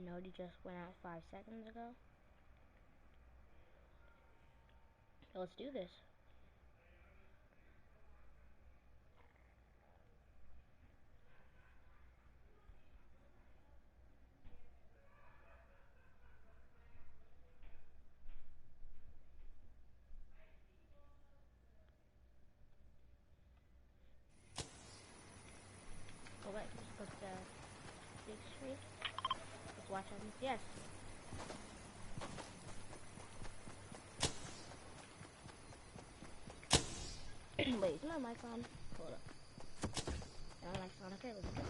Nody just went out 5 seconds ago. So let's do this. Oh wait, let's big screen. Let's watch on this. Yes. Wait, is my mic on? Hold up. My mic's on. Okay, let's go.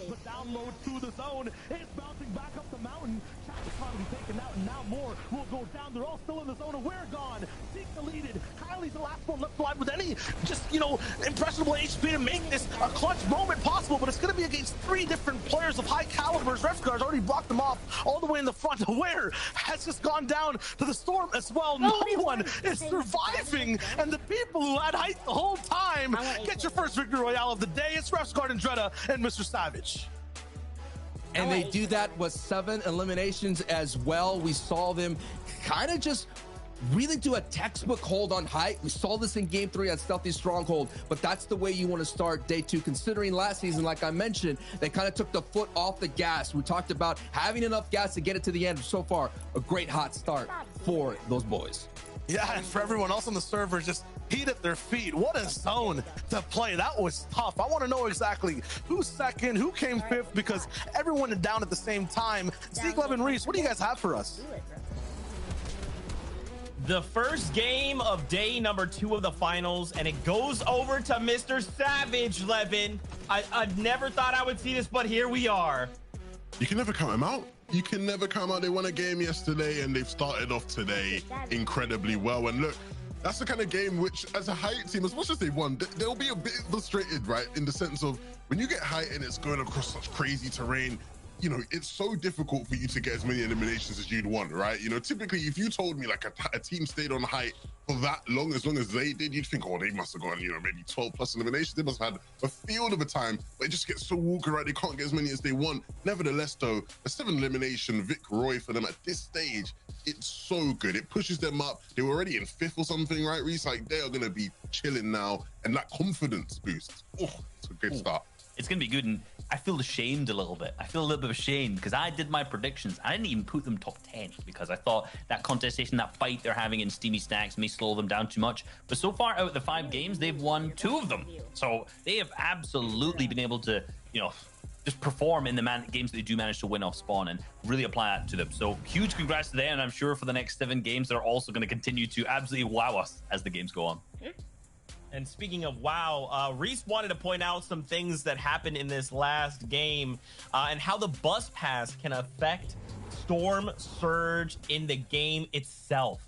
But down low to the zone, it's bouncing back up the mountain. Shot is finally taken out, and now more will go down. They're all still in the zone, and we're gone. Zeke deleted. Kylie's the last one left alive with any just, impressionable HP to make this a clutch moment possible, but it's going to be against 3 different players of high calibers. Refscar's already blocked them off all the way in the front. Where has just gone down to the storm as well. No one is surviving, and the people who had height the whole time get your first victory royale of the day. It's Refscar and Dreda and Mr. Savage. And they do that with 7 eliminations as well. We saw them kind of just really do a textbook hold on height. We saw this in game 3 on Stealthy Stronghold, but that's the way you want to start day 2, considering last season, like I mentioned, they kind of took the foot off the gas. We talked about having enough gas to get it to the end. So far, a great hot start for those boys. Yeah, and for everyone else on the server, just heat at their feet. What a zone to play. That was tough. I want to know exactly who's second, who came 5th, because everyone is down at the same time. Zeke, Levin, Reese, what do you guys have for us? The first game of day number 2 of the finals, and it goes over to Mr. Savage, Levin. I never thought I would see this, but here we are. You can never count them out. You can never count out. They won a game yesterday, and they've started off today incredibly well. And look, that's the kind of game which, as a height team, as much as they've won, they'll be a bit frustrated, right? In the sense of when you get height and it's going across such crazy terrain, it's so difficult for you to get as many eliminations as you'd want, right? Typically, if you told me like a team stayed on height for that long as they did, you'd think, oh, they must have gone, maybe 12 plus eliminations. They must have had a field of a time, but it just gets so walker, right? They can't get as many as they want. Nevertheless, though, a 7 elimination Vic Roy for them at this stage, it's so good. It pushes them up. They were already in 5th or something, right, Reese? Like, they are going to be chilling now, and that confidence boost. Oh, it's a good start. It's going to be good, and I feel ashamed a little bit. I feel a little bit ashamed because I did my predictions. I didn't even put them top 10 because I thought that contestation, that fight they're having in Steamy Stacks may slow them down too much. But so far, out of the 5 games, they've won 2 of them. So they have absolutely been able to, just perform in the games that they do manage to win off spawn and really apply that to them. So huge congrats to them, and I'm sure for the next 7 games, they're also going to continue to absolutely wow us as the games go on. And speaking of wow, Reese wanted to point out some things that happened in this last game and how the bus pass can affect Storm Surge in the game itself.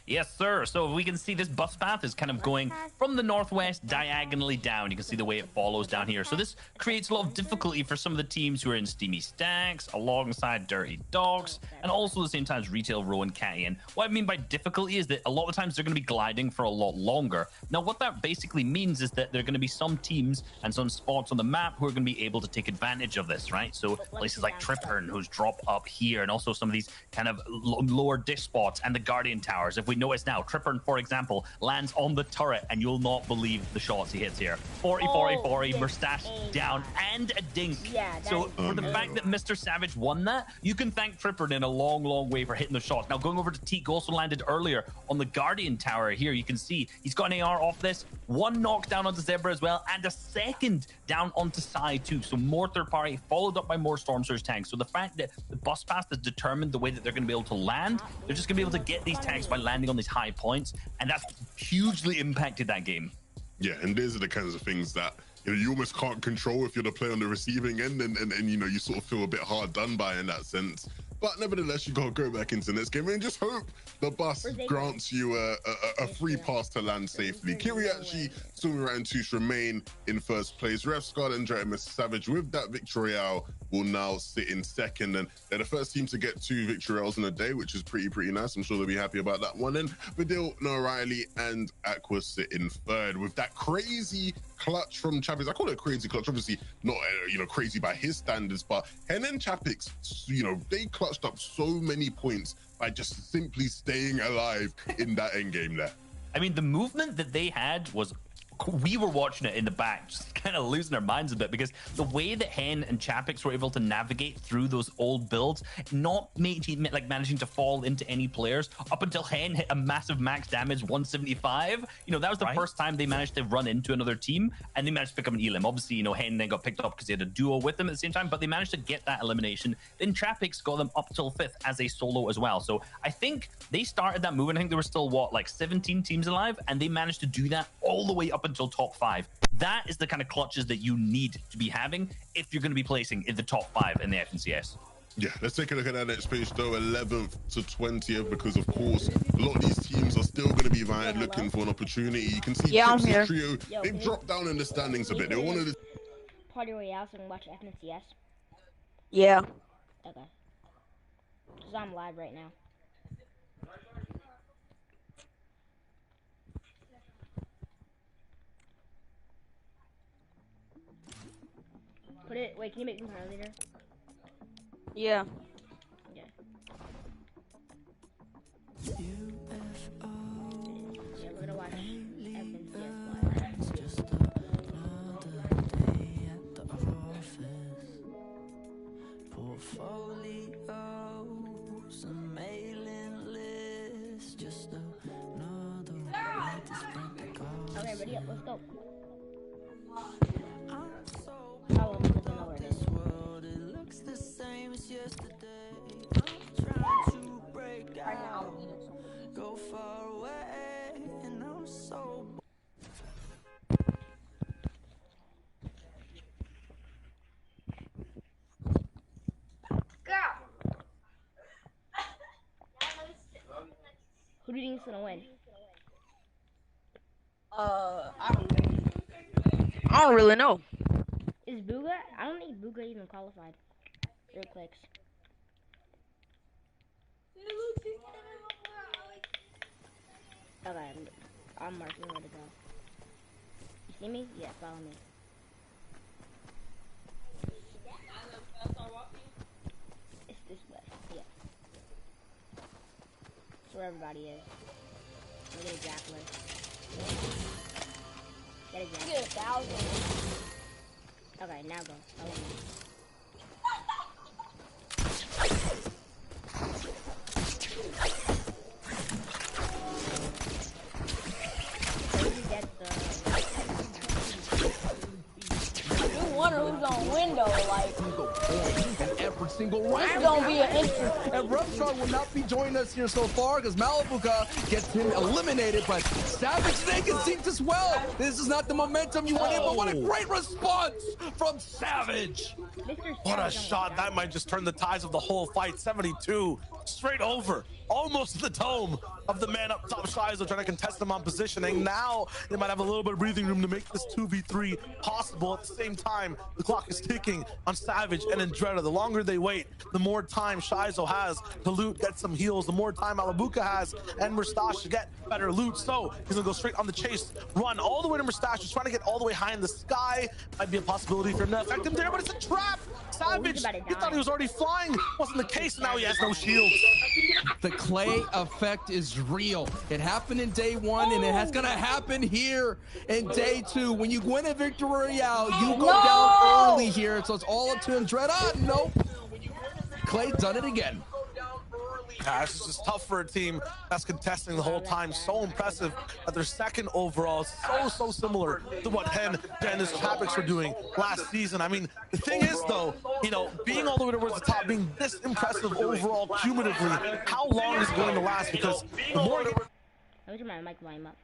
Yes, sir. So we can see this bus path is kind of going from the northwest diagonally down. You can see the way it follows down here. So this creates a lot of difficulty for some of the teams who are in Steamy Stacks, alongside Dirty Dogs, and also at the same time as Retail Row and Catty. And what I mean by difficulty is that a lot of times they're going to be gliding for a lot longer. Now, what that basically means is that there are going to be some teams and some spots on the map who are going to be able to take advantage of this, right? So places like Trippern, who's drop up here, and also some of these kind of lower dish spots and the Guardian Tower. towers. If we notice now, Trippern, for example, lands on the turret, and you'll not believe the shots he hits here. 40, 40, 40, Mustache down, and a dink. Yeah, so for the fact that Mr. Savage won that, you can thank Trippern in a long, long way for hitting the shots. Now, going over to Teak, also landed earlier on the Guardian Tower here. You can see he's got an AR off this. One knockdown onto Zebra as well, and a second down onto Psy too. So more third party, followed up by more Storm Surge tanks. So the fact that the bus pass has determined the way that they're going to be able to land, they're just going to be able to get these tanks by landing on these high points, and that's hugely impacted that game. Yeah, and these are the kinds of things that you almost can't control if you're the player on the receiving end, and you sort of feel a bit hard done by in that sense. But nevertheless, you gotta go back into this game and just hope the bus grants you a free pass to land safely. Kiriachi, Sumira, and Tush remain in first place. Refscard and Jarretyz Savage with that victory royale will now sit in second, and they're the first team to get 2 victory royales in a day, which is pretty nice. I'm sure they'll be happy about that one. And Vidil, O'Reilly, and Aqua sit in third with that crazy clutch from Chapix. I call it a crazy clutch, obviously not crazy by his standards, but Hen and Chapix, they clutched up so many points by just simply staying alive in that end game there. I mean, the movement that they had was, we were watching it in the back, just kind of losing our minds a bit, because the way that Hen and Chapix were able to navigate through those old builds, not managing to fall into any players, up until Hen hit a massive max damage 175. That was the first time they managed to run into another team, and they managed to pick up an elim. Obviously, Hen then got picked up because they had a duo with them at the same time, but they managed to get that elimination. Then Chapix got them up till 5th as a solo as well. So I think they started that move, and I think there were still, 17 teams alive, and they managed to do that all the way up until top 5. That is the kind of clutches that you need to be having if you're going to be placing in the top 5 in the FNCS. Yeah, let's take a look at that next page though, 11th to 20th, because of course a lot of these teams are still going to be vying, looking for an opportunity. You can see I'm here. Trio, they've dropped down in the standings a bit. They wanted to Party Royale so I can watch FNCS. Yeah. Okay. Because I'm live right now. Wait, can you make me my leader? Yeah. Okay. Yeah, we're gonna watch FNCS live. Just another day at the office. Portfolios and mailing lists. Just another way to spend the cost. Okay, ready up, let's go. This world, it looks the same as yesterday. I'm trying to break out, go far away, and I'm so Who do you think is gonna win? I don't really know. Is Booga? I don't think Booga even qualified. Real clicks. Okay, I'm marking where to go. You see me? Yeah, follow me. It's this way. Yeah. That's where everybody is. We're gonna grappler. Get a grappler. Get 1,000. Okay, now go. Follow me. You wonder who's on window, like. And every single round. It's gonna be an interesting. And Refstar will not be joining us here so far because Malabuka gets him eliminated, but Savage they can see as well. This is not the momentum you wanted, but what a great response from Savage. What a shot. That might just turn the tides of the whole fight. 72 straight over, almost to the dome of the man up top. Shizo trying to contest them on positioning. Now they might have a little bit of breathing room to make this 2v3 possible. At the same time, the clock is ticking on Savage and Andretta. The longer they wait, the more time Shizo has to loot, get some heals, the more time Malabuka has and Mustache to get better loot. So he's gonna go straight on the chase, run all the way to Mustache. He's trying to get all the way high in the sky. Might be a possibility for him to affect him there, but it's a trap. Savage, he thought he was already flying. Wasn't the case. Now he has no shields. The Clay effect is real. It happened in day 1, and it has gonna happen here in day 2. When you win a victory royale, you go down early here, so it's all up to him. Nope. Clay done it again. Yeah, this is just tough for a team that's contesting the whole time. So impressive that their second overall is so similar to what Dennis Chapix were doing last season. I mean, the thing is, though, you know, being all the way towards the top, being this impressive overall cumulatively, how long is it going to last? Because the more... Let me turn my mic volume up.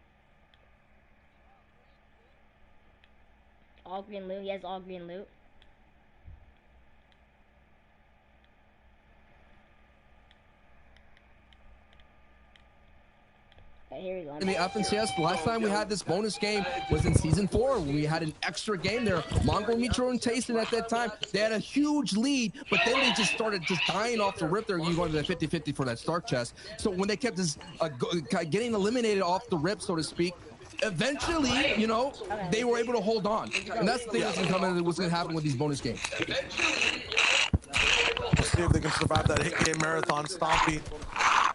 All green loot. Yes, all green loot. Here we go. In the FNCS, last time we had this bonus game was in season 4 when we had an extra game there. Mongo, Mitro, and Tayson at that time, they had a huge lead, but then they just started dying off the rip there. You go to the 50-50 for that start chest. So when they kept this getting eliminated off the rip, so to speak, eventually, you know, they were able to hold on. And that's the thing that's what's going to happen with these bonus games. We'll see if they can survive that hit game marathon. Stompy.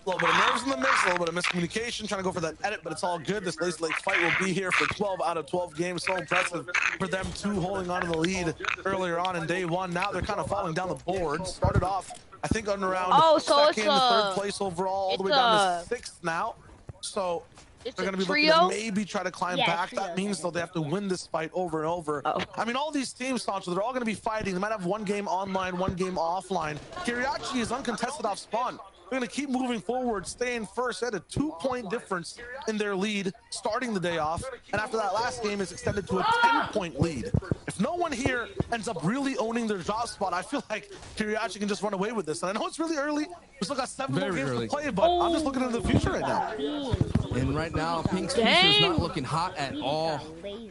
A little bit of nerves in the mix, a little bit of miscommunication, trying to go for that edit, but it's all good. This Lazy Lake fight will be here for 12 out of 12 games. So impressive for them two holding on to the lead earlier on in day 1. Now they're kind of falling down the board. Started off, I think, on around second to third place overall, all the way down to 6th now. So they're going to be looking to maybe try to climb back. That means, though, they have to win this fight over and over. I mean, all these teams, Sancho, they're all going to be fighting. They might have one game online, one game offline. Jarretyz is uncontested off spawn. They're going to keep moving forward, staying first. They had a 2-point difference in their lead starting the day off. And after that last game, it's extended to a 10-point lead. If no one here ends up really owning their drop spot, I feel like Jarretyz can just run away with this. And I know it's really early. We still got 7 more games to play, but I'm just looking into the future right now. And right now, Pink's future is not looking hot at all.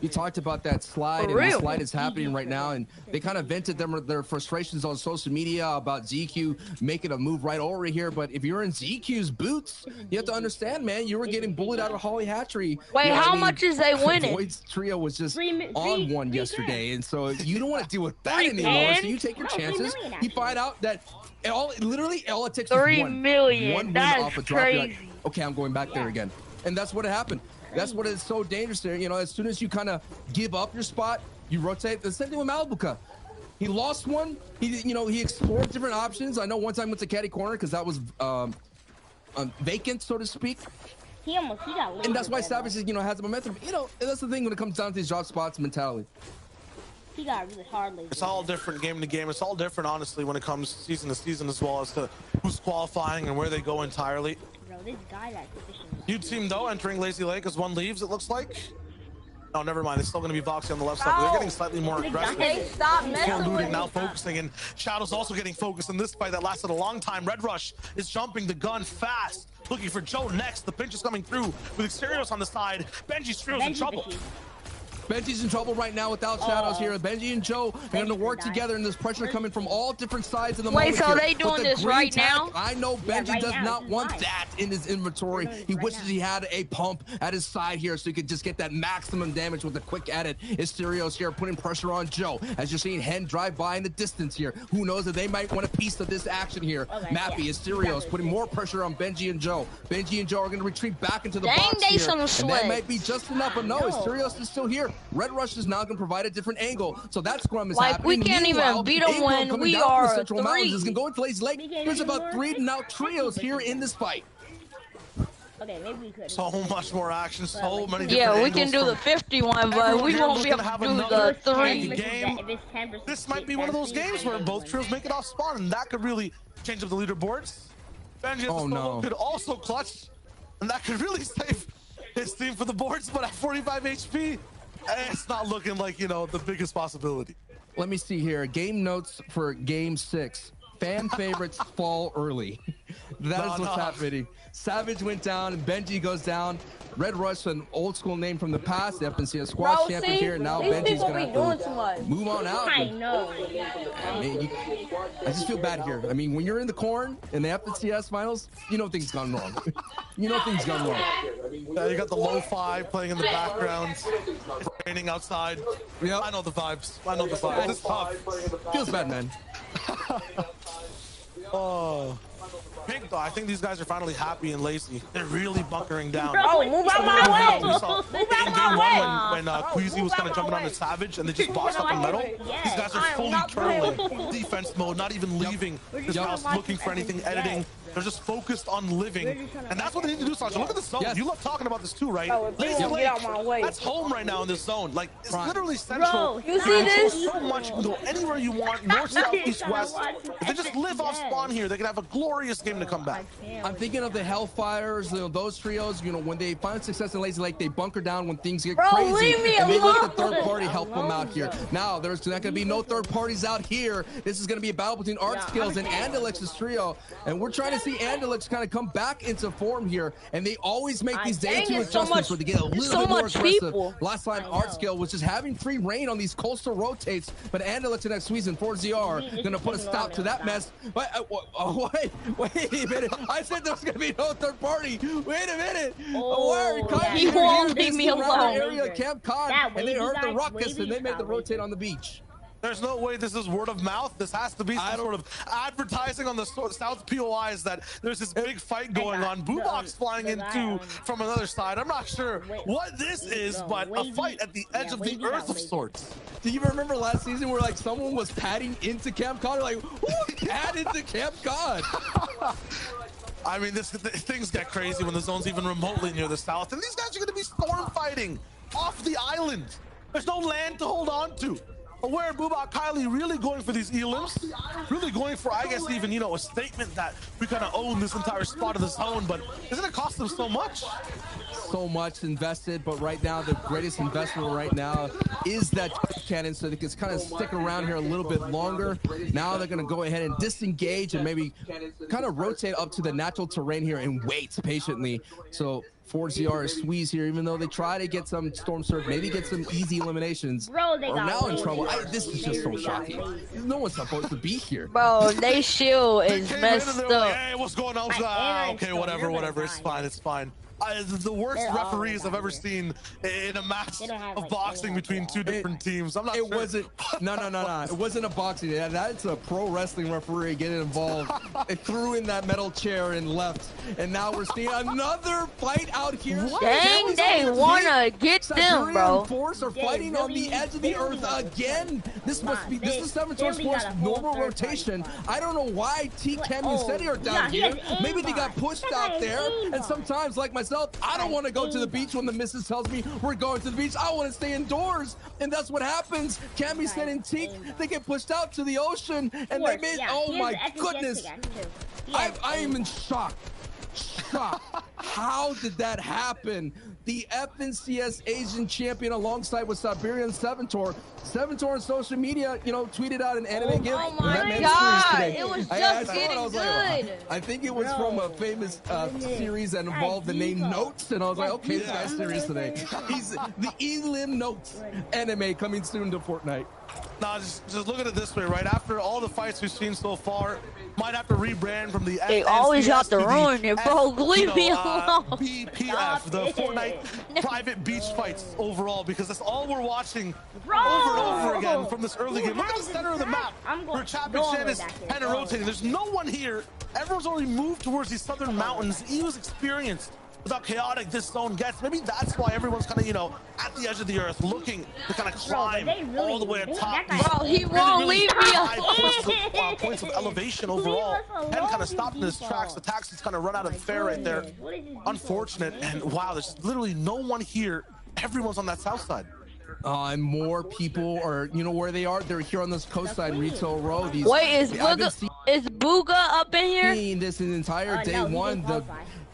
You talked about that slide, and the slide is happening right now. And they kind of vented their frustrations on social media about ZQ making a move right over here. But if you're in ZQ's boots, you have to understand, man, you were getting bullied out of Holly Hatchery. Wait, you know how much is they winning? Void's trio was just on one yesterday, and so you don't want to deal with that anymore. So you take your chances. You find out that literally all it takes is one win off a drop. You're like, okay, I'm going back there again. And that's what happened. That's what is so dangerous there. You know, as soon as you kind of give up your spot, you rotate. The same thing with Malibuka. He lost one. He explored different options. I know one time went to caddy corner because that was vacant, so to speak. He got. And that's why Savage has the momentum. You know, that's the thing when it comes down to these drop spots mentality. He got really hard later. It's all different game to game. It's all different, honestly, when it comes season to season, as well as to who's qualifying and where they go entirely. Bro, this guy that position. New team, though, entering Lazy Lake as one leaves, it looks like. Oh, never mind. It's still going to be Voxy on the left side, but they're getting slightly more aggressive. Stop messing with now focusing, and Shadow's also getting focused in this fight that lasted a long time. Red Rush is jumping the gun fast, looking for Joe next. The pinch is coming through with Exteriors on the side. Benji's in trouble. Benji's in trouble right now without Shadows here. Benji and Joe are going to work together, and there's pressure coming from all different sides of the moment. Wait, so they doing this right now? I know Benji does not want that in his inventory. He wishes he had a pump at his side here so he could just get that maximum damage with a quick edit. Asterios here putting pressure on Joe. As you're seeing Hen drive by in the distance here. Who knows that they might want a piece of this action here. Mappy, Asterios putting more pressure on Benji and Joe. Benji and Joe are going to retreat back into the box here. And that might be just enough, but no, Asterios is still here. Red Rush is now going to provide a different angle, so that scrum is happening. We can't even beat them when we are Central Mountains is going to go into Lazy Lake. There's about 3 now trios here in this fight. Okay, maybe we could. So much more action, so many different we can do the 51, but we won't be able to do the 3. Game. This might be one of those games where both trios make it off spawn, and that could really change up the leaderboards. Benji could also clutch, and that could really save his team for the boards, but at 45 HP, it's not looking like, the biggest possibility. Let me see here. Game notes for game 6. Fan favorites fall early. That is what's happening. Savage went down and Benji goes down. Red Rush, an old school name from the past. The FNCS squad champion here. And now Benji's going to have to move on out. I know. I just feel bad here. I mean, when you're in the corn in the FNCS finals, you know things gone wrong. You got the lo-fi playing in the background. Raining outside. Yeah, I know the vibes. It's tough. Feels bad, man. Oh. Pink, though, I think these guys are finally happy and lazy. They're really bunkering down. Oh, move out my way. We saw Move out in my game way. one when Queasy was kind of jumping on the Savage and they just boxed up in metal. These guys are fully turtling defense mode, not even leaving this house looking for anything, editing. They're just focused on living, and that's what they need to do, Sasha. Look at the zone. You love talking about this too, right? Lazy Lake, get out my way. that's home right now in this zone. Like, it's literally central. You see this? So much. You can go anywhere you want, north, south, east, west. If they just live off spawn here, they can have a glorious game to come back. I'm thinking of the Hellfires, those trios, when they find success in Lazy Lake, they bunker down when things get crazy. Leave me and they let alone. the third party help them out here. Now, there's not going to be no third parties out here. This is going to be a battle between Art Skills and Andalex's trio. And we're trying to see Andalex kind of come back into form here. And they always make these day two adjustments where they get a little bit more aggressive. Last time, Art Skill was just having free reign on these coastal rotates. But Andalex and Xweez and 4ZR going to put a stop to that mess. Wait a minute. I said there's going to be no third party. Wait a minute. He won't leave me alone. Area Camp Cod, and they heard the ruckus and they made the rotate on the beach. There's no way this is word of mouth. This has to be some sort of advertising on the South POIs that there's this big fight going on. Boobox flying in too from another side. I'm not sure what this is, but a fight at the edge of the earth of sorts. Do you remember last season where like someone was padding into Camp Cod? Like, who padded into Camp Cod? I mean, things get crazy when the zone's even remotely near the south, and these guys are going to be storm fighting off the island. There's no land to hold on to. Aware Boobak Kylie really going for these elims, really going for, I guess, even, a statement that we kind of own this entire spot of the zone, but isn't it cost them so much? So much invested, but right now the greatest investment right now is that cannon, so they can kind of stick around here a little bit longer. Now they're going to go ahead and disengage and maybe kind of rotate up to the natural terrain here and wait patiently. So 4ZR is Xweez here, even though they try to get some Storm Surge, maybe get some easy eliminations. Bro, they are got now in trouble. This is just so shocking. No one's supposed to be here. Bro, they shield is messed up. Hey, what's going on? Okay, whatever. It's fine. The worst referees I've ever seen in a match of boxing between two different teams. I'm not sure. No. It wasn't a boxing. That's a pro wrestling referee getting involved. They threw in that metal chair and left. And now we're seeing another fight out here. Dang, they wanna get them, bro. Force are fighting on the edge of the earth again. This is 7 Source Force normal rotation. I don't know why T-Cam and Seti are down here. Maybe they got pushed out there. And sometimes, like myself, I don't want to go to the beach when the missus tells me we're going to the beach. I want to stay indoors, and that's what happens. Cammy, Sen, and Teak, they get pushed out to the ocean, and they made. Oh my goodness! I am in shock. How did that happen? The FNCS Asian champion alongside with Siberian Seventor. Seventor on social media, tweeted out an anime gift. Oh my god, it was just getting good. Like, I think it was from a famous series that involved the name Notes, and I was like, okay, this guy's serious today. He's the Elim Notes anime coming soon to Fortnite. Nah, just look at it this way, right? After all the fights we've seen so far, might have to rebrand from the They always have to ruin it, bro. Leave me alone. BPF, the Fortnite private beach fights overall, because that's all we're watching over and over again from this early game. Look at the center of the map where Chapman Shan is kind of rotating. There's no one here. Everyone's already moved towards these southern mountains. EU's experienced with how chaotic this zone gets. Maybe that's why everyone's kind of, at the edge of the earth, looking to kind of climb all the way atop. Bro, he won't leave me alone. Points of elevation overall. And kind of stopped in his tracks. The taxis kind of run out of fare right there. Unfortunate. And wow, there's literally no one here. Everyone's on that south side. And more people are, where they are. They're here on this coastside retail row. Wait, is Booga up in here? This entire day one. The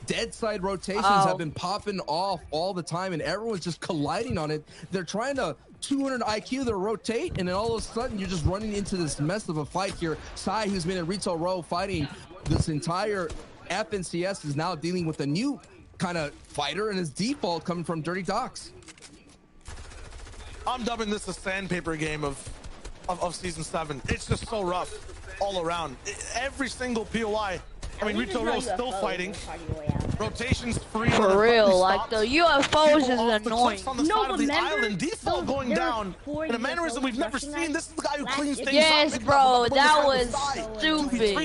dead side rotations have been popping off all the time, and everyone's just colliding on it. They're trying to 200 IQ to rotate, and then all of a sudden you're just running into this mess of a fight here. Sai, who's been in retail row fighting this entire FNCS, is now dealing with a new kind of fighter, and his default coming from Dirty Docks. I'm dubbing this a sandpaper game of season 7. It's just so rough all around. Every single POI. I mean, Retail Row still fighting. Rotations free. For real, like the UFOs is annoying. On the side of the island, default going down in a mannerism we've never seen. This is the guy who cleans things up. Yes, bro, that was stupid.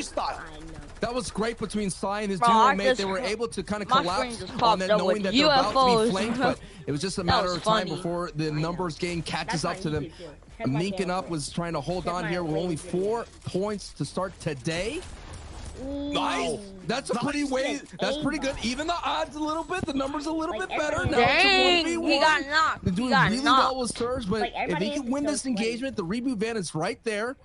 That was great between Sai and his Bro, duo I mate. just- They were able to kind of my collapse screen just on popped that, up knowing with that they're about to be UFOs. flanked, but it was just a matter was of time funny. before the numbers game catches up to them. Minking up was trying to hold on here with only 4 points to start today. Nice. That's a pretty way. That's pretty good. Even the odds a little bit. The numbers a little bit better. Now Dang, it's a 1v1. he got knocked. They're doing He got really knocked. well with Surge, but if he can win this engagement, the reboot van is right there.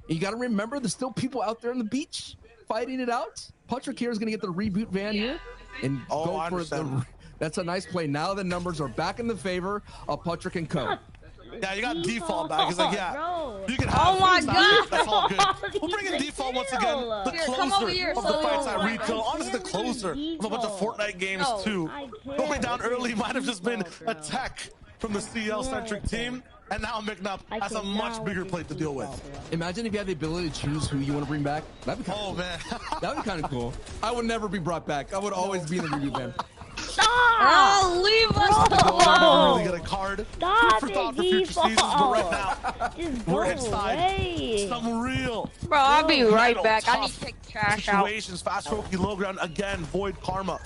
You got to remember, there's still people out there on the beach fighting it out. Patrick here is going to get the reboot van here and go for the. That's a nice play. Now the numbers are back in the favor of Patrick and Co. Yeah, you got default back. It's like, yeah, Bro. you can have Oh my God. That's all good. We'll bring in default once again. The Here, come over here, closer of the so- fights at Rico. Honestly, the closer of a bunch of Fortnite games No. too. I can't. Going down early might have just been Default, bro. a tech from the CL-centric team. And now McNubb I has a much cannot bigger do plate to deal with. default, bro. Imagine if you had the ability to choose who you want to bring back. That'd be kind of Oh, cool. man. That'd be kind of cool. I would never be brought back. I would always be in the reboot van. Oh, leave us alone. Really get a card. Stop For it, thought for future default. seasons, but right now, Just we're go inside away. some real Bro, I'll be right Metal, back. I need tough to take trash out. situations. Fast Roki low ground again. Void Karma.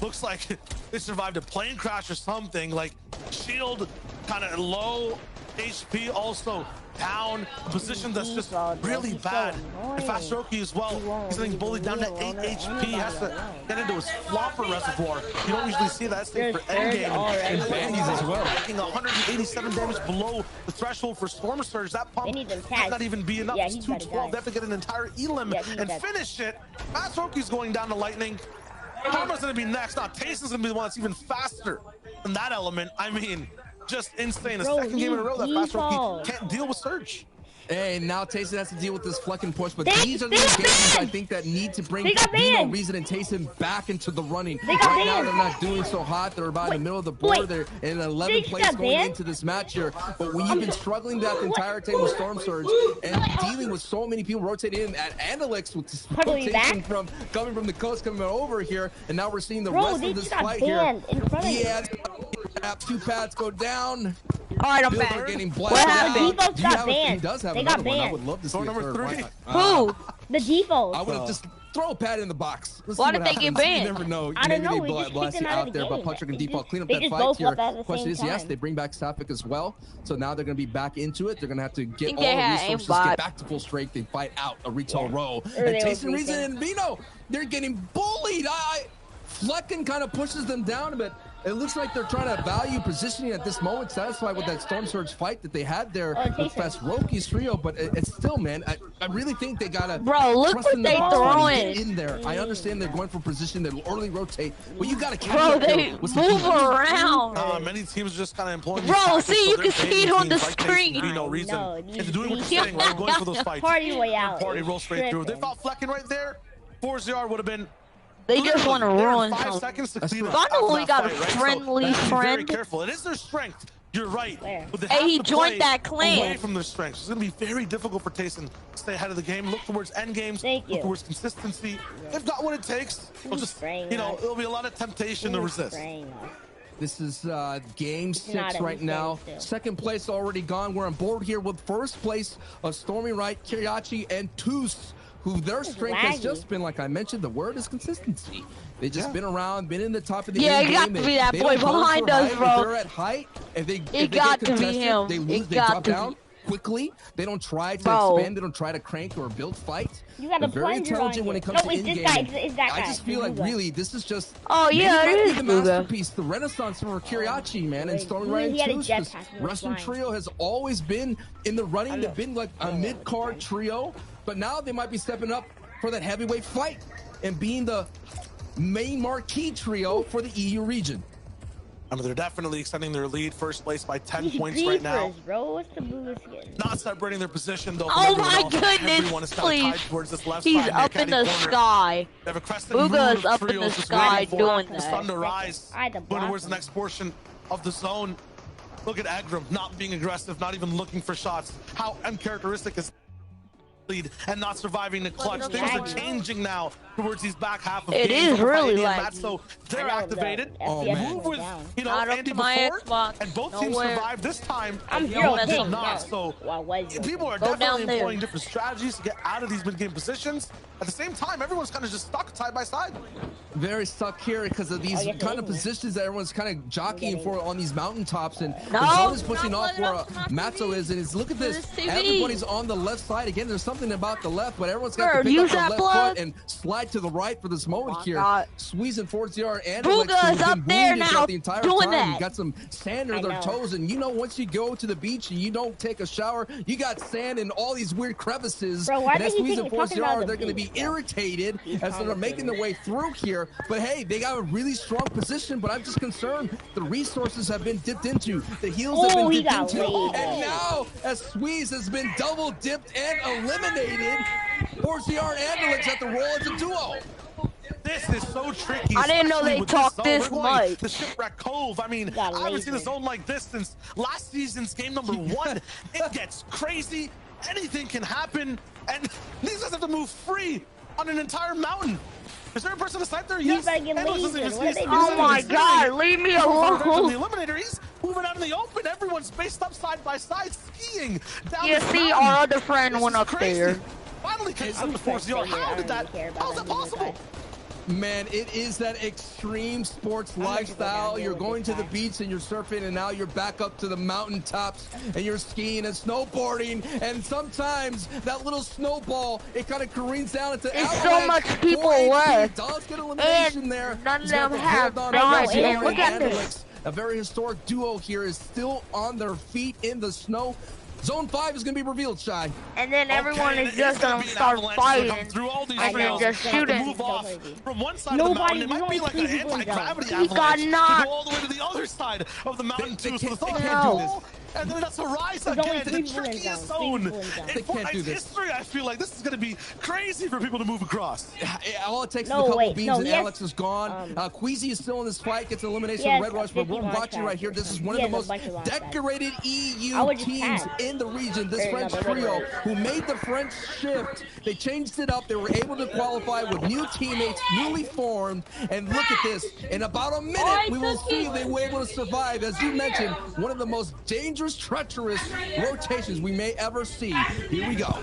Looks like they survived a plane crash or something. Like Shield kind of low, HP also down. A position that's just really bad. And Fast Roki as well. He's getting bullied down to 8 HP. He has to get into his flopper reservoir. You don't usually see that. That's thing for endgame. And Bandies as well. Making 187 damage below the threshold for Storm Surge. That pump They need them might tags. not even be enough. Yeah, It's he's gotta 212. die. They have to get an entire elim Yeah, he's and gotta- finish it. Fast Roki's going down to Lightning. Karma's gonna be next. Now Tayson's gonna be the one that's even faster in that element. I mean, just insane. A Bro, second game in a row that Fast Roki default. can't deal with Surge. Hey, now Tayson has to deal with this fucking push, but They these are the got engagements I banned. think that need to bring They got Dino, banned. Reason, and Tayson back into the running. They got Right now, banned. they're not doing so hot. They're about in the middle of the board. Wait. They're in 11th They just place got going banned? into this match here. But when you've been struggling that the entire time with Storm Surge and dealing with so many people rotating in at Analyx with this Probably rotation back. from coming from the coast coming over here, and now we're seeing the Bro, rest they of this just got fight here. banned in front of He me. has 2 pads go down. All right, I'm Builder back. getting What blasted happened? out. Defaults Do you got have a- He banned. does have They got another one. I banned. would love to see Door a number third. 3. Why not? Who? The default. I would have just throw a pad in the box. Let's Why see did what they get happens. banned? You never know. I don't Maybe know, they we just blast kicked you them out out of the there, but game. Patrick and They Default clean up they that just fight both here. left at the Question same is, yes, time. they bring back Safik as well. So now they're going to be back into it. They're going to have to get think all they the had resources, aimbot. get back to full strength. They fight out a retail row. Or And they were Tayson, Reason, freezing. and Vino, they're getting bullied. Flecken kind of pushes them down, but it looks like they're trying to value positioning at this moment, satisfied with that Storm Surge fight that they had there with Fast Roki's trio. But it's still, man, I really think they gotta Bro, look trust what in the they box fight and throwing. get in there. I understand they're going for position, they'll early rotate, but you gotta catch Bro, up there they with some move defense. around. Many teams just kind of employing Bro, these tactics, see, so you they're can see it fading on the teams like Tayson, screen. Vino, Reason. No, It's doing what these you're saying, right? Going for those fights. Party Royale. Party is roll straight through. They tripping. fought Flecken right there. 4-0 would have been. They just want to They had ruin 5 something. seconds to That's clean right. up Finally after got that a fight, right? So friendly they have to be very friend. careful. It is their strength. You're right. Where? But they Hey, have he to joined play that clan. away from their strengths. It's going to be very difficult for Tayson to stay ahead of the game. Look towards end games. Thank you. Look towards consistency. They've got what it takes. They'll just, spraying you know, us? there'll be a lot of temptation to Who's resist. spraying us? This is game not 6 a right now. mistake, still. Second place already gone. We're on board here with first place of Stormy Wright, Kiriachi, and Toos, who their strength has laggy. just been, like I mentioned, the word is consistency. They've just been around, been in the top of the Yeah, end it got game. to be that They boy don't go behind for us, height. bro. If they're at height, if they It get got to be contested, him. they lose, It they got drop to be. down quickly. They don't try to Bro. expand. They don't try to crank or build fight. You got They're a very plunger intelligent on when you. it comes No, to it's this in guy, game. it's that I guy, just feel like Booga. really this is just Oh, maybe yeah, might it be is the Booga. masterpiece, the renaissance for Kiriachi, man, and Wait, Stormy he Ryan had a too. jetpack This and he was Russian flying. trio has always been in the running. They've been like a mid-card trio, but now they might be stepping up for that heavyweight fight and being the main marquee trio for the EU region. I mean, they're definitely extending their lead. First place by 10 These points right now. beefers, bro. What's the Booga skin? Not separating their position, though. Oh from everyone my else. goodness, Everyone is kind of please. tied towards this left He's side. up in the corner. sky. They have a crescent Booga moon is of up in trios the just sky waiting for doing the sun to that. rise. I had to Going block towards the him. next portion of the zone. Look at Agram not being aggressive, not even looking for shots. How uncharacteristic is lead and not surviving the clutch. Look Things at are Agram. changing now towards these back half of It games. is really like laggy. so they're activated. Oh, man. Move with Not up Andy to my before, Xbox. and both teams Nowhere. survived this time. I'm and zero one did ping. not. No. So Why was it? people are Go down definitely there. employing different strategies to get out of these mid-game positions. At the same time, everyone's kind of just stuck side by side. Very stuck here because of these yes, kind it of is. positions that everyone's kind of jockeying for on these mountaintops, and No, the zone is pushing not off let it where up to my Matzo TV. is, and it's look at this. This TV. Everybody's on the left side again. There's something about the left, but everyone's got Bro, to pick up use the that left blood. foot and slide to the right for this moment my here. God. Squeezing Fortinte and Booga's Alex, who's up been there wounded now, throughout the entire doing time. that. Got some sand I under their know. toes, and once you go to the beach and you don't take a shower, you got sand in all these weird crevices. Bro, why and as do you Squeeze think and you're talking about Fortinte, the they're going to be beach, bro? irritated as they're making their way through here. But hey, they got a really strong position, but I'm just concerned the resources have been dipped into, the heals have Oh, been he dipped got into, laid. and now as Squeeze has been double dipped and eliminated, Fortinte and Alex have to roll as a duo. This is so tricky. I didn't know especially they with talked zone. this We're going much. The Shipwreck Cove. I mean, Got I haven't seen a laser. zone like this since last season's game number 1. It gets crazy. Anything can happen. And these guys have to move free on an entire mountain. Is there a person to snipe there? Yes. better get Alex lasered. isn't even What are they seeing Oh it. my He's God, doing it. leave me From the alone. eliminator, he's moving out in the open. Everyone's spaced up side by side, skiing down You this see, mountain. our other friend This went is up crazy. there. Finally catches I'm up to Force first How favorite. did I that? don't really care about How is that that possible? guy. Man, it is that extreme sports gonna go lifestyle. down here You're with going to this the guy. beach and you're surfing, and now you're back up to the mountaintops and you're skiing and snowboarding. And sometimes that little snowball, it kind of careens down into There's avalanche. so much people 4 HP left. does get elimination And there. none of He's got them to have hold on dodge. to And Joey look at and this. Alex. A very historic duo here is still on their feet in the snow. Zone 5 is going to be revealed, Shy. And then everyone Okay, is just gonna gonna be an start avalanche that's gonna come fighting. through all these and then trails. just They have to shooting. move off Crazy. from one side of the Nobody- mountain. It might there's be only like 3 an people in anti-gravity zone. He got avalanche knocked. to go all the way to the other side of the mountain They too. So the can't- zone they can't can do fall, and then that's a rise There's only again. 3 The people in trickiest zone. zone 3 people in zone. in They can't do Fortnite's this. history. I feel like this is going to be crazy for people to move across. All it takes is No, a couple wait, beams no, and he has- Alex is gone. Queasy is still in this fight, gets elimination He of has Red Rush, but we're 50 watching right here. This is one of the most decorated EU I would just teams pass. in the region. This Or French another Red trio Rush. who made the French shift. They changed it up. They were able to qualify with new teammates, newly formed. And look at this. In about a minute, we will see if they were able to survive. As you mentioned, one of the most dangerous, treacherous rotations we may ever see. Here we go.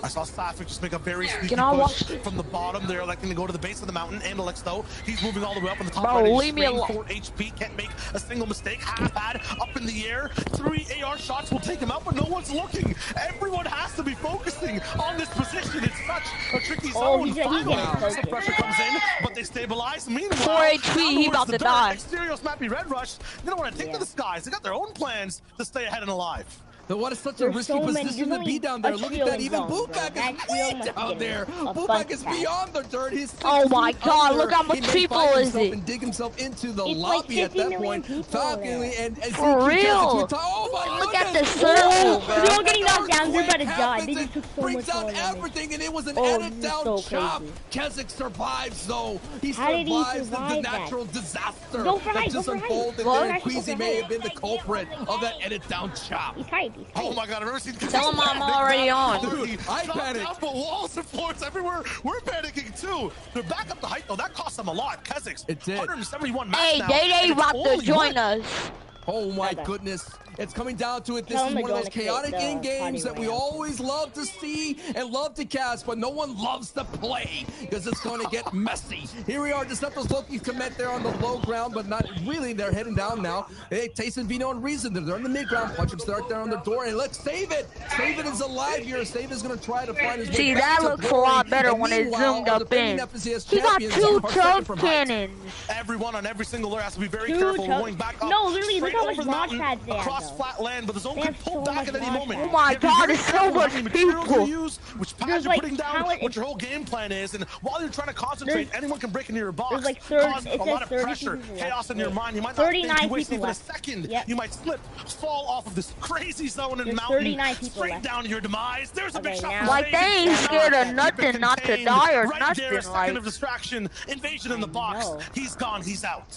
I saw Safik just make a very sneaky Can I push watch it? from the bottom. They're electing to go to the base of the mountain. Alex, though, he's moving all the way up on the top Bro, right. He's leave me spraying alone. 4 HP, can't make a single mistake. Half pad up in the air. 3 AR shots will take him out, but no one's looking. Everyone has to be focusing on this position. It's such a tricky Oh, zone. he's getting Finally, some focused. pressure comes in, but they stabilize. Meanwhile, 4 HP, down he towards about the to dirt, die. Exterior Snappy Red Rush. They don't want to take to the skies. They got their own plans to stay ahead and alive. But what is such a There's risky so many- position there's to be only down there? a Look trio at that. in Even zone, bro. Bukak That is trio way must down get there. a Bukak bunch is of beyond the dirt. He's 6 Oh my feet God, under. look how much He may people find is himself it? and dig himself into the It's like lobby at 50 that million point. people Falconly there. and For real. Oh my Look at goodness. the circle, bro. They're all getting knocked down. They're about to Earthquake die. They happens just took and so brings much out more damage. everything, and it was an Oh, added this is down so chop. crazy. Keswick survives though. He How did he survives the survive that? natural disaster Go for that height, just go for height. unfolded Go there. for And height, go Queasy for may height. have been the culprit of that edit down chop. He's tight. He's tight. Oh my God, I've never seen Tell him I'm already on. Dude, I Dropped panicked. down, but walls and floors everywhere. We're panicking too. They're back up the height though. That cost them a lot. Keswick's It did. 171 max Hey, now, Day and it's about to only join one. us. Oh my Okay. goodness. It's coming down to it. This Tell is him to one of go those in the chaotic party in-games that we round. always love to see and love to cast, but no one loves to play because it's going to get messy. Here we are. Deceptos Loki's commit there on the low ground, but not really. They're heading down now. Hey, Tayson, Vino, and Reason. They're in the mid-ground. Punch start there on their door. And look, Save It. Save It is alive here. Save It is going to try to find his way See, back that to looks a glory. lot better And when it's meanwhile, zoomed our up defending in. FCS He got champions 2 are second choke from height. cannons. Everyone on every single layer has to be very Two careful choke- going back up. No, literally, look straight how over much the launch mountain, pads they have, across though. flat land, but the zone They can have pull so back much at any launch moment. pads. Oh my You have to be God, very it's so careful much how many materials people. you use, which pads There's you're like putting down, talent- what your whole game plan is, and while you're trying to concentrate, There's- anyone can break into your box, there's like cause it a lot of says 30 pressure, people chaos left. in your mind. You might not 39 think you waste people even a left. second. Yep. You might slip, fall off of this crazy zone and There's mountain, 39 people straight left. down to your demise. There's a big Okay, shot now- from Like, David. they ain't Now, scared of keep it nothing not to contained. die or Right there, a nothing, second like. of distraction, invasion in the box. know. He's gone, he's out.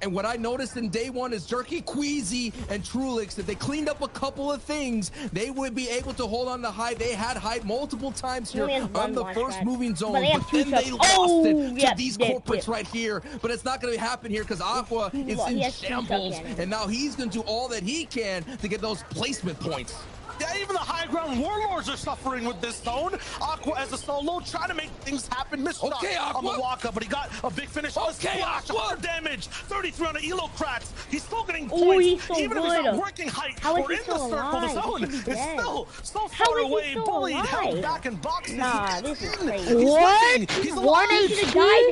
And what I noticed in day one is Jerky, Queasy, and Trulix, if they cleaned up a couple of things, they would be able to hold on to high. They had high multiple times here on the first moving zone, but then they lost it to these corporates right here. But it's not going to happen here because Aqua is in shambles, and now he's going to do all that he can to get those placement points. Yeah, even the high ground warlords are suffering with this zone. Aqua as a solo trying to make things happen. Missed shot on the walk-up, but he got a big finish on the splash. 100 damage, 33 on the elo cracks. He's still getting points. Even if he's not working height or in the circle, the zone is still so far away. Bullied, held back in boxes. Nah, this is crazy. What? He's One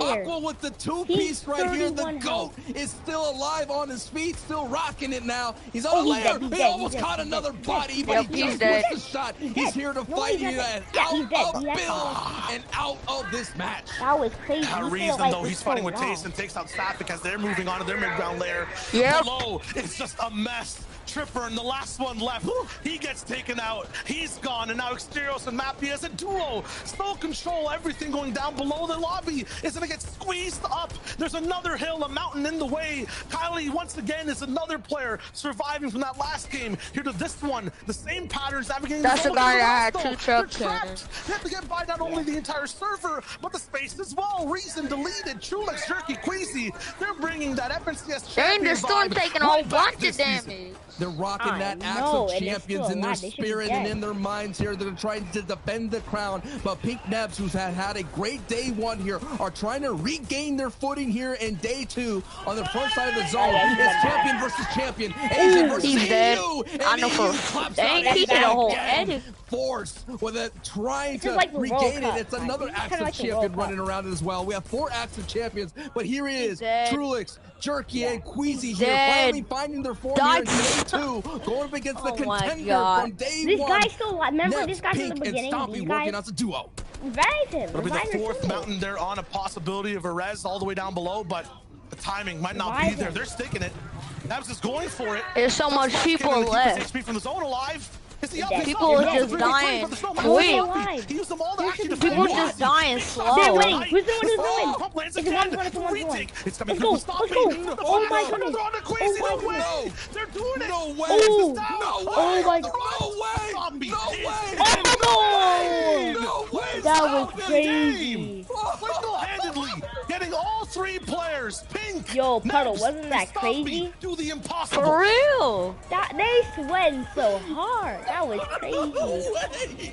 Aqua with the two-piece right here. The GOAT is still alive on his feet, still rocking it now. He's on a layer. He almost caught another body, but he just missed the shot. He's here to fight you and out of Bill and out of this match. That was crazy. Reason though, he's fighting with Taste and takes out Sapphic as they're moving on to their mid-ground layer. Below, it's just a mess. Tripper and the last one left. He gets taken out. He's gone. And now Exterios and Mappy as a duo still control everything going down below. The lobby is going to get squeezed up. There's another hill, a mountain in the way. Kylie, once again, is another player surviving from that last game. Here to this one. The same patterns navigating. That's the guy that had 2 truck cannons. They have to get by not only the entire server, but the space as well. Reason deleted. Trulix, Jerky, Queasy. They're bringing that FNCS champion Dang, the storm vibe taking a whole right back bunch this of damage. season. They're rocking that axe of champions in their spirit and in their minds here. They're trying to defend the crown. But Pink Nebs, who's had a great day one here, are trying to regain their footing here in day 2 on the front side of the zone. It's champion versus champion. Asian versus AU. I know for dang, he did a whole edit. Force with it, trying to regain it. It's another active champion running around as well. We have 4 active champions, but here he is, Trulix, Jerky, and Queasy here, finally finding their form here in day 2, going up against the contender from day 1. This guy's still alive. Remember this guy from the beginning? And Stompy working as a duo. Revive him. It'll be the 4th mountain. They're on a possibility of a res all the way down below, but the timing might not be there. They're sticking it. Nebs is going for it. There's so much people left. HP from the zone alive. People are just dying. Wait. People just dying slow. They're winning. Who's the one who's winning? It's the one. It's coming Let's go. Oh my goodness. Oh my god. They're doing it. No way. Oh my god. No way. No way. That was crazy. Single-handedly getting all 3 players. Pink. Yo, Puddle, wasn't that crazy? Do the impossible. For real. They sweating so hard. That was crazy.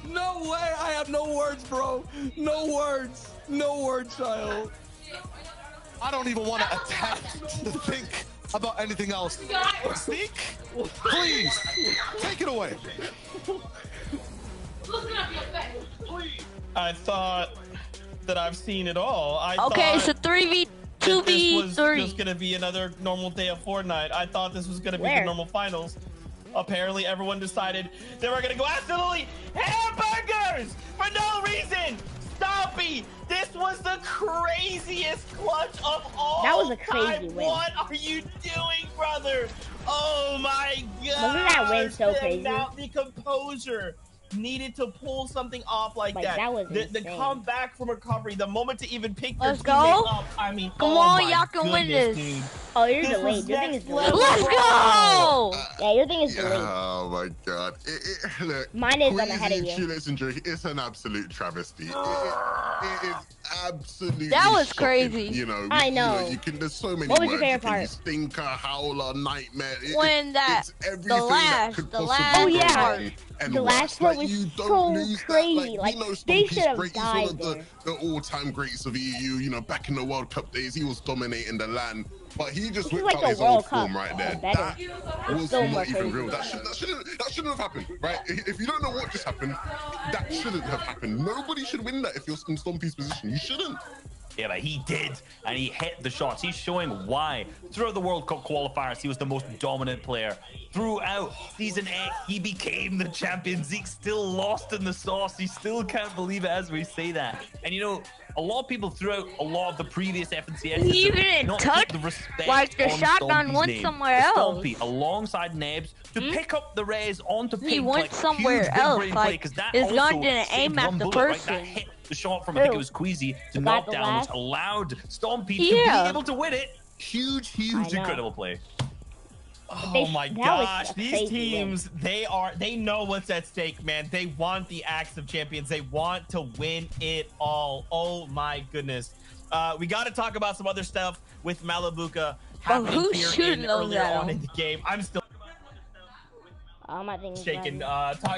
No way. I have no words, bro. No words. No words, child. I don't even want to attempt to think about anything else. Sneak, please, take it away. I thought that I've seen it all. Okay, so 3v2v3. This was just gonna be another normal day of Fortnite. I thought this was gonna be the normal finals. Apparently, everyone decided they were gonna go absolutely hamburgers for no reason. Stompy, this was the craziest clutch of all. That was a crazy win. What are you doing, brother? Oh my god! Wasn't that win so crazy? Now the composure needed to pull something off like that. That was the comeback from recovery, the moment to even pick your Let's teammate go. up. I mean, Come on, y'all can win this. Dude. Oh, you're delayed. Your thing is delayed. Let's go. Yeah, your thing is delayed. Oh my god. Look, mine is on ahead of you. Trulix and Jerky, it's an absolute travesty. It is absolutely That was shocking. crazy. You know, I know. You can. There's so many What was words. your favorite You can part? use stinker, howler, nightmare. When that it's everything that could the possibly last go yeah. wrong and The worse. last part Like, was you don't so lose crazy. That. Like, we know they Stompy's should have great. He's died one of the all-time greats of EU. You know, back in the World Cup days, he was dominating the land. But he just whipped out his old form right there. That was not even real. That shouldn't have happened, right? If you don't know what just happened, that shouldn't have happened. Nobody should win that if you're in Stompy's position. You shouldn't. Yeah, but he did, and he hit the shots. He's showing why. Throughout the World Cup qualifiers, he was the most dominant player. Throughout Season 8, he became the champion. Zeke still lost in the sauce. He still can't believe it as we say that. And you know, a lot of people throughout a lot of the previous FNCS He even didn't touch, like the shotgun went somewhere else. Stompy alongside Nebs to pick up the res onto Pink. He went somewhere else. Like his gun didn't aim at the person. That hit the shot from, I think it was Queasy, to knock down, which allowed Stompy to be able to win it. Huge, incredible play. Oh my gosh, these teams, they know what's at stake, man. They want the Axe of Champions. They want to win it all. Oh my goodness. We got to talk about some other stuff with Malabuka happening here earlier on in the game. I'm still shaking.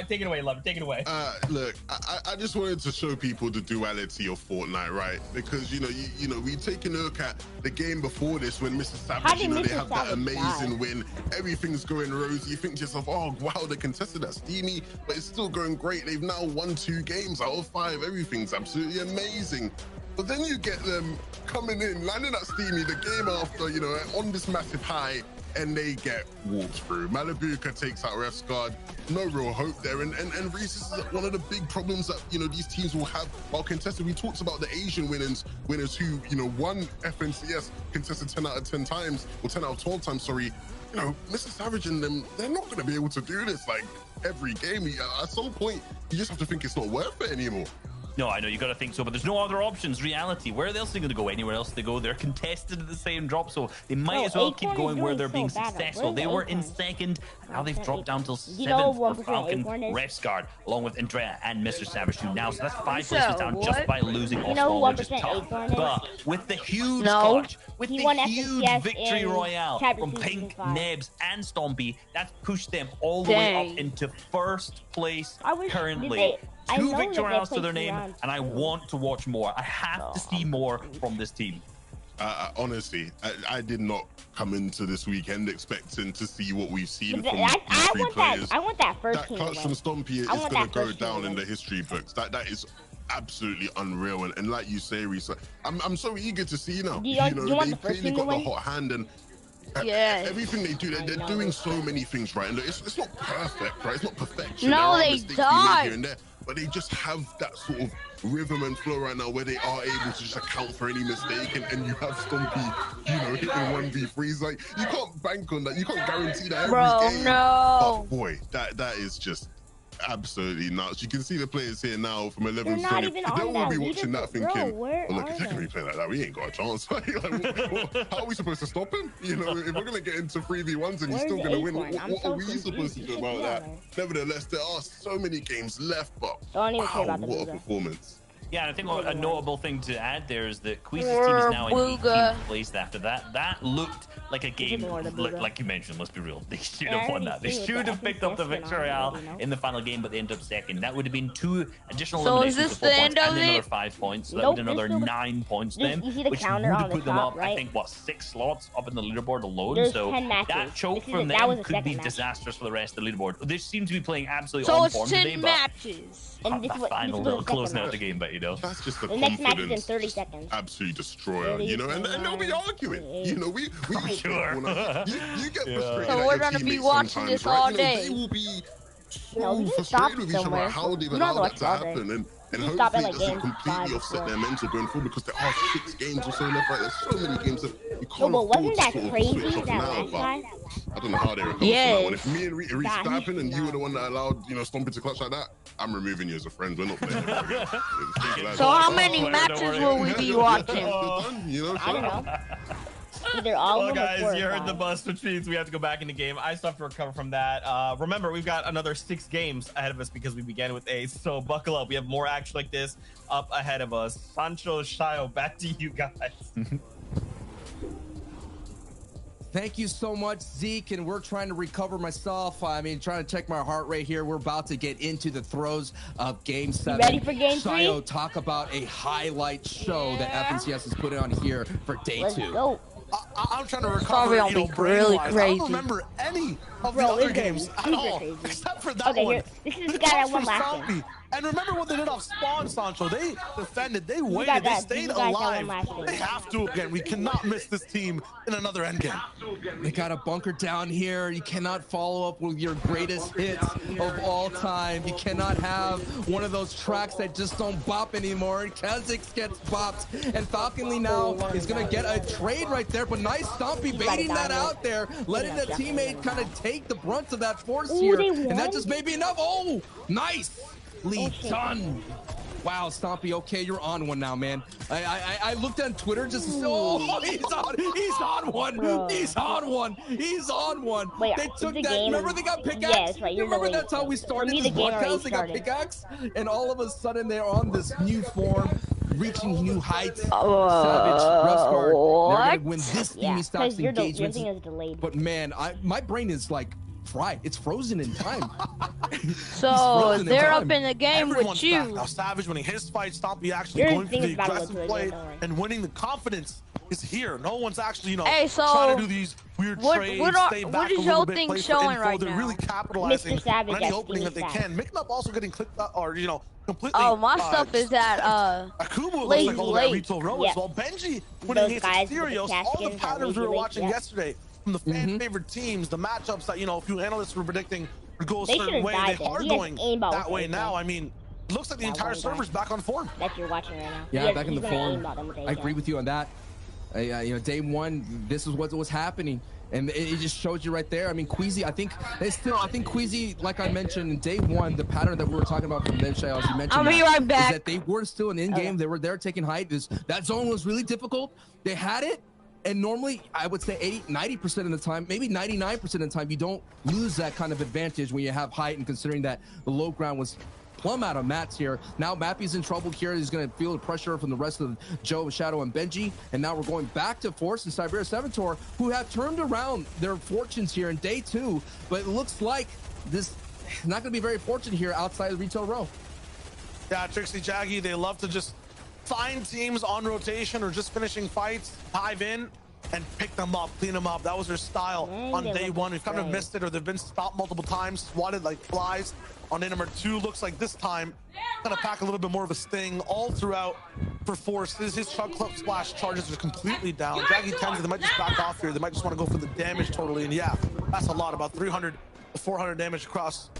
Take it away, Love. Take it away. Look, I just wanted to show people the duality of Fortnite, right? Because you know, we take a look at the game before this when Mr. Savage, they have that amazing win. Everything's going rosy. You think to yourself, oh wow, they contested that Steamy, but it's still going great. They've now won 2 games out of 5. Everything's absolutely amazing. But then you get them coming in, landing at Steamy the game after, on this massive high, and they get walked through. Malabuka takes out Ref's guard. No real hope there. And Reese, this is one of the big problems that, these teams will have while contested. We talked about the Asian winners who, won FNCS, contested 10 out of 10 times, or 10 out of 12 times, sorry. Mr. Savage and them, they're not going to be able to do this like every game. At some point, you just have to think it's not worth it anymore. No, I know you got to think so, but there's no other options. Reality. Where else are they going to go? Anywhere else they go? They're contested at the same drop, so they might as well keep going where they're being successful. They were in 2nd, and now they've dropped down till 7th for Falcon, Refsguard, along with Andrea and Mr. Savage too now. So that's 5 places down just by losing off ball, which is tough. But with the huge clutch, with the huge victory royale from Pink, Nebs, and Stompy, that's pushed them all the way up into 1st place currently. 2 victory royales to their name, and I want to watch more. I have to see more from this team. Honestly, I did not come into this weekend expecting to see what we've seen from three players. I want that first team. That clutch from Stompy is going to go down in the history books. That is absolutely unreal. And like you say, Reese, I'm so eager to see now. You want the first team got to the hot hand, and everything they do, they're doing so many things right. And it's not perfect, right? It's not perfection. No, they die. Here and there, but they just have that sort of rhythm and flow right now where they are able to just account for any mistake, and you have Stompy, hitting 1v3s. Like, you can't bank on that. You can't guarantee that every game. No. But boy, that is just absolutely nuts. You can see the players here now from 11 to 20. They will be watching that thinking, well, look, if they can replay like that, we ain't got a chance. How are we supposed to stop him? If we're going to get into 3v1s and he's still going to win, what are we supposed to do about that? Nevertheless, there are so many games left, but wow, what a performance. Yeah, and I think a notable thing to add there is that Queese's team is now in 18th place after that. That looked like a game, like you mentioned, let's be real. They should have won that. They should have picked up the victory royale in the final game, but they ended up 2nd. That would have been 2 additional eliminations. So is this the end of it? Another 5 points. So that would be another 9 points then, which would have put them up, I think, 6 slots up in the leaderboard alone. So that choke from them could be disastrous for the rest of the leaderboard. They seem to be playing absolutely on form today, but final closing out the game, but that's just the next match is in confidence. 30 seconds. Absolute destroyer, and they'll be arguing. We sure. You get frustrated. So we're gonna be watching this all day. They will be so frustrated with each other about how they've allowed that to happen, and hopefully it doesn't completely offset their mental going forward, because there are 6 games or so left. Right, there's so many games that you can't afford to sort of switch off now. But I don't know how they recover from that one. If me and Reese happened and you were the one that allowed Stompy to clutch like that, I'm removing you as a friend. We're not playing again. So how many matches will we be watching? I don't know. Either all well, guys, you heard the bus, which means we have to go back in the game. I still have to recover from that. Remember, we've got another 6 games ahead of us because we began with Ace. So buckle up. We have more action like this up ahead of us. Sancho, Shio, back to you guys. Thank you so much, Zeke, and we're trying to recover myself. Trying to check my heart rate here. We're about to get into the throes of Game 7. You ready for Game 3? Shio, talk about a highlight show that FNCS has put on here for day 2. Go. I'm trying to recover, really crazy. I don't remember any of the other games at all, except for that one. This is the guy that won last game. And remember what they did off spawn, Sancho. They defended, they waited, they stayed alive. They have to again. We cannot miss this team in another endgame. They got a bunker down here. You cannot follow up with your greatest hits of all time. You cannot have one of those tracks that just don't bop anymore. Kha'Zix gets bopped, and Falconly now is gonna get a trade right there. But nice Stompy baiting that out there, letting the teammate kind of take the brunt of that force here, and that just may be enough. Oh, nice. Done. Wow, Stompy, okay, you're on one now, man. I looked on Twitter just to say, oh, he's on one. Bro. He's on one. He's on one. Wait, they took the that. game Remember they got pickaxe? Yeah, that's right. You're Remember the that's how we started the this game already podcast? They got started. pickaxe, and all of a sudden they're on this new form, reaching new heights. Savage, Revscard, they're gonna win this Steamy Stocks engagement. Your thing is delayed. But man, my brain is like fried. It's frozen in time. So they're up in the game with you. Now Savage winning his fight, Stompy actually going for the aggressive play and winning. The confidence is here. No one's actually, hey, so trying to do these weird trades, stay back what is a little your bit, thing play for showing info. right They're now? really capitalizing on any opening that they can. Micnup also getting clicked up, or completely. Oh, my stuff is at Akumu late, looks like all that retail row as well. Benji winning against Asterios. All the patterns we were watching yesterday from the fan favorite teams, the matchups that a few analysts were predicting would go a certain way. They are going that way now. I mean, it looks like the entire server's back on form. That you're watching right now. Yeah, back in the form. I agree with you on that. Day one, this is what was happening. And it just shows you right there. I mean, Queasy, I think Queasy, like I mentioned in day one, the pattern that we were talking about from Benchai, as you mentioned, I'll be right back. is that they were still in in-game. They were there taking height. That zone was really difficult. They had it. And normally, I would say 90% of the time, maybe 99% of the time, you don't lose that kind of advantage when you have height, and considering that the low ground was plumb out of mats here. Now Mappy's in trouble here. He's going to feel the pressure from the rest of Joe, Shadow, and Benji. And now we're going back to Force and Siberia Saboteur, who have turned around their fortunes here in day two. But it looks like this is not going to be very fortunate here outside of retail row. Yeah, Trixie, Jaggy, they love to just find teams on rotation or just finishing fights, dive in, and pick them up, clean them up. That was their style on day one. We've kind of missed it, or they've been stopped multiple times, swatted like flies. On day number two, looks like this time gonna pack a little bit more of a sting all throughout for Force. His Chug Club Splash charges are completely down. Jaggy Kenzie, they might just back off here. They might just want to go for the damage totally. And yeah, that's a lot, about 300 to 400 damage across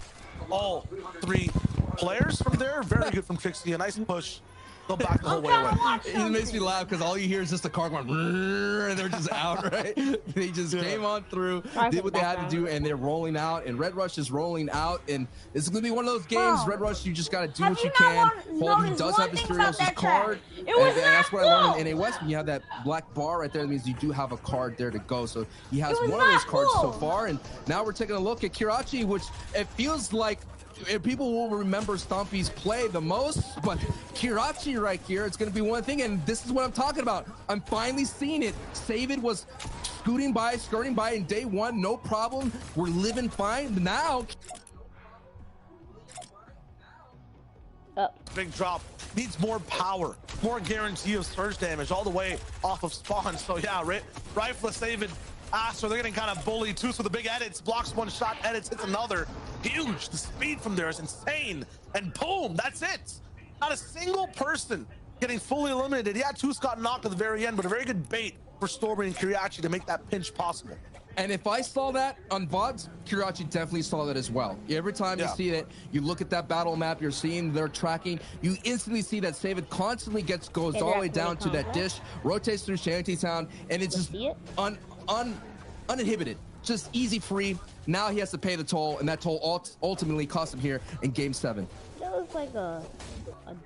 all three players from there. Very good from Trixie, a nice push. Go back the whole way away. It makes me laugh because all you hear is just the car going, and they're just out, right? They just came on through, did what they had to do, and they're rolling out. And Red Rush is rolling out, and it's going to be one of those games. Red Rush, you just got to do what you can. Hold, he does have Asterios' card, and that's what I learned in NA West. When you have that black bar right there, that means you do have a card there to go. So he has one of those cards so far, and now we're taking a look at Kirachi, which it feels like people will remember Stompy's play the most, but Kirachi right here, it's going to be one thing, and this is what I'm talking about. I'm finally seeing it. Savid was skirting by in day one, no problem. We're living fine. Now, big drop. Needs more power, more guarantee of surge damage all the way off of spawn. So yeah, Rifle Savid. So they're getting kind of bullied too. So the big edits, blocks one shot, edits, hits another. Huge. The speed from there is insane. And boom, that's it. Not a single person getting fully eliminated. Yeah, Toos got knocked at the very end, but a very good bait for Stormy and Kiriachi to make that pinch possible. And if I saw that on VODs, Kirachi definitely saw that as well. Every time you see it, you look at that battle map, you're seeing their tracking, you instantly see that Savid constantly goes all the way down to that dish, rotates through Shantytown, and it's just uninhibited, just easy free. Now he has to pay the toll, and that toll ultimately cost him here in game 7. That looks like a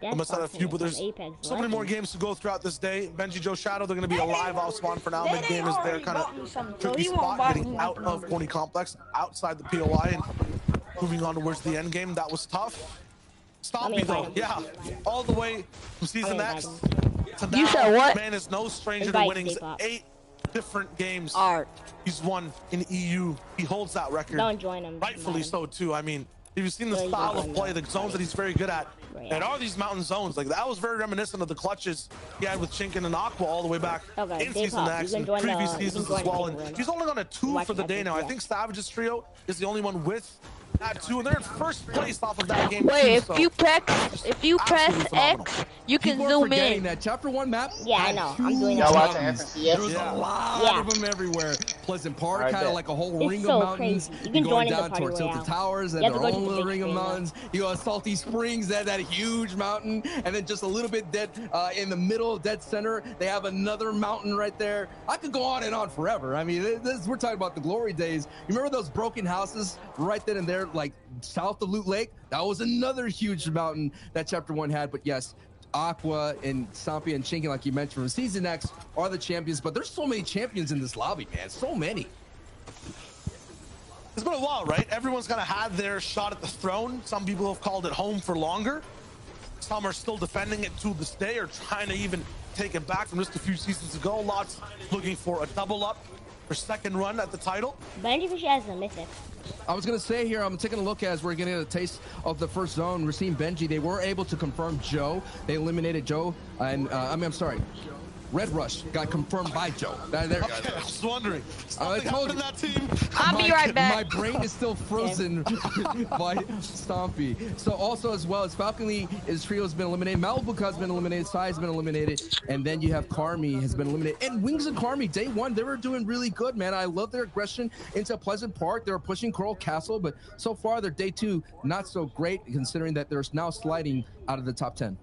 almost had a few, but there's so many more games to go throughout this day. Benji, Joe, Shadow, they're going to be alive off spawn for now. Mid game is their kind of tricky spot, getting out of Corny Complex, outside the POI, and moving on towards the end game. That was tough. Stompy though, yeah, all the way from Season X to now. You said what? Man is no stranger to winning 8 different games. He's won in EU. He holds that record. Don't join him. Rightfully so too. I mean, if you've seen the style of play, the zones that he's very good at, and are these mountain zones, like that was very reminiscent of the clutches he had with Chinkin and Aqua all the way back in Season X and previous seasons as well. And he's only on a 2 for the day now. I think Savage's trio is the only one with that 2, and they're in first place off of that game. Wait, if you press X, you can zoom in. That chapter 1 map. Yeah, I know. I'm doing that. There was a lot of them everywhere. Pleasant Park had like a whole ring of mountains. You can join down towards Tilted Towers and their own little ring of mountains. You go Salty Springs, that huge mountain, and then just a little bit dead in the middle, dead center. They have another mountain right there. I could go on and on forever. I mean, we're talking about the glory days. You remember those broken houses right then and there? there, like south of Loot Lake. That was another huge mountain that Chapter 1 had. But yes, Aqua and Sampi and Chinky, like you mentioned from Season X, are the champions. But there's so many champions in this lobby, man. So many. It's been a while, right? Everyone's kind of had their shot at the throne. Some people have called it home for longer. Some are still defending it to this day, or trying to even take it back from just a few seasons ago. Lots looking for a double up for second run at the title. Benji has a mythic. I was going to say here, I'm taking a look as we're getting a taste of the first zone. We're seeing Benji. They were able to confirm Joe. They eliminated Joe. And I'm sorry. Red Rush got confirmed by Joe. Okay, I was wondering. I told you. That team. I'll be right back. My brain is still frozen by Stompy. So also as well as Falcon Lee, his trio has been eliminated. Malibu has been eliminated. Sai has been eliminated. And then you have Carmi has been eliminated. And Wings and Carmi, day one, they were doing really good, man. I love their aggression into Pleasant Park. They were pushing Coral Castle, but so far their day two, not so great, considering that they're now sliding out of the top 10.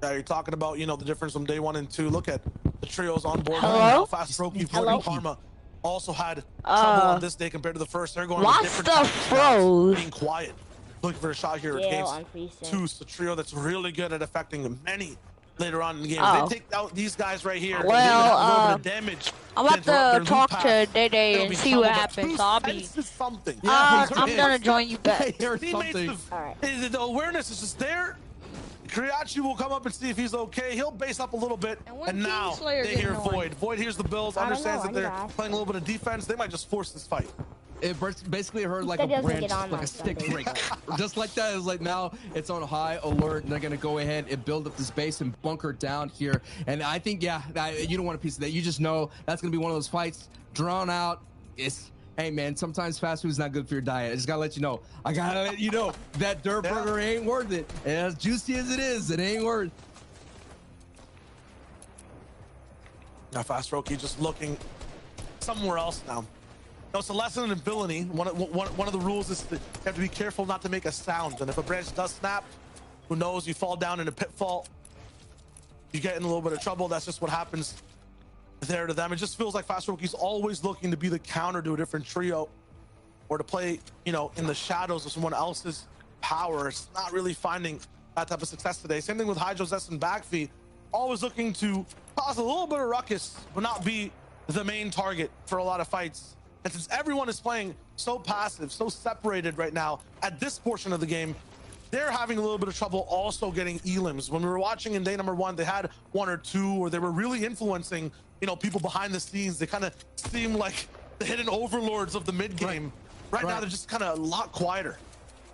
Yeah, you're talking about, the difference from day 1 and 2. Look at the trios on board. Hello? Fast Roki, and Karma also had trouble on this day compared to the first. They're going lost with different the froze. being quiet, looking for a shot here against Toos, the trio that's really good at affecting many later on in the game. They take out these guys right here. Well, damage. I'm about to talk to Day Day and see what happens. So I'll be. Something. I'm gonna join you back. The awareness is just there. Kriachi will come up and see if he's okay. He'll base up a little bit, and now they hear Void. Void hears the Bills, understands that they're playing a little bit of defense. They might just force this fight. It basically heard like a branch, like a stick break. Just like that. It was like now it's on high alert, and they're going to go ahead and build up this base and bunker down here. And I think, you don't want a piece of that. You just know that's going to be one of those fights, drawn out. Hey man, sometimes fast food is not good for your diet. I just gotta let you know. I gotta let you know that dirt burger ain't worth it. And as juicy as it is, it ain't worth. Now Fast Roki just looking somewhere else now. No, it's a lesson in villainy. One of the rules is that you have to be careful not to make a sound. And if a branch does snap, who knows? You fall down in a pitfall. You get in a little bit of trouble. That's just what happens there to them. It just feels like Fast Roki's always looking to be the counter to a different trio, or to play, in the shadows of someone else's power. It's not really finding that type of success today. Same thing with Hydro Zest and Backfeed. Always looking to cause a little bit of ruckus, but not be the main target for a lot of fights. And since everyone is playing so passive, so separated right now at this portion of the game, they're having a little bit of trouble also getting elims. When we were watching in day number 1, they had 1 or 2, or they were really influencing people behind the scenes. They kind of seem like the hidden overlords of the mid game. Right now, they're just kind of a lot quieter.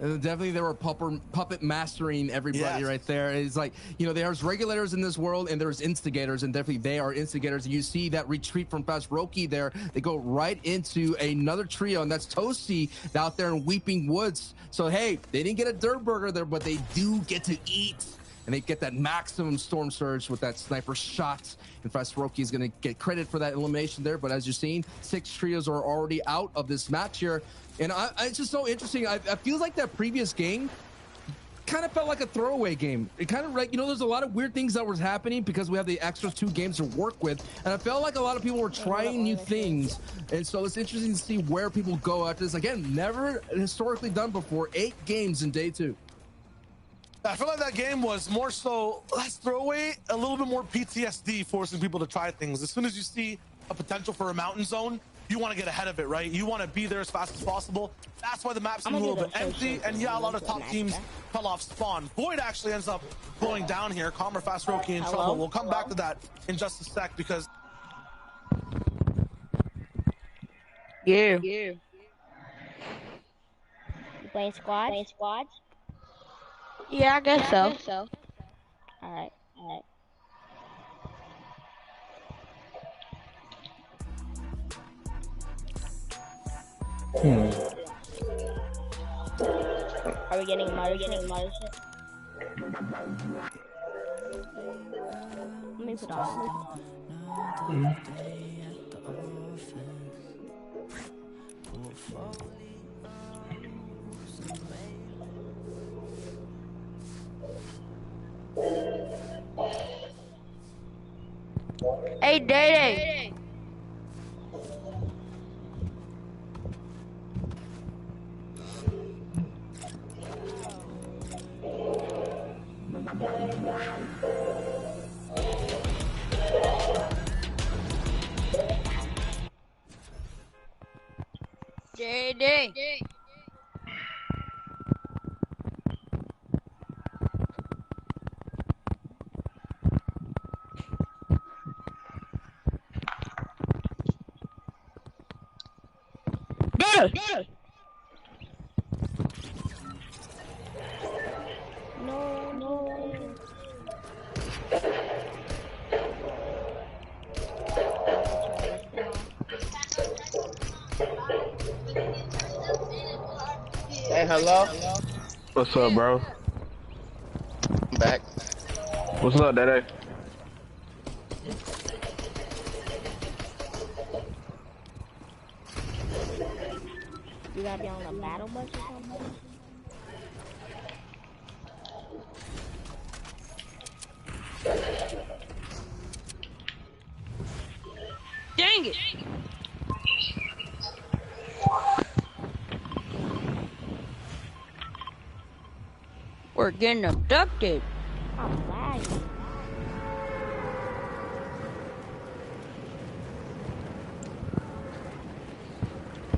And definitely they were puppet mastering everybody right there. It's like, there's regulators in this world and there's instigators, and definitely they are instigators. And you see that retreat from Fast Roki there. They go right into another trio, and that's Toasty out there in Weeping Woods. So, hey, they didn't get a dirt burger there, but they do get to eat. And they get that maximum Storm Surge with that sniper shot. And Fast Roki is going to get credit for that elimination there. But as you're seeing, 6 trios are already out of this match here. And it's just so interesting. I feel like that previous game kind of felt like a throwaway game. It kind of, there's a lot of weird things that was happening because we have the extra 2 games to work with. And I felt like a lot of people were trying new things. And so it's interesting to see where people go after this. Again, never historically done before. 8 games in day 2. I feel like that game was more so less throwaway, a little bit more PTSD, forcing people to try things. As soon as you see a potential for a mountain zone, you want to get ahead of it, right? You want to be there as fast as possible. That's why the map seemed a little bit empty, and a lot of top teams fell off spawn. Void actually ends up going down here. Calmer, Fast Roki in trouble. We'll come back to that in just a sec, because You playing squads? Yeah, I guess so. Alright. Are we getting mothership? Let me put on. Hey, Day. JD. No. Hey, hello? What's up, bro? I'm back. What's up, Daddy? You gotta be on a battle bus or something? Dang it! We're getting abducted. I'm lagging.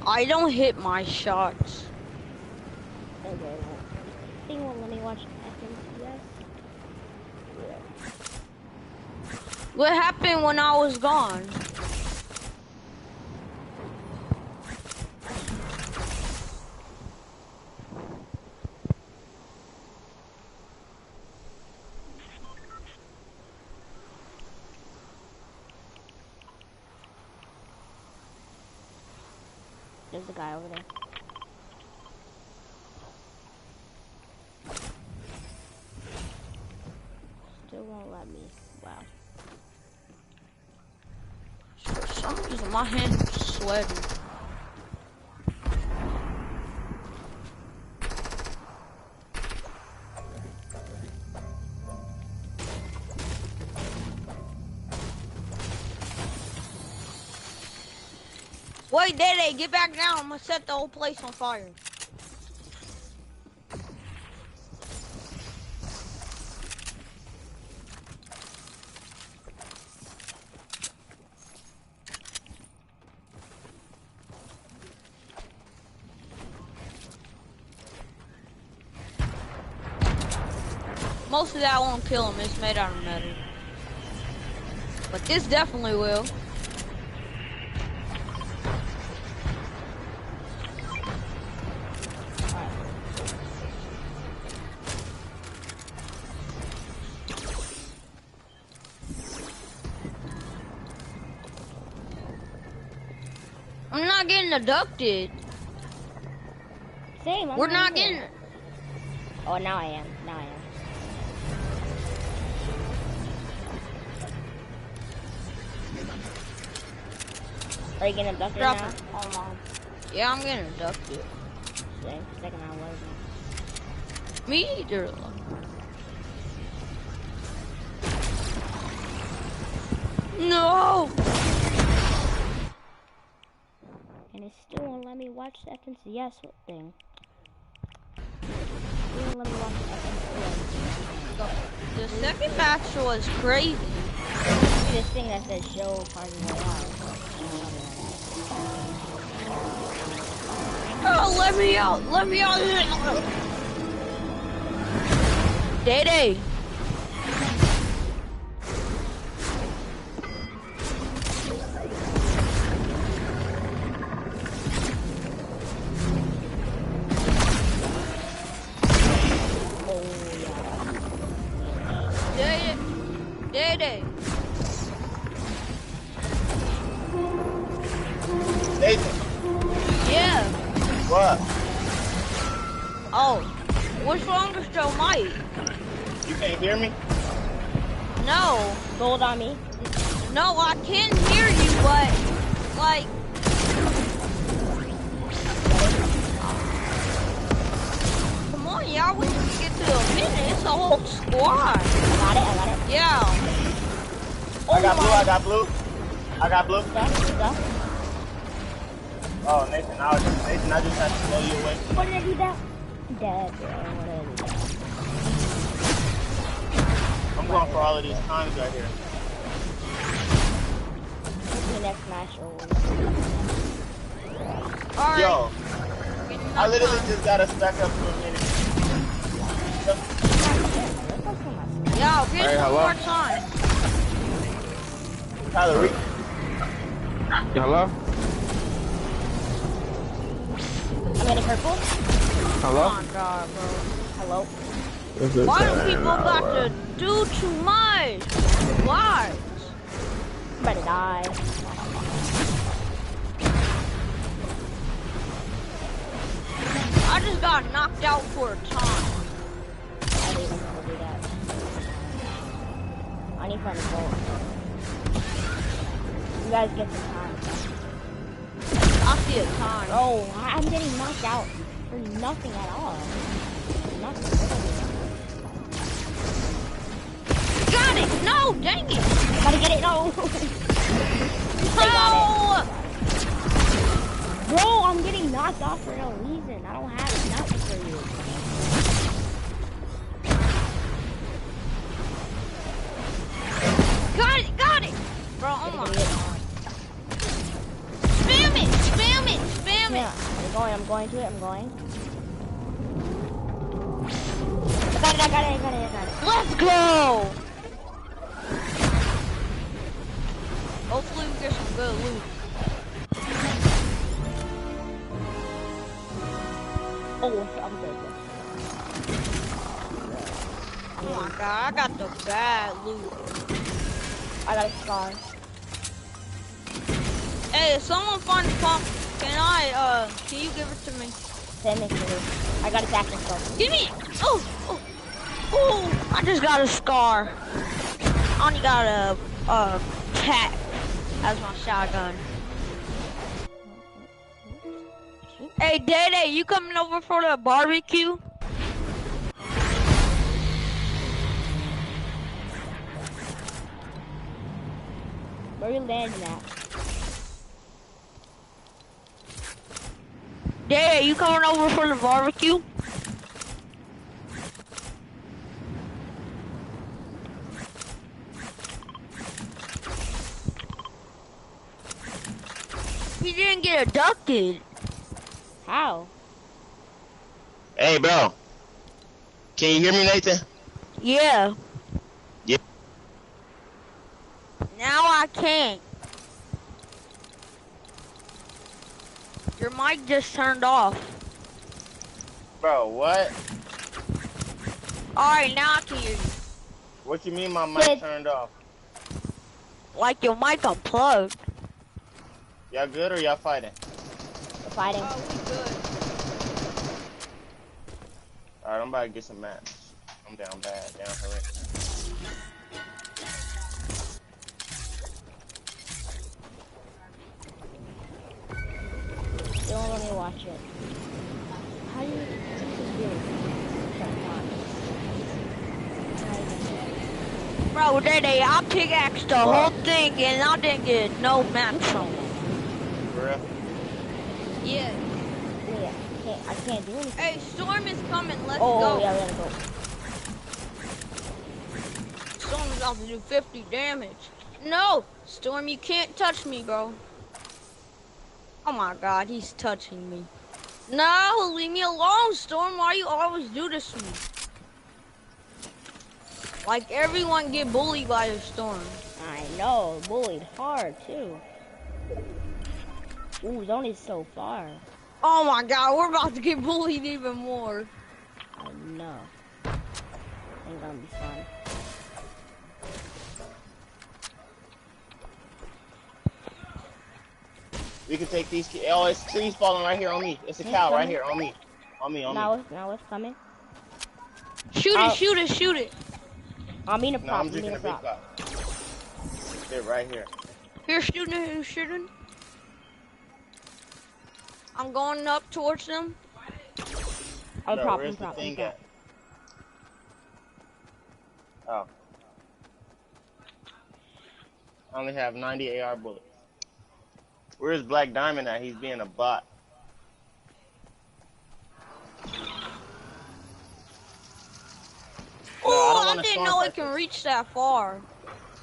I don't hit my shots. Okay, well, I think won't let me watch FNCS. What happened when I was gone? There's a guy over there. Still won't let me. Wow. For some reason, my hands are sweating. Wait, Dede, get back down. I'm gonna set the whole place on fire. Most of that won't kill him. It's made out of metal. But this definitely will. I'm not getting abducted. Same. We're not getting. Oh, now I am. Are you getting abducted now? Hold on. Yeah, I'm getting abducted. Same. Second I was. Me either. No! And it still won't let me watch the FNCS thing. It won't let me watch the FNCS. The second match was crazy. See this thing that says show party royale. Oh, let me out! Let me out! Dede! Dede! Nathan. Yeah. What? Oh, what's wrong with your mic? You can't hear me? No. Gold on me. No, I can hear you, but like. Come on, y'all. We need to get to a minute. It's a whole squad. I got it. Yeah. I got blue. Oh, Nathan, I just have to blow you away. What did I do that? Dead, bro. What did I do that? I'm going for all of these times right here. The next match. Oh, Alright. Yo, I literally just got us back up to a minute. Yo, give Hey, some hello? more time. Tyler, read. Hello? I'm getting purple. Hello? Oh my god, bro. Hello. Why do people got to do too much? Why? I'm about to die. I just got knocked out for a time. I need to do that. I need to find a bolt. You guys get some time. I see a time. Oh, I'm getting knocked out for nothing at all. Nothing. Got it! No, dang it! Gotta get it, no! No! Bro, I'm getting knocked off for no reason. I don't have nothing for you. Got it! Bro, oh my god. Spam it! Yeah, I'm going to it, I'm going. I got it. Let's go! Hopefully we get some good loot. Oh, I'm good. Oh my god, I got the bad loot. I got a scar. Hey, if someone find the pump, can you give it to me? Send it to me. I got a tactical scar. Give me! Oh! I just got a scar. I only got a tack as my shotgun. Hey, Day, you coming over for the barbecue? Where you landing at? Day, you coming over for the barbecue? He didn't get abducted. How? Hey, bro. Can you hear me, Nathan? Yeah. Yeah. Now I can't. Your mic just turned off. Bro, what? Alright, now I can hear you. What you mean my mic turned off? Like your mic unplugged. Y'all good or y'all fighting? We're fighting. Oh, we good. Alright, I'm about to get some maps. I'm down bad, down horrendous. Don't let me watch it. How do you do it? Bro, Day, I pickaxed the whole thing and I didn't get no maps from it. For real? Yeah. Yeah, I can't do anything. Hey, Storm is coming. Let's go. go. Oh, yeah, we gotta go. Storm's about to do 50 damage. No, Storm, you can't touch me, bro. Oh my god, he's touching me. No, leave me alone, Storm. Why you always do this to me? Like everyone get bullied by a Storm. I know, bullied hard too. Ooh, zone is so far. Oh my god, we're about to get bullied even more. I know. Ain't gonna be fun. We can take these. Oh, it's trees falling right here on me. It's a cow right here on me. On me. Now it's coming. Shoot it. I'm eating a No, prop. I'm drinking a big prop. They're right here. Here, shooting. I'm going up towards them. I'm prop. Where's the thing at? Oh. I only have 90 AR bullets. Where's Black Diamond at? He's being a bot. Oh, I didn't know it can reach that far.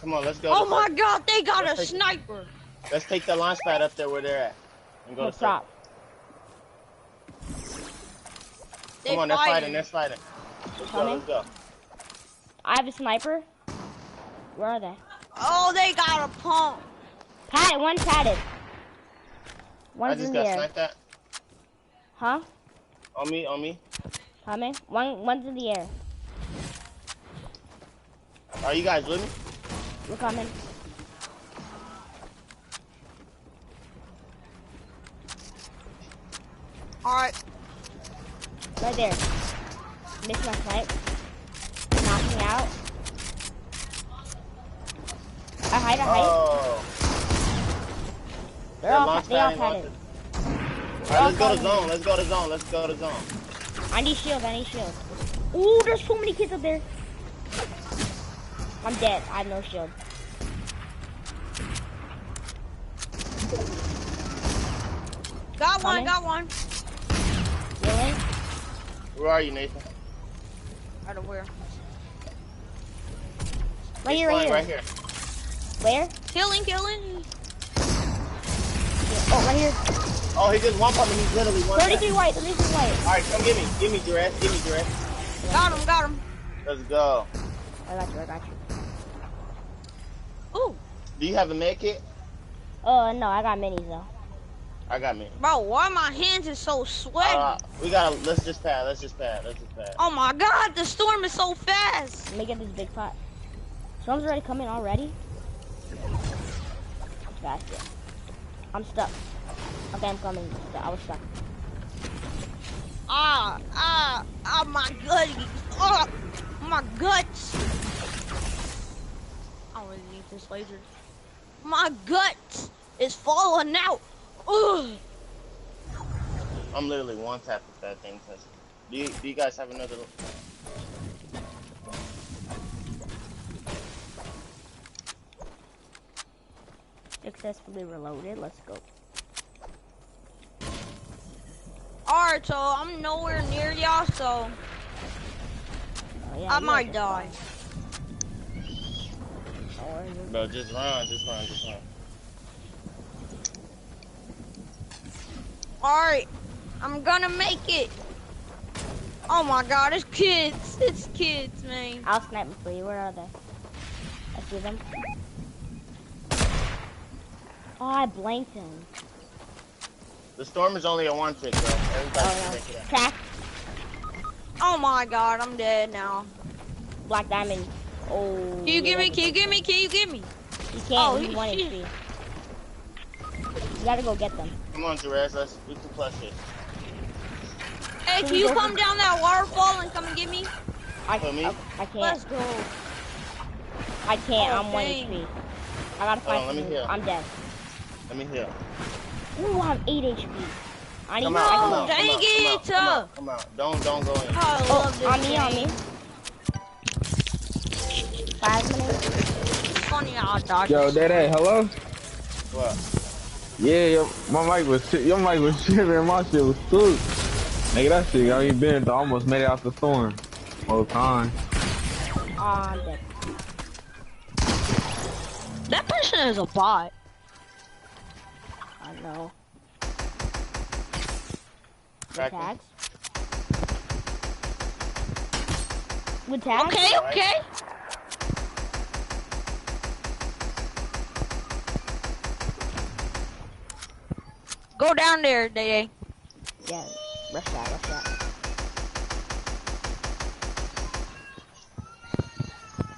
Come on, let's go. Oh my god, they got a sniper. Let's take the launch pad up there where they're at. And go to prop. Come on, they're fighting. Let's go, let's go. I have a sniper. Where are they? Oh, they got a pump. One padded. One's I just in got the air. sniped at. Huh? On me. Coming. One's in the air. Are you guys with me? We're coming. Alright. Right there. Missed my snipe. Knocked me out. I hide. Oh. They all padded. Alright, let's go to zone. I need shields. Ooh, there's so many kids up there. I'm dead. I have no shield. Got one. Really? Where are you, Nathan? Out of where? Right here. Where? Killing. Oh, right here. Oh, he just one pumping. He's literally one. 33 white. Alright, come give me Jarretyz. Got him. Let's go. I got you. Ooh. Do you have a med kit? No, I got minis though. I got me. Bro, why my hands are so sweaty? Let's just pad. Oh my god, the storm is so fast. Let me get this big pot. Storm's already coming already. Fast, yeah. I'm stuck. Okay, I'm coming. I was stuck. My gutty. Oh, my guts. I don't really need this laser. My gut is falling out. Ugh. I'm literally one tap with that thing. Do you guys have another? Successfully reloaded. Let's go. Alright, so I'm nowhere near y'all, so I might die. Bro, just run. Alright, I'm gonna make it. Oh my god, it's kids, man. I'll snipe them for you. Where are they? I see them. Oh, I blanked him. The storm is only a one tick, bro. Everybody take it out. Crack. Oh my god, I'm dead now. Black diamond. Oh. Can you give me? He can't. He's 1 HP. You gotta go get them. Come on, Jarretyz. We can plus it. Hey, can you come down that waterfall and come and get me? I can't. Let's go. I can't. I'm 1 HP. I gotta find let me heal. I'm dead. Let me heal. Ooh, I'm 8 HP. I need Come out. Come out. Don't go in. Oh, on me. 5 minutes. Funny how I dodged. Yo, Daddy, hello? What? Yeah, my mic was shit. Your mic was shit, man. My shit was cool. Nigga, that shit got me bent. I almost made it out the storm. Whole time. I'm dead. That person is a bot. I know. Tags? With tags? Okay. Go down there, Day. Yeah, rush that.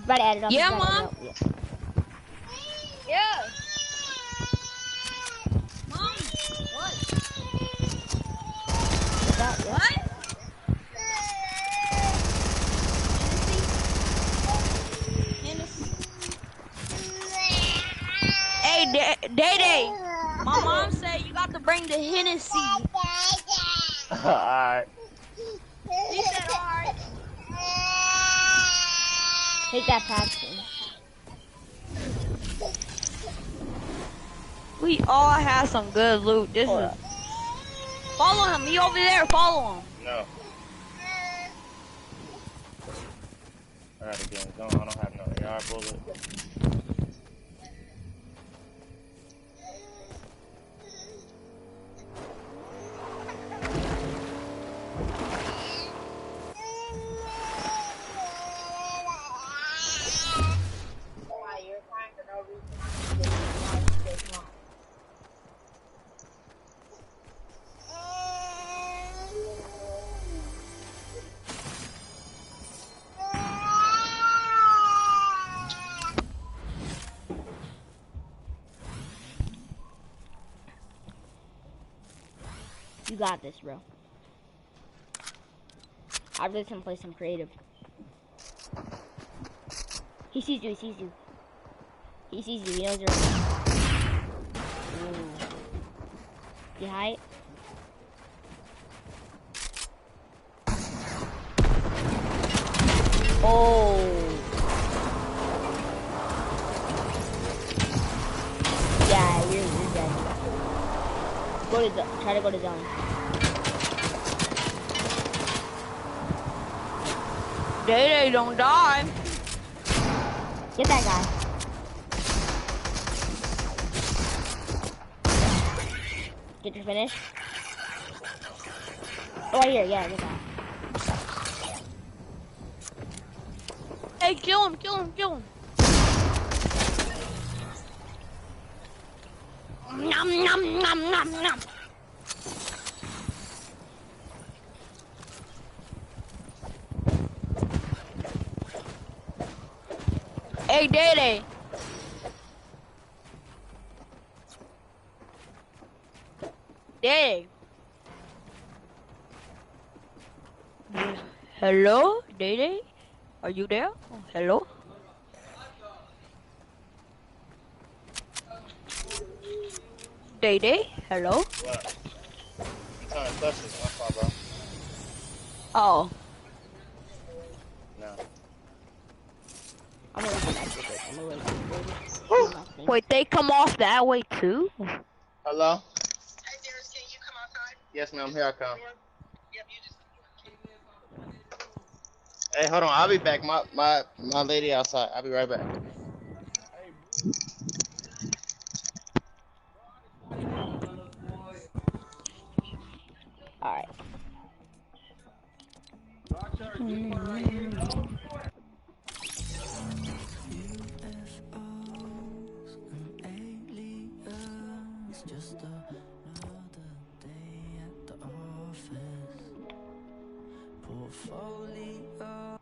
About to add it up. Yeah, Mom? Yeah. Mom, what? What? Hey, Day. My mom said you got to bring the Hennessy. Alright. She said alright. Take that pack. We all have some good loot. This is. Follow him. He over there. Follow him. No. I gotta get in zone. I don't have no AR bullet. You got this, bro. After this, I'm play some creative. He sees you, he sees you. He sees you, he knows you're... Ooh. You hide? Oh. Yeah, you're dead. Go to try to go to zone. They don't die. Get that guy. Get your finish. Oh, right here, yeah, get that. Hey, kill him, kill him, kill him. Nom, nom, nom, nom, nom. Hey, Dede. Dede. Hello, Dede? Are you there? Oh, hello? Dede? Hello? What? I'm trying to touch it. That's all, bro. Oh. No. I'm gonna connect with it. I'm gonna wait. Wait, they come off that way too? Hello? Hey, Darius, can you come outside? Yes, ma'am. Here I come. Hey, hold on. I'll be back. My lady outside. I'll be right back. Alright. Just another day at the office. Portfolio.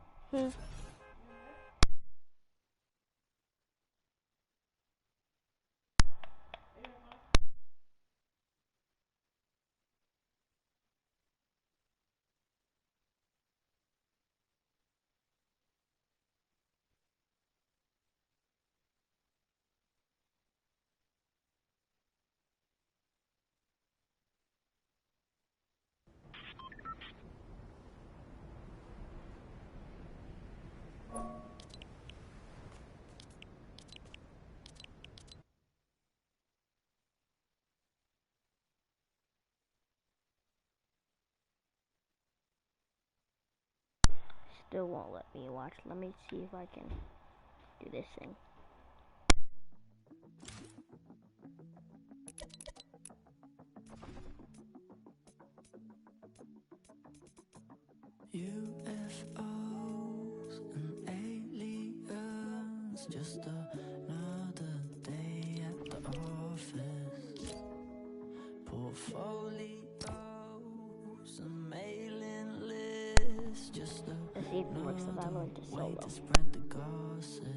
Still won't let me watch. Let me see if I can do this thing. UFOs and aliens. Just another day at the office. Portfolios and mailing lists. Just Let's see if it works survival into way solo. to spread the gossip.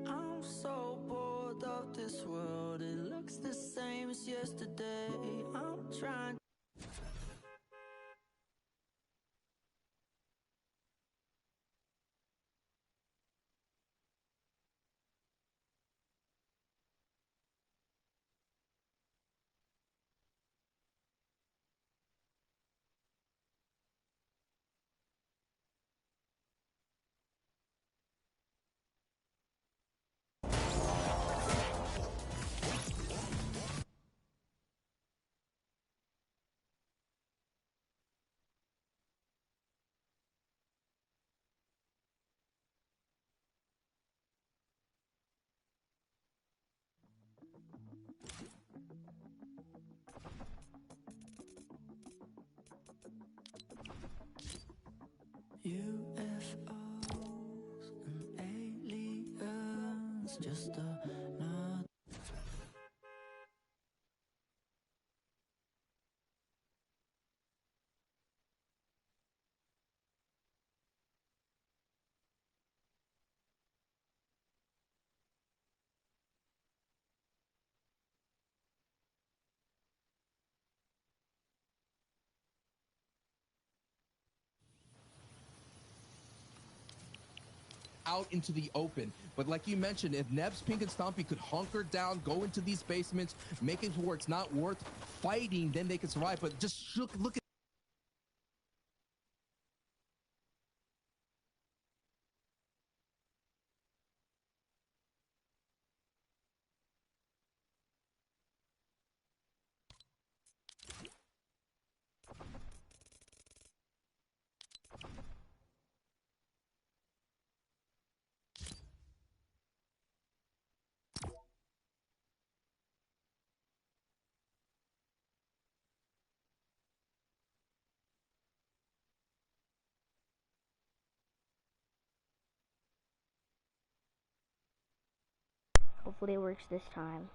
I'm so bored of this world. It looks the same as yesterday. I'm trying. UFOs and aliens. Just another. out into the open. But like you mentioned, if Nebs, Pink, and Stompy could hunker down, go into these basements, make it where it's not worth fighting, then they can survive. But just look at Hopefully it works this time.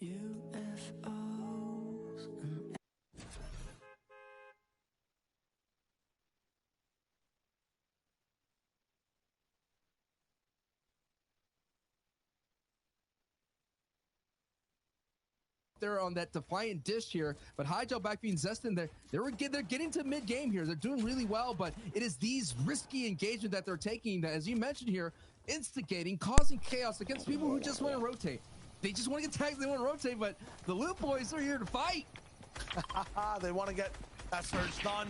UFOs and there on that defiant dish here, but Hydro back being Zestin, they're getting to mid game here. They're doing really well, but it is these risky engagement that they're taking that, as you mentioned here, instigating, causing chaos against people who just want to rotate. They just want to get tagged, they want to rotate, but the Loot Boys are here to fight. They want to get that surge done.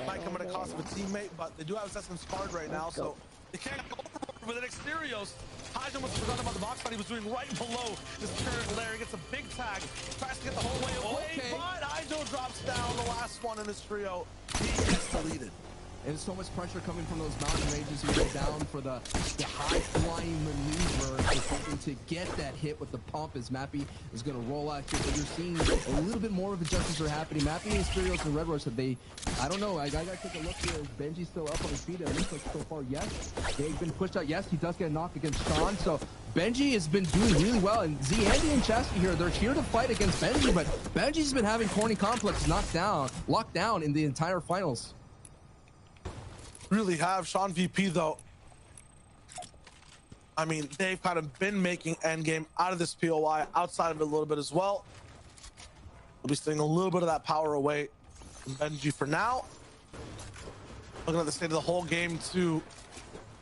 Might come at a cost of a teammate, but they do have Zestin's card right now, so they can't go overboard with an Exterios. Hydro must have forgotten about the box fight he was doing right below his current lair. He gets a big tag, tries to get the whole way away, but Hydro drops down the last one in his trio. He gets deleted. And so much pressure coming from those mountain ranges who go down for the high flying maneuver, hoping to get that hit with the pump as Mappy is going to roll out here. But you're seeing a little bit more of adjustments are happening. Mappy, Experios, and Red Rose, I don't know, I got to take a look here. Is Benji still up on his feet? It looks like so far, yes. They've been pushed out. Yes, he does get a knock against Sean. So Benji has been doing really well. And Z, Andy, and Chasky here, they're here to fight against Benji, but Benji's been having corny complex locked down in the entire finals. Really have. Sean VP though, I mean, they've kind of been making endgame out of this POI, outside of it a little bit as well. We'll be seeing a little bit of that power away from Benji for now. Looking at the state of the whole game to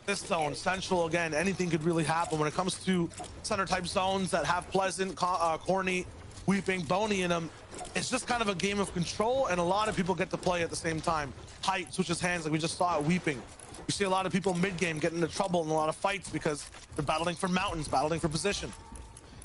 this zone, Central again, anything could really happen when it comes to center type zones that have Pleasant, Corny, Weeping, Boney in them. It's just kind of a game of control, and a lot of people get to play at the same time. Height switches hands like we just saw at Weeping. You see a lot of people mid-game get into trouble in a lot of fights because they're battling for mountains, battling for position.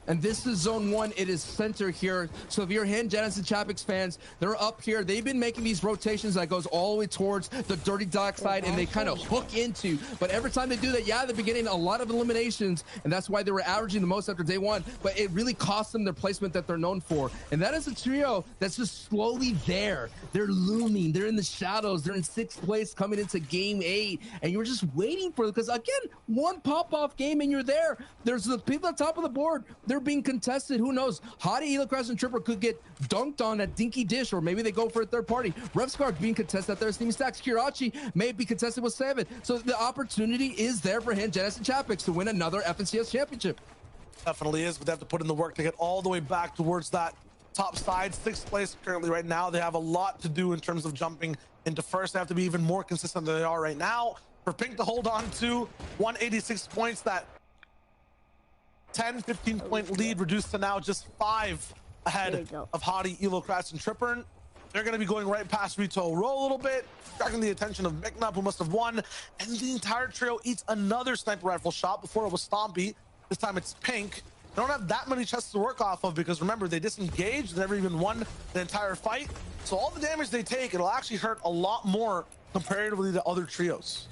And this is zone 1. It is center here. So if you're Hen, Janus, and Chapix fans, they're up here. They've been making these rotations that goes all the way towards the dirty dock side, and they kind of hook into. But every time they do that, yeah, they're beginning a lot of eliminations, and that's why they were averaging the most after day 1. But it really cost them their placement that they're known for. And that is a trio that's just slowly there. They're looming. They're in the shadows. They're in 6th place coming into game 8, and you're just waiting for them. Because again, one pop-off game and you're there. There's the people at the top of the board. They're being contested. Who knows? Hottie, Elocrass, and Tripper could get dunked on at Dinky Dish, or maybe they go for a third party. Revscar being contested out there. Steamy Stacks, Kirachi may be contested with 7. So the opportunity is there for him, Janus, and Chapix to win another FNCS championship. Definitely is, but they have to put in the work to get all the way back towards that top side. 6th place currently right now. They have a lot to do in terms of jumping into first. They have to be even more consistent than they are right now. For Pink to hold on to 186 points, that 10-15 point lead reduced to now just 5 ahead of Hottie, Elocrass, and Tripper. They're going to be going right past Rito Roll a little bit, attracting the attention of Miknup, who must have won, and the entire trio eats another sniper rifle shot. Before it was Stompy, This time it's Pink. They don't have that many chests to work off of because remember, they disengaged, they never even won the entire fight. So all the damage they take, it'll actually hurt a lot more comparatively to other trios.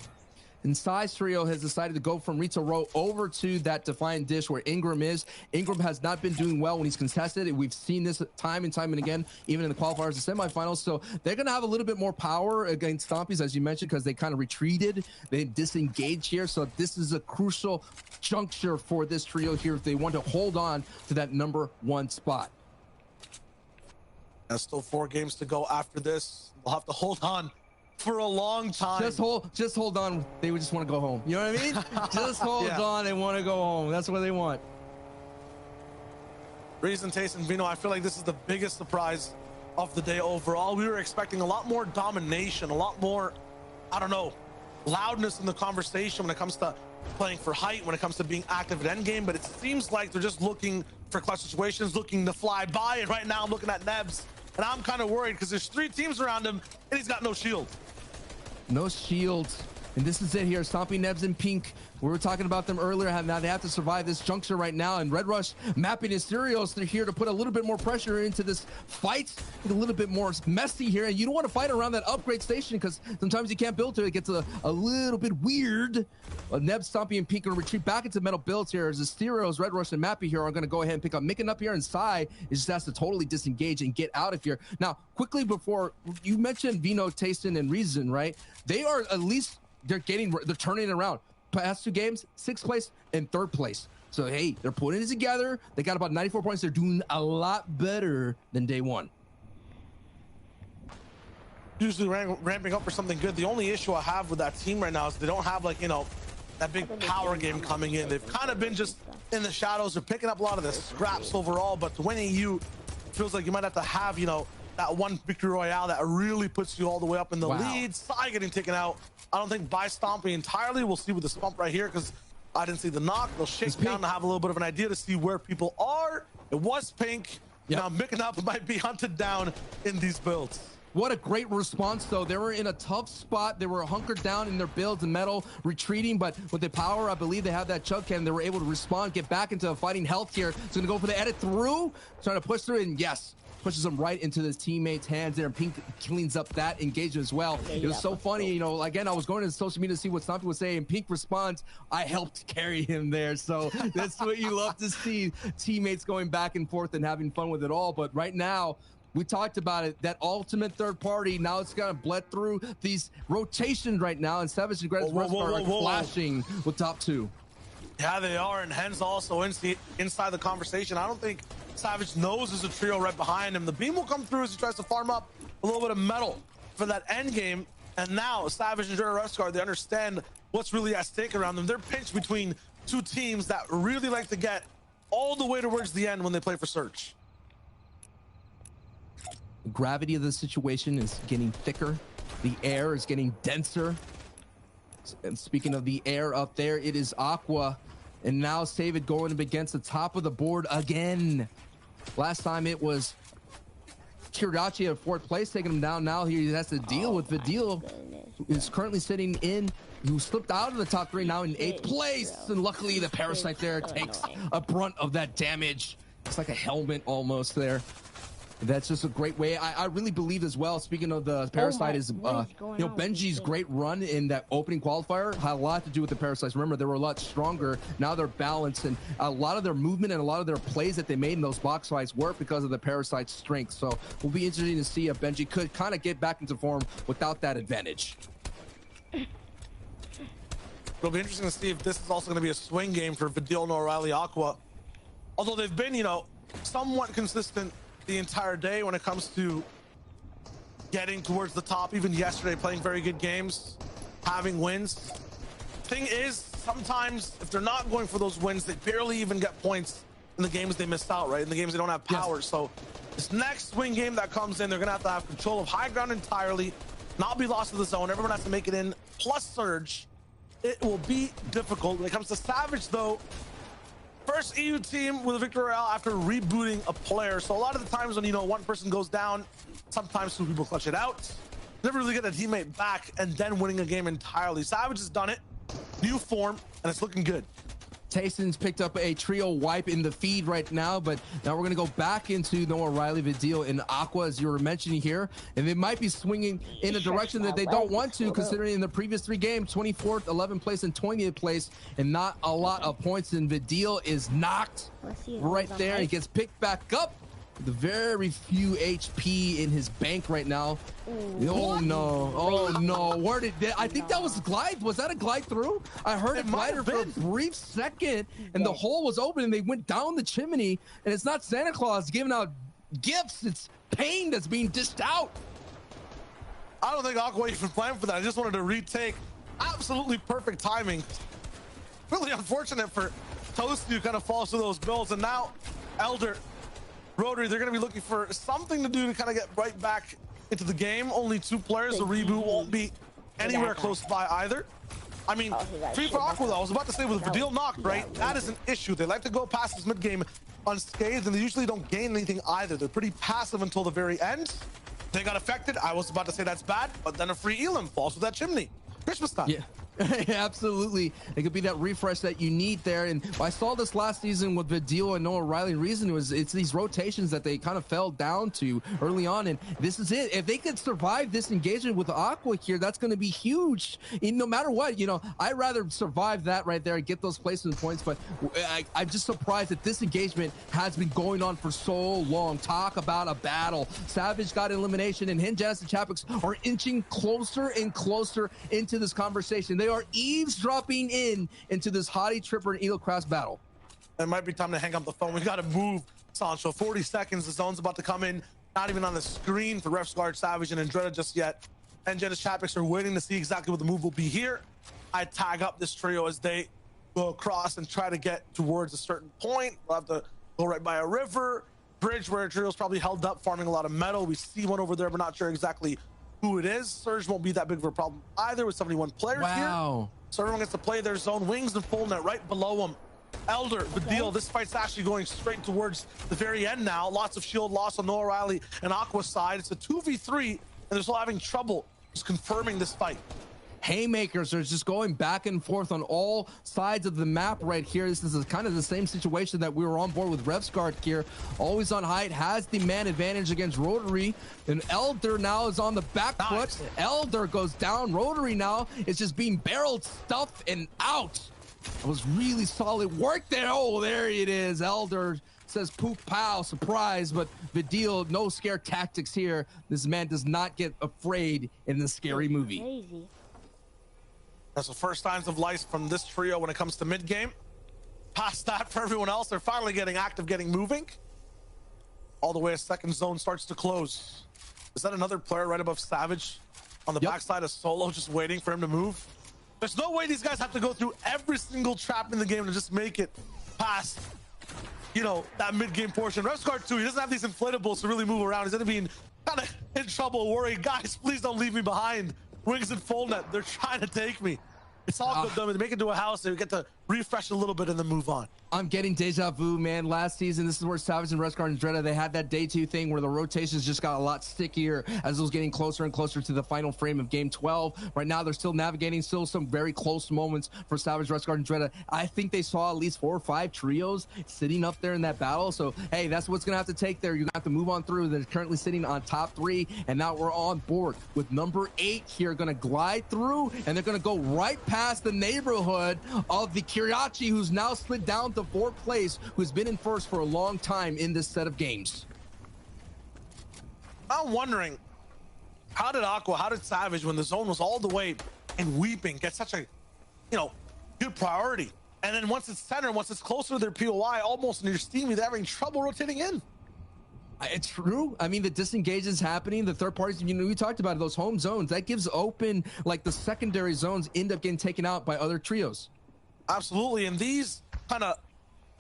And Sai's trio has decided to go from Rita Row over to that Defiant Dish where Ingram is. Ingram has not been doing well when he's contested. We've seen this time and again, even in the qualifiers and semifinals. So they're going to have a little bit more power against Stompies, as you mentioned, because they kind of retreated. They disengaged here. So this is a crucial juncture for this trio here if they want to hold on to that #1 spot. There's still 4 games to go after this. We'll have to hold on for a long time. Just hold on. They would just want to go home. You know what I mean? Just hold on. They want to go home. That's what they want. Reason, Taste, and Vino, I feel like this is the biggest surprise of the day overall. We were expecting a lot more domination, a lot more, I don't know, loudness in the conversation when it comes to playing for height, when it comes to being active at endgame, but it seems like they're just looking for clutch situations, looking to fly by, and right now I'm looking at Nebs, and I'm kind of worried because there's 3 teams around him, and he's got no shield. No shield. And this is it here. Stomping Nebs in Pink. We were talking about them earlier. Now they have to survive this juncture right now. And Red Rush mapping his Serios. They're here to put a little bit more pressure into this fight. A little bit more messy here. And you don't want to fight around that upgrade station because sometimes you can't build to it. It gets a little bit weird. Nebs, Stompy, and Pink are going to retreat back into metal builds here. As the Serios, Red Rush, and Mappy here are going to go ahead and pick up Micken up here. And Sai is just has to totally disengage and get out of here. Now, quickly before, you mentioned Vino, Tastin, and Reason, right? They are at least... They're turning it around. Past 2 games, 6th place and 3rd place. So, hey, they're putting it together. They got about 94 points. They're doing a lot better than day 1. Usually ramping up for something good. The only issue I have with that team right now is they don't have, like, you know, that big power game coming in. They've kind of been just in the shadows. They're picking up a lot of the scraps overall, but to win EU, feels like you might have to have, you know, that one victory royale that really puts you all the way up in the lead. Sai getting taken out. I don't think by Stompy entirely. We'll see with the Stomp right here because I didn't see the knock. They'll shake down to have a little bit of an idea to see where people are. It was Pink. Yep. Now Micken up might be hunted down in these builds. What a great response, though. They were in a tough spot. They were hunkered down in their builds and metal, retreating, but with the power, I believe they have that chug cannon. They were able to respond, get back into fighting health here. So going to go for the edit through, trying to push through, and yes, pushes him right into his teammate's hands there. And Pink cleans up that engagement as well. It was so funny, you know, again, I was going to social media to see what Stompy was saying, and Pink responds, I helped carry him there. So that's what you love to see, teammates going back and forth and having fun with it all. But right now, we talked about it, that ultimate third party, now it's kind of bled through these rotations right now, and Savage and Greatest are clashing with top 2. Yeah, they are, and Hen's also inside the conversation. I don't think Savage knows there's a trio right behind him. The beam will come through as he tries to farm up a little bit of metal for that end game, and now Savage and Jarretyz, they understand what's really at stake around them. They're pinched between 2 teams that really like to get all the way towards the end when they play for Search. The gravity of the situation is getting thicker. The air is getting denser. And speaking of the air up there, it is Aqua. And now Save It going up against the top of the board again. Last time it was Jarretyz at 4th place, taking him down. Now he has to deal with Vidil, who's currently sitting in, who slipped out of the top 3, now in 8th place. And luckily the Parasite there takes a brunt of that damage. It's like a helmet almost there. That's just a great way. I really believe as well, speaking of the Parasite, is Benji's great run in that opening qualifier had a lot to do with the Parasites. Remember, they were a lot stronger. Now they're balanced, and a lot of their movement and a lot of their plays that they made in those box fights were because of the Parasite's strength. So we'll be interesting to see if Benji could kind of get back into form without that advantage. It'll be interesting to see if this is also going to be a swing game for Vidil, O'Reilly, Aqua. Although they've been, somewhat consistent the entire day when it comes to getting towards the top. Even yesterday, playing very good games, having wins. Thing is, sometimes if they're not going for those wins, they barely even get points in the games they missed out, right? In the games they don't have power. Yes. So this next swing game that comes in, they're gonna have to have control of high ground entirely, not be lost to the zone. Everyone has to make it in, plus Surge. It will be difficult. When it comes to Savage, though, first EU team with a victory royale after rebooting a player. So a lot of the times when, one person goes down, sometimes 2 people clutch it out. Never really get a teammate back and then winning a game entirely. Savage has done it. New form, and it's looking good. Tayson's picked up a trio wipe in the feed right now, but now we're going to go back into Noah Riley, Vidil, and Aqua, as you were mentioning here, and they might be swinging in a direction that they don't want to, considering in the previous 3 games, 24th, 11th place, and 20th place, and not a lot of points. And Vidil is knocked right there. He gets picked back up. The very few HP in his bank right now. Oh no! Oh no! Where did that? I think that was glide. Was that a glide through? I heard a glider for a brief second, and the hole was open, and they went down the chimney. And it's not Santa Claus giving out gifts. It's pain that's being dished out. I don't think Aqua even planned for that. I just wanted to retake. Absolutely perfect timing. Really unfortunate for Toasty, who kind of falls to those builds, and now Elder. Rotary, they're going to be looking for something to do to kind of get right back into the game. Only 2 players. The reboot won't be anywhere close by either. I mean, free for Aqua, though. I was about to say, with Vidil knocked, right? That is an issue. They like to go past this mid-game unscathed, and they usually don't gain anything either. They're pretty passive until the very end. They got affected. I was about to say that's bad, but then a free Elam falls with that chimney. Christmas time. Yeah. Absolutely. It could be that refresh that you need there. And I saw this last season with Vidil and Noah Riley. The reason was it's these rotations that they kind of fell down to early on. And this is it. If they could survive this engagement with Aqua here, that's going to be huge. And no matter what, you know, I'd rather survive that right there and get those placement points. But I'm just surprised that this engagement has been going on for so long. Talk about a battle. Savage got elimination, and Hinjaz and Chapix are inching closer and closer into this conversation. They are eavesdropping into this Hottie, Tripper, and Eaglecraft battle. It might be time to hang up the phone. We got to move, Sancho. 40 seconds. The zone's about to come in. Not even on the screen for Refsguard, Savage, and Andretta just yet. And Janus Chapix are waiting to see exactly what the move will be here. I tag up this trio as they go across and try to get towards a certain point. We'll have to go right by a river. Bridge where a trio's probably held up, farming a lot of metal. We see one over there, but not sure exactly who it is. Surge won't be that big of a problem either with 71 players here. So everyone gets to play their zone. Wings and full net right below them. Elder, Vidil, this fight's actually going straight towards the very end now. Lots of shield loss on Noah Riley and Aqua's side. It's a 2v3, and they're still having trouble just confirming this fight. Haymakers are just going back and forth on all sides of the map right here. This is kind of the same situation that we were on board with Refsguard here. Always on height, has the man advantage against Rotary, and Elder now is on the back foot. Elder goes down. Rotary now is just being barreled, stuffed, and out. It was really solid work there. Oh, there it is. Elder says poop pow, surprise, but Vidil, no scare tactics here. This man does not get afraid in the scary movie. Crazy. That's the first signs of life from this trio when it comes to mid-game. Past that, for everyone else, they're finally getting active, getting moving. All the way a second zone starts to close. Is that another player right above Savage on the backside of Solo, just waiting for him to move? There's no way these guys have to go through every single trap in the game to just make it past, you know, that mid-game portion. Refsguard too, he doesn't have these inflatables to really move around. He's gonna be kind of in trouble, worried. Guys, please don't leave me behind. Wings and full net, they're trying to take me. It's all good though. They make it to a house, they get to refresh a little bit and then move on. I'm getting deja vu, man. Last season, this is where Savage and Refsguard and Dretta, they had that day 2 thing where the rotations just got a lot stickier as it was getting closer and closer to the final frame of game 12. Right now, they're still navigating, still some very close moments for Savage, Refsguard, and Dretta. I think they saw at least 4 or 5 trios sitting up there in that battle. So, hey, that's what's going to have to take there. You're going to have to move on through. They're currently sitting on top 3, and now we're on board with number 8 here, going to glide through, and they're going to go right past the neighborhood of the Kiriachi, who's now slid down to 4th place, who's been in first for a long time in this set of games. I'm wondering, how did Aqua, how did Savage, when the zone was all the way and weeping, get such a, you know, good priority? And then once it's center, once it's closer to their POI, almost near Steamy, they're having trouble rotating in. It's true. I mean, the disengage is happening. The third parties, you know, we talked about it, those home zones, that gives open, like the secondary zones end up getting taken out by other trios. Absolutely. And these kind of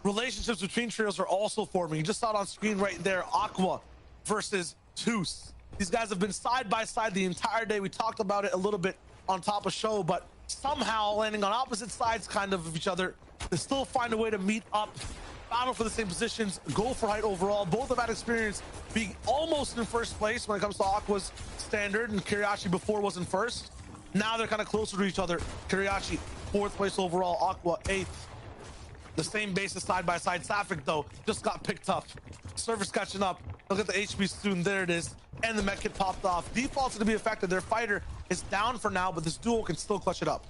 relationships between trios are also forming. You just saw it on screen right there, Aqua versus Toos. These guys have been side by side the entire day. We talked about it a little bit on top of show, but somehow landing on opposite sides kind of each other to still find a way to meet up, battle for the same positions, go for height overall. Both have had experience being almost in first place when it comes to Aqua's standard, and Kiriachi before was in first. Now they're kind of closer to each other. Kiriachi 4th place overall, Aqua 8th. The same bases side by side. Sapphic, though, just got picked up. Service catching up. Look at the HP soon. There it is. And the mech kit popped off. Default's going to be affected. Their fighter is down for now, but this duel can still clutch it up.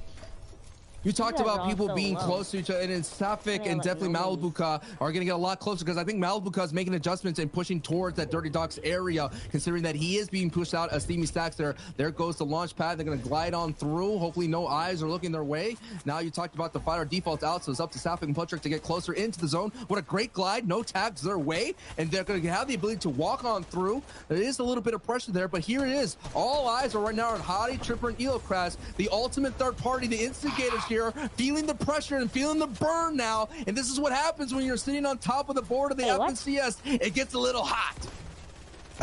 You talked about people being close to each other, and then Sapphic and definitely Malibuka are going to get a lot closer because I think Malibuka is making adjustments and pushing towards that Dirty Docks area, considering that he is being pushed out as Steamy Stacks there. There goes the launch pad. They're going to glide on through. Hopefully no eyes are looking their way. Now you talked about the fighter defaults out, so it's up to Sapphic and Puttrick to get closer into the zone. What a great glide. No tags their way, and they're going to have the ability to walk on through. There is a little bit of pressure there, but here it is. All eyes are right now on Hottie, Tripper, and Elocraz, the ultimate third party, the instigators here, feeling the pressure and feeling the burn now. And this is what happens when you're sitting on top of the board of the FNCS. It gets a little hot.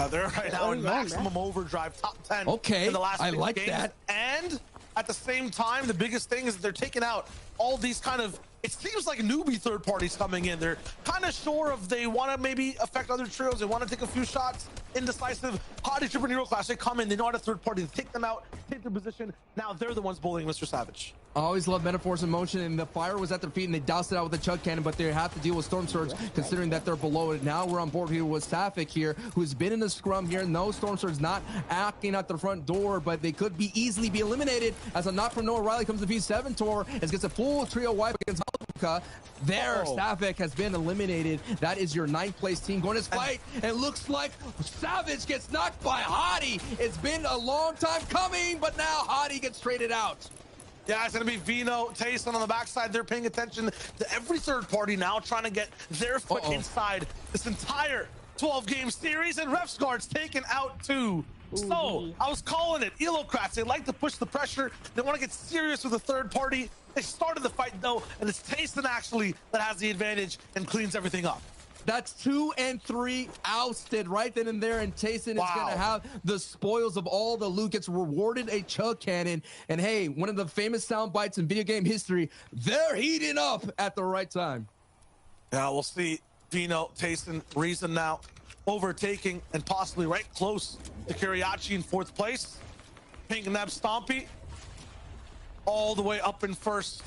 They're right now in maximum overdrive, top 10 in the last 6 like games. that. And at the same time, the biggest thing is that they're taking out all these kind of, it seems like newbie third parties coming in. They're kind of sure if they want to maybe affect other trios. They want to take a few shots. Indecisive. Hottie, Tripper, Nero Class, they come in. They know how to third party to take them out, take their position. Now they're the ones bullying Mr. Savage. I always love metaphors in motion, and the fire was at their feet and they doused it out with a chug cannon, but they have to deal with Storm Surge considering that they're below it. Now we're on board here with Sapphic here, who's been in the scrum here. No, Storm Surge not acting at the front door, but they could be easily be eliminated as a knock from Noah Riley comes to P7 Tour and gets a full trio wipe against Malibuka. There, Sapphic has been eliminated. That is your 9th place team going to fight. And it looks like Savage gets knocked by Hottie. It's been a long time coming, but now Hottie gets traded out. Yeah, it's going to be Vino, Tayson on the backside. They're paying attention to every third party now, trying to get their foot inside this entire 12-game series. And Refsguard's taken out too. So, I was calling it. Elocrats, they like to push the pressure. They want to get serious with the third party. They started the fight, though, and it's Tayson actually that has the advantage and cleans everything up. That's 2 and 3 ousted right then and there, and Tayson is going to have the spoils of all the loot, gets rewarded a chug cannon. And hey, one of the famous sound bites in video game history, they're heating up at the right time. Yeah, we'll see. Vino, Tayson, Reason now overtaking and possibly right close to Kiriachi in 4th place. Pink Neb Stompy all the way up in 1st.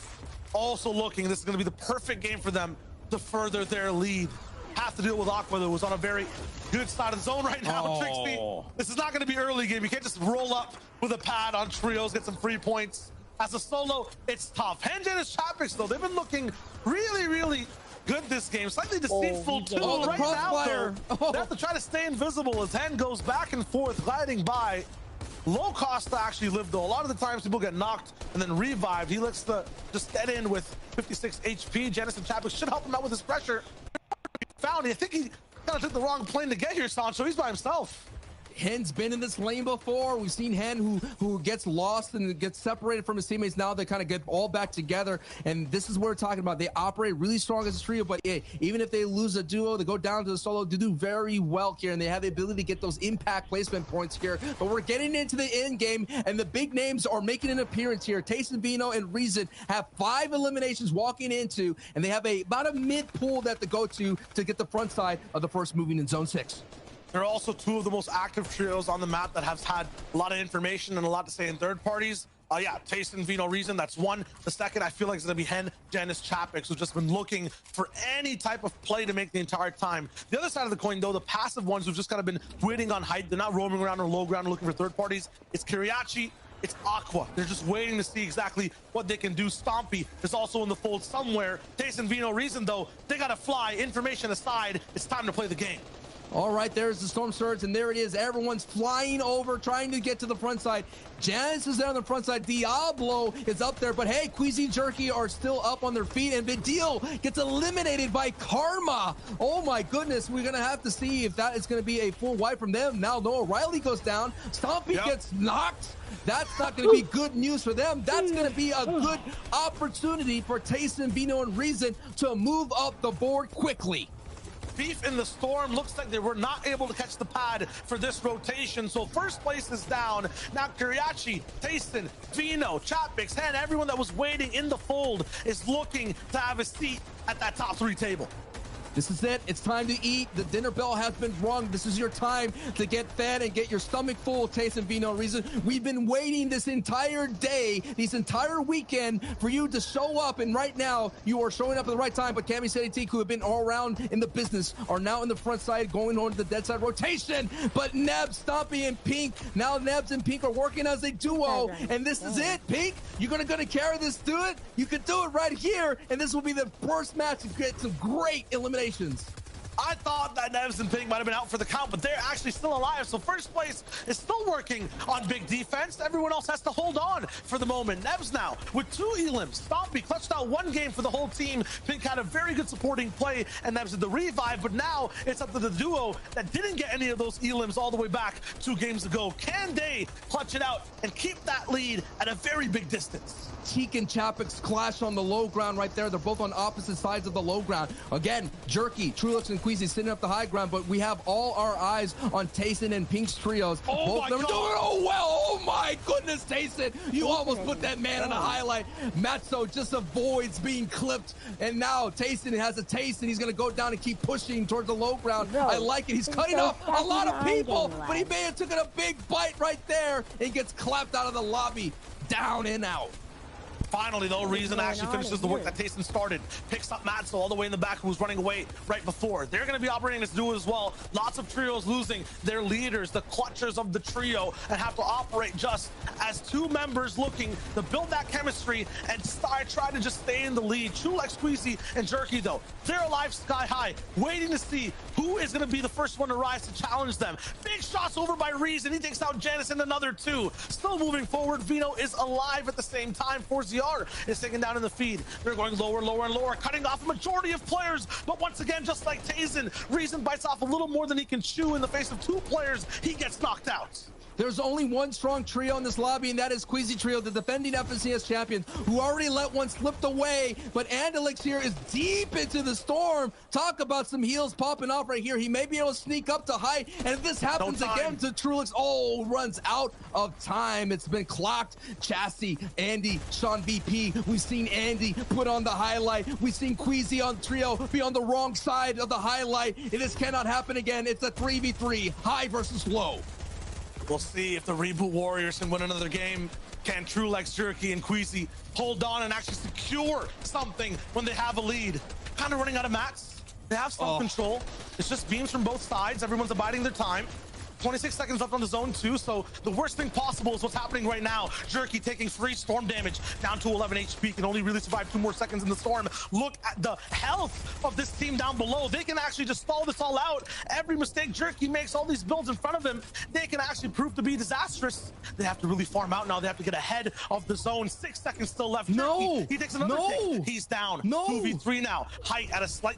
Also looking, this is going to be the perfect game for them to further their lead. Have to deal with Aqua, though, who's on a very good side of the zone right now. Trixie, this is not going to be early game. You can't just roll up with a pad on trios, get some free points. As a solo, it's tough. Hengen is Chapix, though. They've been looking really, really good this game. Slightly deceitful, too. Right now, though, they have to try to stay invisible as Hen goes back and forth, gliding by. Low cost to actually live, though. A lot of the times people get knocked and then revived. He looks to just get in with 56 HP. Janice and Chapik should help him out with his pressure. Found. I think he kind of took the wrong plane to get here, Sancho. He's by himself. Hen's been in this lane before. We've seen Hen who gets lost and gets separated from his teammates. Now they kind of get all back together, and this is what we're talking about. They operate really strong as a trio, but even if they lose a duo, they go down to the solo, they do very well here, and they have the ability to get those impact placement points here. But we're getting into the end game, and the big names are making an appearance here. Tayson, Vino, and Reason have 5 eliminations walking into, and they have about a mid pool that they go to get the front side of the first moving in Zone 6. There are also 2 of the most active trios on the map that have had a lot of information and a lot to say in third parties. Yeah, Tayson, Vino, Reason, that's one. The second, I feel like it's going to be Hen, Janice, Chapix, who's just been looking for any type of play to make the entire time. The other side of the coin, though, the passive ones who've just kind of been waiting on height. They're not roaming around or low ground looking for third parties. It's Kiriachi, it's Aqua. They're just waiting to see exactly what they can do. Stompy is also in the fold somewhere. Tayson, Vino, Reason, though, they got to fly. Information aside, it's time to play the game. All right, there's the Storm Surge, and there it is. Everyone's flying over, trying to get to the front side. Janice is there on the front side. Diablo is up there, but hey, Queasy Jerky are still up on their feet, and Vidil gets eliminated by Karma. Oh my goodness, we're going to have to see if that is going to be a full wipe from them. Now Noah Riley goes down. Stompy gets knocked. That's not going to be good news for them. That's going to be a good opportunity for Tayson, Vino, and Reason to move up the board quickly. Beef in the Storm looks like they were not able to catch the pad for this rotation, so first place is down. Now Kiriachi, Tayson, Vino, Chapix, Hen, everyone that was waiting in the fold is looking to have a seat at that top 3 table. This is it. It's time to eat. The dinner bell has been rung. This is your time to get fed and get your stomach full of taste and be no reason. We've been waiting this entire day, this entire weekend for you to show up. And right now, you are showing up at the right time. But Cammy City Teak, who have been all around in the business, are now in the front side going on to the dead side rotation. But Nebs, Stompy, and Pink, now Nebs and Pink are working as a duo. And this is it, Pink. You're gonna carry this to it. You could do it right here. And this will be the first match to get some great eliminations. I thought that Nebs and Pink might have been out for the count, but they're actually still alive. So first place is still working on big defense. Everyone else has to hold on for the moment. Nebs now with 2 elims. Stompy clutched out 1 game for the whole team. Pink had a very good supporting play, and Nebs did the revive, but now it's up to the duo that didn't get any of those elims all the way back 2 games ago. Can they clutch it out and keep that lead at a very big distance? Teak and Chapix clash on the low ground right there. They're both on opposite sides of the low ground. Again, Jerky, Trulux, and Queasy sitting up the high ground, but we have all our eyes on Tayson and Pink's trios. Oh my God. Doing oh well. Oh my goodness, Tayson. You almost put that man on a highlight. Matzo just avoids being clipped, and now Tayson has a taste, and he's going to go down and keep pushing towards the low ground. I like it. He's cutting off a lot of people, but he may have taken a big bite right there and gets clapped out of the lobby. Down and out. Finally, though, Reason actually finishes the work that Tayson started. Picks up Matzo all the way in the back, who was running away right before. They're going to be operating this duo as well. Lots of trios losing their leaders, the clutchers of the trio, and have to operate just as 2 members looking to build that chemistry and try to just stay in the lead. Chulex, Squeezy, and Jerky, though, they're alive sky high, waiting to see who is going to be the first one to rise to challenge them. Big shots over by Reason. He takes out Janice and another 2. Still moving forward. Vino is alive at the same time. 4ZR is taken down in the feed. They're going lower, lower, and lower, cutting off a majority of players. But once again, just like Tayson, Reason bites off a little more than he can chew in the face of 2 players. He gets knocked out. There's only one strong trio in this lobby, and that is Queasy Trio, the defending FNCS champions, who already let one slip away. But Andalix here is deep into the storm. Talk about some heals popping off right here. He may be able to sneak up to height, and if this happens again to Trulix, runs out of time. It's been clocked. Chassis, Andy, Sean VP. We've seen Andy put on the highlight. We've seen Queasy on trio be on the wrong side of the highlight. This cannot happen again. It's a 3v3, high versus low. We'll see if the Reboot Warriors can win another game. Can Trulex, Jerky, and Queasy hold on and actually secure something when they have a lead? Kind of running out of mats. They have some control. It's just beams from both sides. Everyone's abiding their time. 26 seconds left on the zone 2, so the worst thing possible is what's happening right now. Jerky taking 3 storm damage, down to 11 HP, can only really survive 2 more seconds in the storm. Look at the health of this team down below. They can actually just stall this all out. Every mistake Jerky makes, all these builds in front of him, they can actually prove to be disastrous. They have to really farm out now. They have to get ahead of the zone. 6 seconds still left. Jerky, he takes another take. He's down. 2v3 now. Height at a slight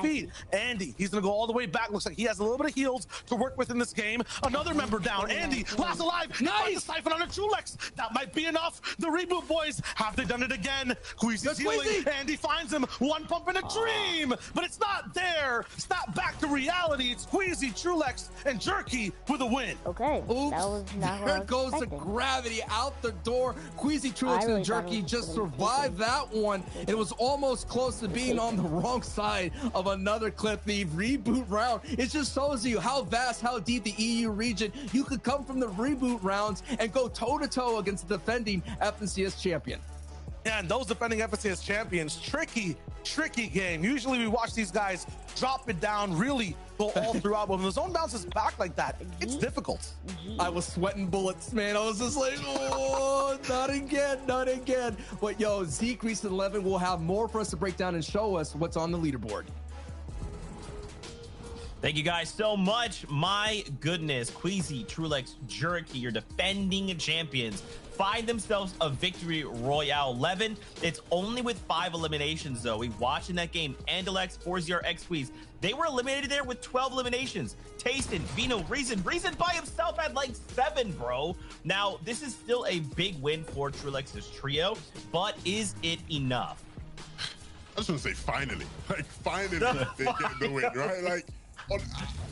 feed. Andy, he's gonna go all the way back. Looks like he has a little bit of heals to work with in this game. Another member down. Andy, last alive. Nice. The siphon on a Chulex. That might be enough. The Reboot boys, have they done it again? Queasy's healing. Andy finds him. 1 pump in a dream, but it's not there. It's not back to reality. It's Queasy, Chulex, and Jerky with a win. Okay. Oops. That was not there goes the gravity out the door. Queasy, Trulex, and Jerky just survived that one. It was almost close to being on the wrong side of another clip. The reboot round, it just shows you how vast, how deep the EU region. You could come from the reboot rounds and go toe-to-toe against the defending FNCS champion. Yeah, and those defending FNCS champions, tricky game. Usually we watch these guys drop it down, really go all throughout, but when the zone bounces back like that, it's difficult. I was sweating bullets, man. I was just like, oh, not again, not again. But yo, Zeke Recent 11 will have more for us to break down and show us what's on the leaderboard. Thank you guys so much. My goodness, Queasy, Trulex, Jerky, your defending champions, find themselves a victory royale. 11. It's only with 5 eliminations, though. We watched in that game, Andalex, 4ZR, Squeeze. They were eliminated there with 12 eliminations. Tayson, Vino, Reason by himself had like 7, bro. Now, this is still a big win for Trulex's trio, but is it enough? I just want to say finally. Like, finally they get the win, right? Like,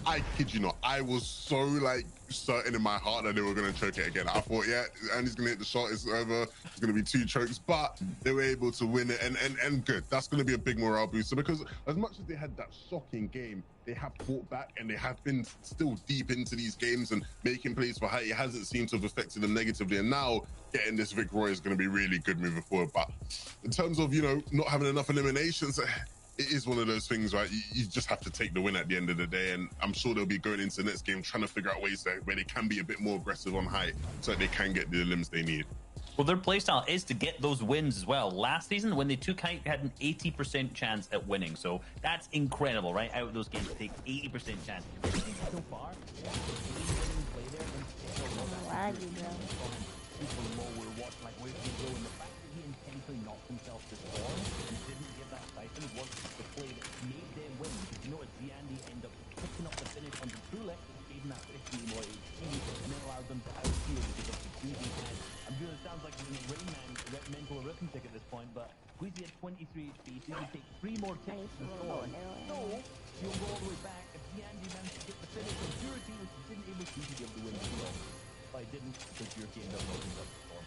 I kid you not, I was so like certain in my heart that they were going to choke it again. I thought, yeah, Andy's going to hit the shot, it's over, it's going to be 2 chokes, but they were able to win it, and good. That's going to be a big morale booster, because as much as they had that shocking game, they have fought back and they have been still deep into these games and making plays for height. It hasn't seemed to have affected them negatively, and now getting this Vic Roy is going to be really good moving forward. But in terms of, you know, not having enough eliminations, it is one of those things, right? You just have to take the win at the end of the day, and I'm sure they'll be going into the next game trying to figure out ways where they can be a bit more aggressive on height so that they can get the limbs they need. Well, their playstyle is to get those wins as well. Last season, when they took height, they had an 80% chance at winning, so that's incredible, right? Out of those games, they take 80% chance. So far, laggy, bro. Sounds like he's in a Rain Man mental arithmetic at this point, but Queasy had 23 HP, so he would take 3 more takes to score. So, you'll go all the way back. If Andy managed to get the finish on Purity, which he didn't able to be able to win the duel. But he didn't, because Purity ended up losing up before.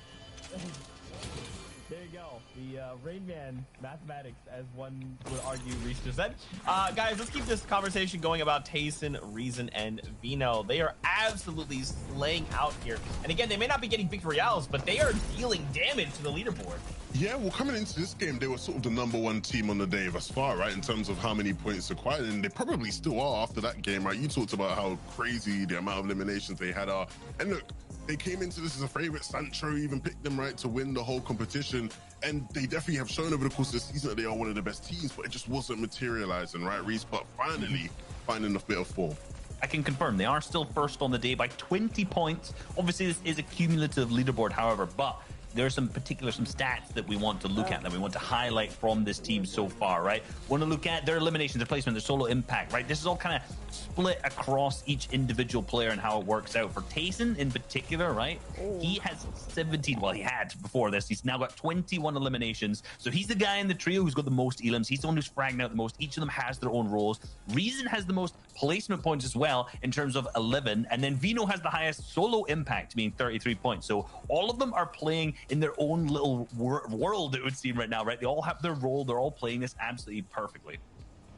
There you go. The Rain Man mathematics, as one would argue, reached his end. Guys, let's keep this conversation going about Tayson, Reason, and Vino. They are absolutely slaying out here. And again, they may not be getting victorials, but they are dealing damage to the leaderboard. Yeah, well, coming into this game, they were sort of the #1 team on the day thus far, right? In terms of how many points acquired, and they probably still are after that game, right? You talked about how crazy the amount of eliminations they had are. And look, they came into this as a favorite. Sancho even picked them, right, to win the whole competition. And they definitely have shown over the course of the season that they are one of the best teams, but it just wasn't materializing, right, Reese? But finally, finding a bit of form. I can confirm they are still first on the day by 20 points. Obviously, this is a cumulative leaderboard, however, but there are some stats that we want to look at, that we want to highlight from this team so far, right? We want to look at their eliminations, their placement, their solo impact, right? This is all kind of split across each individual player and how it works out. For Tayson in particular, right? He has 17, well, he had before this. He's now got 21 eliminations. So he's the guy in the trio who's got the most elims. He's the one who's fragging out the most. Each of them has their own roles. Reason has the most placement points as well in terms of 11. And then Vino has the highest solo impact, being 33 points. So all of them are playing in their own little world, it would seem right now, right? They all have their role. They're all playing this absolutely perfectly.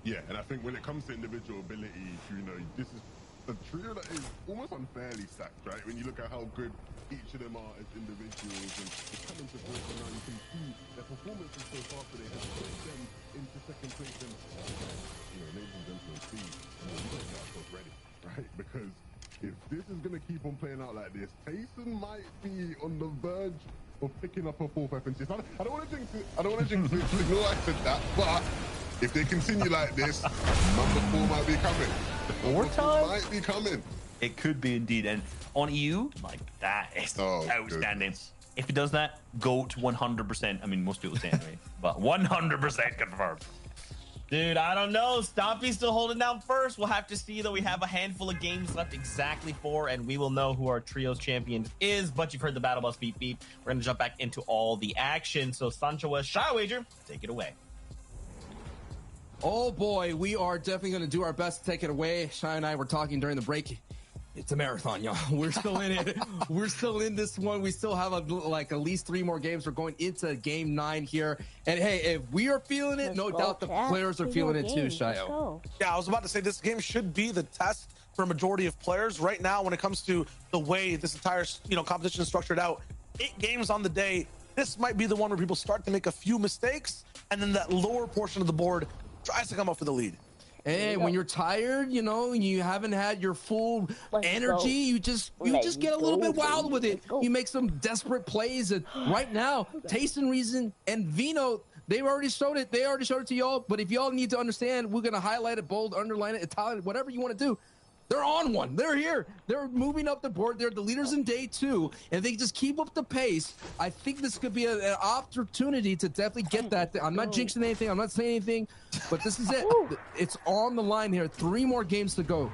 Yeah, and I think when it comes to individual ability, you know, this is a trio that is almost unfairly stacked, right? When you look at how good each of them are as individuals, and it's coming to fruition now, you can see their performances so far today has put them into second place. And, you know, ladies and gentlemen, please, you know, we gotta get ourselves ready, right? Because if this is gonna keep on playing out like this, Tayson might be on the verge of picking up a 4th FNC. I don't want to jinx it. I don't want to jinx it. Ignore I said that, but if they continue like this, #4 might be coming. #4 might be coming. It could be indeed. And on EU, like, that is outstanding. Goodness. If he does that, GOAT 100%. I mean, most people say anyway, but 100% confirmed. Dude, I don't know. Stompy's still holding down first. We'll have to see, though. We have a handful of games left, exactly 4, and we will know who our trio's champion is. But you've heard the battle bus beep beep. We're going to jump back into all the action. So, Sancho was Shy Wager. Take it away. Oh boy, we are definitely going to do our best to take it away. Shy and I were talking during the break. It's a marathon, y'all. We're still in it. We're still in this one. We still have at least 3 more games. We're going into game 9 here. And hey, if we are feeling it, no doubt the players are feeling it too, Shayo. Yeah, I was about to say this game should be the test for a majority of players. Right now, when it comes to the way this entire competition is structured out, 8 games on the day, this might be the one where people start to make a few mistakes, and then that lower portion of the board tries to come up for the lead. Hey, when you're tired, you know, you haven't had your full energy, you just get a little bit wild with it. You make some desperate plays, and right now, Tayson, Reason, and Vino, they've already showed it. They already showed it to y'all. But if y'all need to understand, we're gonna highlight it, bold, underline it, italic, whatever you want to do. They're on one. They're here. They're moving up the board. They're the leaders in day 2. And if they just keep up the pace, I think this could be an opportunity to definitely get that. I'm not jinxing anything. I'm not saying anything. But this is it. It's on the line here. 3 more games to go.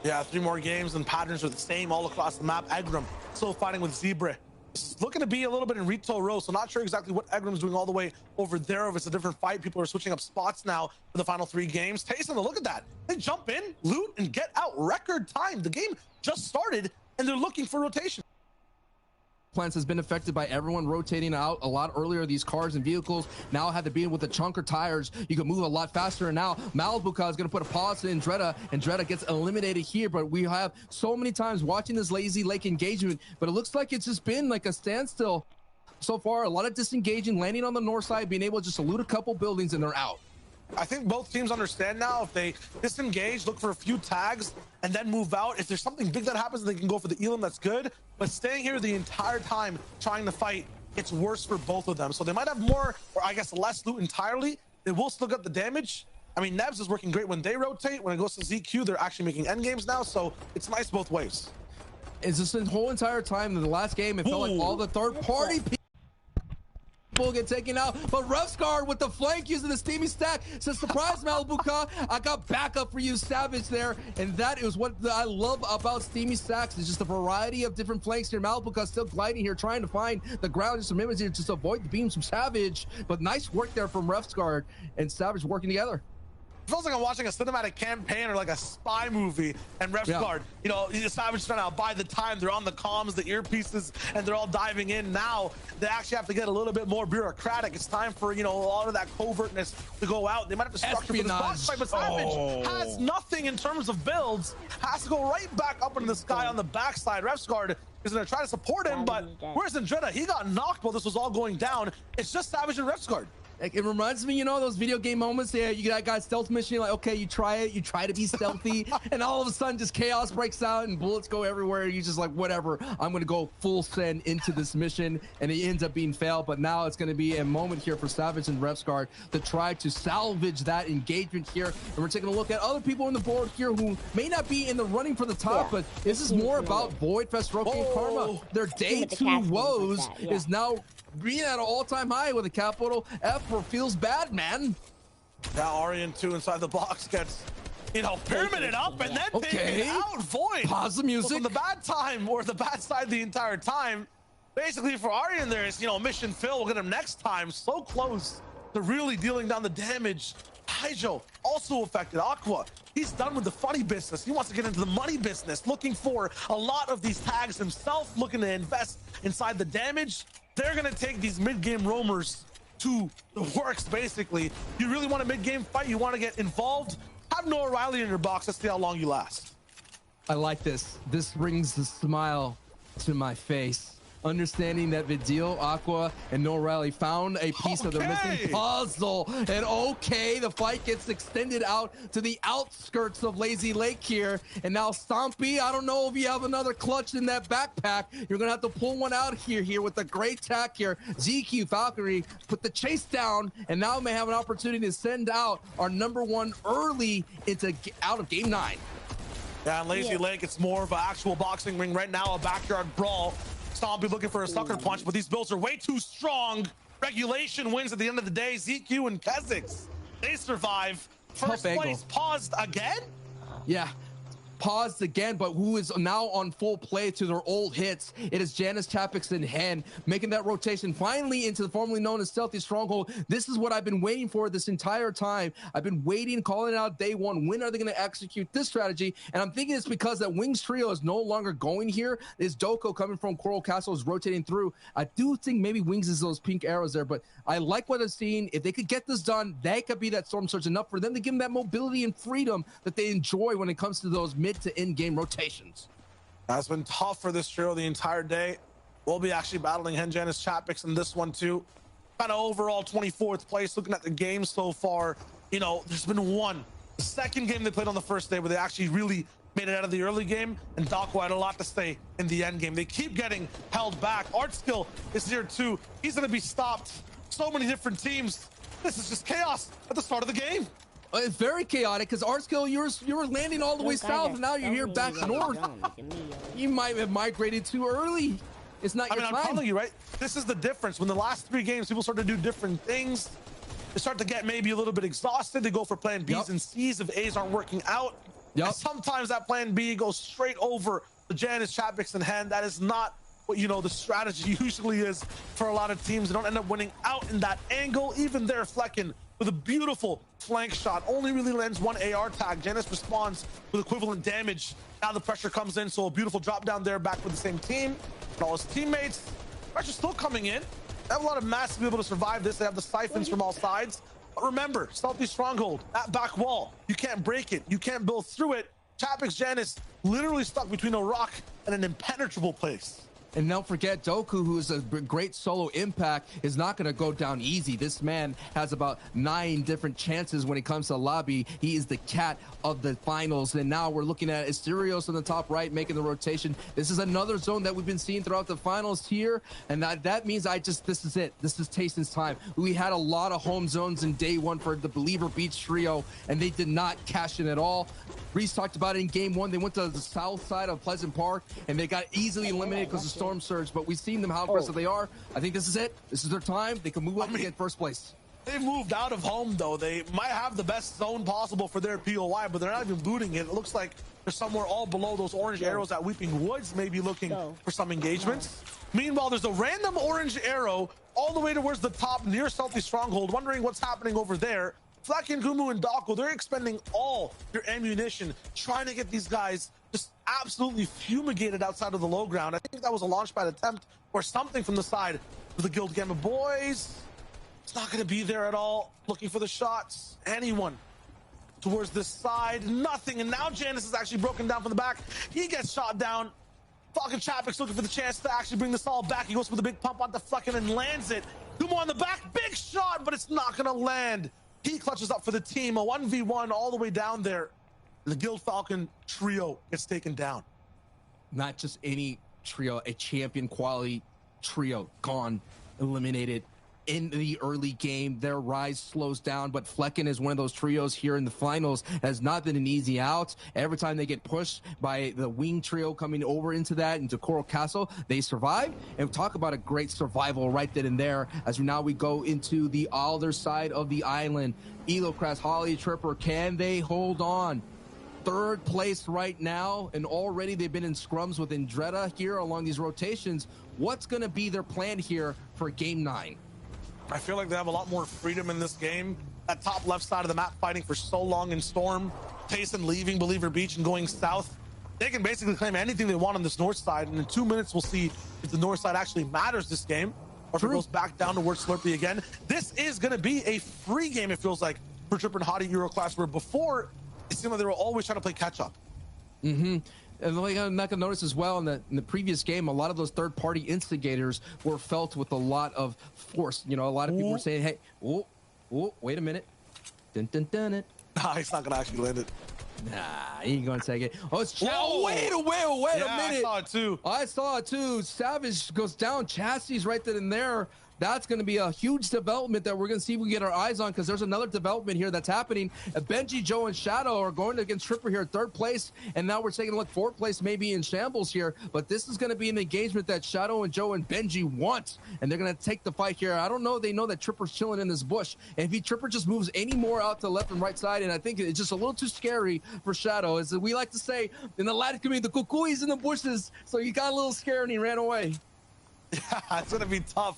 Yeah, 3 more games, and patterns are the same all across the map. Egram still fighting with Zebra. It's looking to be a little bit in retail row, so not sure exactly what Egram's doing all the way over there, if it's a different fight. People are switching up spots now for the final 3 games. Taysom, look at that. They jump in, loot, and get out record time. The game just started, and they're looking for rotation. Plants has been affected by everyone rotating out a lot earlier. These cars and vehicles now had to be in with the chunker tires. You can move a lot faster, and now Malibuka is going to put a pause in Dreda, and Dreda gets eliminated here. But we have so many times watching this Lazy Lake engagement, but it looks like it's just been like a standstill so far. A lot of disengaging, landing on the north side, being able to just loot a couple buildings, and they're out. I think both teams understand now, if they disengage, look for a few tags, and then move out, if there's something big that happens, they can go for the Elam, that's good. But staying here the entire time trying to fight, it's worse for both of them. So they might have more, or I guess less loot entirely. They will still get the damage. I mean, Nebs is working great when they rotate. When it goes to ZQ, they're actually making end games now, so it's nice both ways. It's just the whole entire time in the last game, it felt like all the third-party people get taken out, but Roughscar with the flank using the steamy stack says, surprise Malibuka, I got backup for you, Savage there. And that is what I love about steamy stacks, is just a variety of different flanks here. Malibuka still gliding here, trying to find the ground, just some images here, just avoid the beams from Savage, but nice work there from Roughscar and Savage working together. Feels like I'm watching a cinematic campaign or like a spy movie, and Refsguard, you know, Savage trying to buy the time. They're on the comms, the earpieces, and they're all diving in. Now they actually have to get a little bit more bureaucratic. It's time for, you know, a lot of that covertness to go out. They might have to structure for this boss fight, but Savage has nothing in terms of builds. Has to go right back up into the sky on the backside. Refsguard is going to try to support him, but where's Andretta? He got knocked while this was all going down. It's just Savage and Refsguard. It reminds me, you know, those video game moments there. You got that guy stealth mission, you're like, okay, you try it, you try to be stealthy, and all of a sudden just chaos breaks out and bullets go everywhere. You just like, whatever, I'm gonna go full send into this mission, and it ends up being failed. But now it's gonna be a moment here for Savage and Refsguard to try to salvage that engagement here. And we're taking a look at other people on the board here who may not be in the running for the top, but this is more about Voidfest, Roki, and Karma. Their day 2 woes is now being at an all-time high with a capital F for feels bad, man. Now Aryan 2 inside the box gets, you know, pyramided up and then taken out. Void. Pause the music. So from the bad time or the bad side the entire time, basically for Aryan there's, you know, mission fill. We'll get him next time. So close to really dealing down the damage. Haijo also affected. Aqua, he's done with the funny business. He wants to get into the money business, looking for a lot of these tags himself, looking to invest inside the damage. They're going to take these mid-game roamers to the works, basically. You really want a mid-game fight? You want to get involved? Have Noah Riley in your box. Let's see how long you last. I like this. This brings a smile to my face. Understanding that Vidil, Aqua, and Noah Riley found a piece of their missing puzzle. And the fight gets extended out to the outskirts of Lazy Lake here. And now Stompy, I don't know if you have another clutch in that backpack. You're gonna have to pull one out here with a great tack here. ZQ Falconry put the chase down, and now may have an opportunity to send out our #1 early into out of game 9. Yeah, and Lazy Lake, it's more of an actual boxing ring right now, a backyard brawl. Stompy looking for a sucker punch, but these builds are way too strong. Regulation wins at the end of the day. ZQ and Kesix, they survive. First place paused again? Yeah. Paused again, but who is now on full play to their old hits. It is Janice Chapix in hand, making that rotation finally into the formerly known as Stealthy Stronghold. This is what I've been waiting for this entire time. I've been waiting, calling out day 1. When are they going to execute this strategy? And I'm thinking it's because that Wings trio is no longer going here. Is Doko coming from Coral Castle is rotating through. I do think maybe Wings is those pink arrows there, but I like what I've seen. If they could get this done, they could be that Storm Surge enough for them to give them that mobility and freedom that they enjoy when it comes to those mid to in-game rotations. That's been tough for this trio the entire day. We'll be actually battling Henjanis Chapix in this one too. Kind of overall 24th place. Looking at the game so far, you know, there's been one. The second game they played on the first day where they actually really made it out of the early game, and Dako had a lot to say in the end game. They keep getting held back. Art Skill is here too. He's going to be stopped. So many different teams. This is just chaos at the start of the game. It's very chaotic because Artskill, you were landing all the way south, and now you're here back north. You might have migrated too early. It's not your time. I'm telling you, right? This is the difference. When the last 3 games, people start to do different things. They start to get maybe a little bit exhausted. They go for plan Bs and Cs if As aren't working out. And sometimes that plan B goes straight over the Janice Chapix in hand. That is not what, you know, the strategy usually is for a lot of teams. They don't end up winning out in that angle. Even there, Flecken with a beautiful flank shot. Only really lands one AR tag. Janus responds with equivalent damage. Now the pressure comes in, so a beautiful drop down there back with the same team. And all his teammates. Pressure still coming in. They have a lot of mass to be able to survive this. They have the siphons from all sides. But remember, Stealthy Stronghold, that back wall, you can't break it. You can't build through it. Chapix Janus literally stuck between a rock and an impenetrable place. And don't forget, Doku, who is a great solo impact, is not going to go down easy. This man has about 9 different chances when it comes to lobby. He is the cat of the finals. And now we're looking at Asterios on the top right, making the rotation. This is another zone that we've been seeing throughout the finals here. And that means this is it. This is Tayson's time. We had a lot of home zones in day 1 for the Believer Beach trio, and they did not cash in at all. Reese talked about it in game 1. They went to the south side of Pleasant Park, and they got easily eliminated because of Storm Surge. But we've seen them how aggressive they are. I think this is it. This is their time. They can move up and get first place. They've moved out of home, though. They might have the best zone possible for their POI, but they're not even booting it. It looks like they're somewhere all below those orange arrows at Weeping Woods, maybe looking for some engagements. Meanwhile, there's a random orange arrow all the way towards the top near Stealthy Stronghold, wondering what's happening over there. Flecken, Gumu, and Dako, they're expending all their ammunition, trying to get these guys just absolutely fumigated outside of the low ground. I think that was a launchpad attempt or something from the side of the Guild Gamma boys. It's not going to be there at all. Looking for the shots. Anyone towards this side. Nothing. And now Janus is actually broken down from the back. He gets shot down. Falcon Chapix looking for the chance to actually bring this all back. He goes for the big pump onto Flecken and lands it. Gumu on the back. Big shot, but it's not going to land. He clutches up for the team, a 1v1 all the way down there. The Guild Falcon trio gets taken down. Not just any trio, a champion quality trio, gone, eliminated in the early game. Their rise slows down, but Flecken is one of those trios here in the finals. Has not been an easy out. Every time they get pushed by the wing trio coming over into Coral Castle, they survive. And talk about a great survival right then and there. As now we go into the other side of the island. Elocrast, Holly, Tripper, can they hold on? 3rd place right now, and already they've been in scrums with Indretta here along these rotations. What's going to be their plan here for game 9? I feel like they have a lot more freedom in this game. That top left side of the map fighting for so long in Storm. Tayson leaving Believer Beach and going south. They can basically claim anything they want on this north side, and in 2 minutes we'll see if the north side actually matters this game, or if it goes back down towards Slurpee again. This is going to be a free game, it feels like, for Tripper and Hottie Euroclass, where before it seemed like they were always trying to play catch up. And like I'm not gonna notice as well in the previous game, a lot of those third-party instigators were felt with a lot of force. You know, a lot of people were saying, "Hey, wait a minute, dun dun dun it." Nah, he's not gonna actually land it. Nah, he ain't gonna take it. Oh, it's wait a minute. I saw it too. I saw it too. Savage goes down. Chassis right then and there. That's going to be a huge development that we're going to see if we get our eyes on, because there's another development here that's happening. Benji, Joe, and Shadow are going against Tripper here, 3rd place, and now we're taking a look, 4th place maybe in shambles here, but this is going to be an engagement that Shadow and Joe and Benji want, and they're going to take the fight here. I don't know, they know that Tripper's chilling in this bush, and if Tripper just moves any more out to the left and right side, and I think it's just a little too scary for Shadow. As we like to say in the Latin community, the cuckoo's in the bushes, so he got a little scared and he ran away. Yeah, it's going to be tough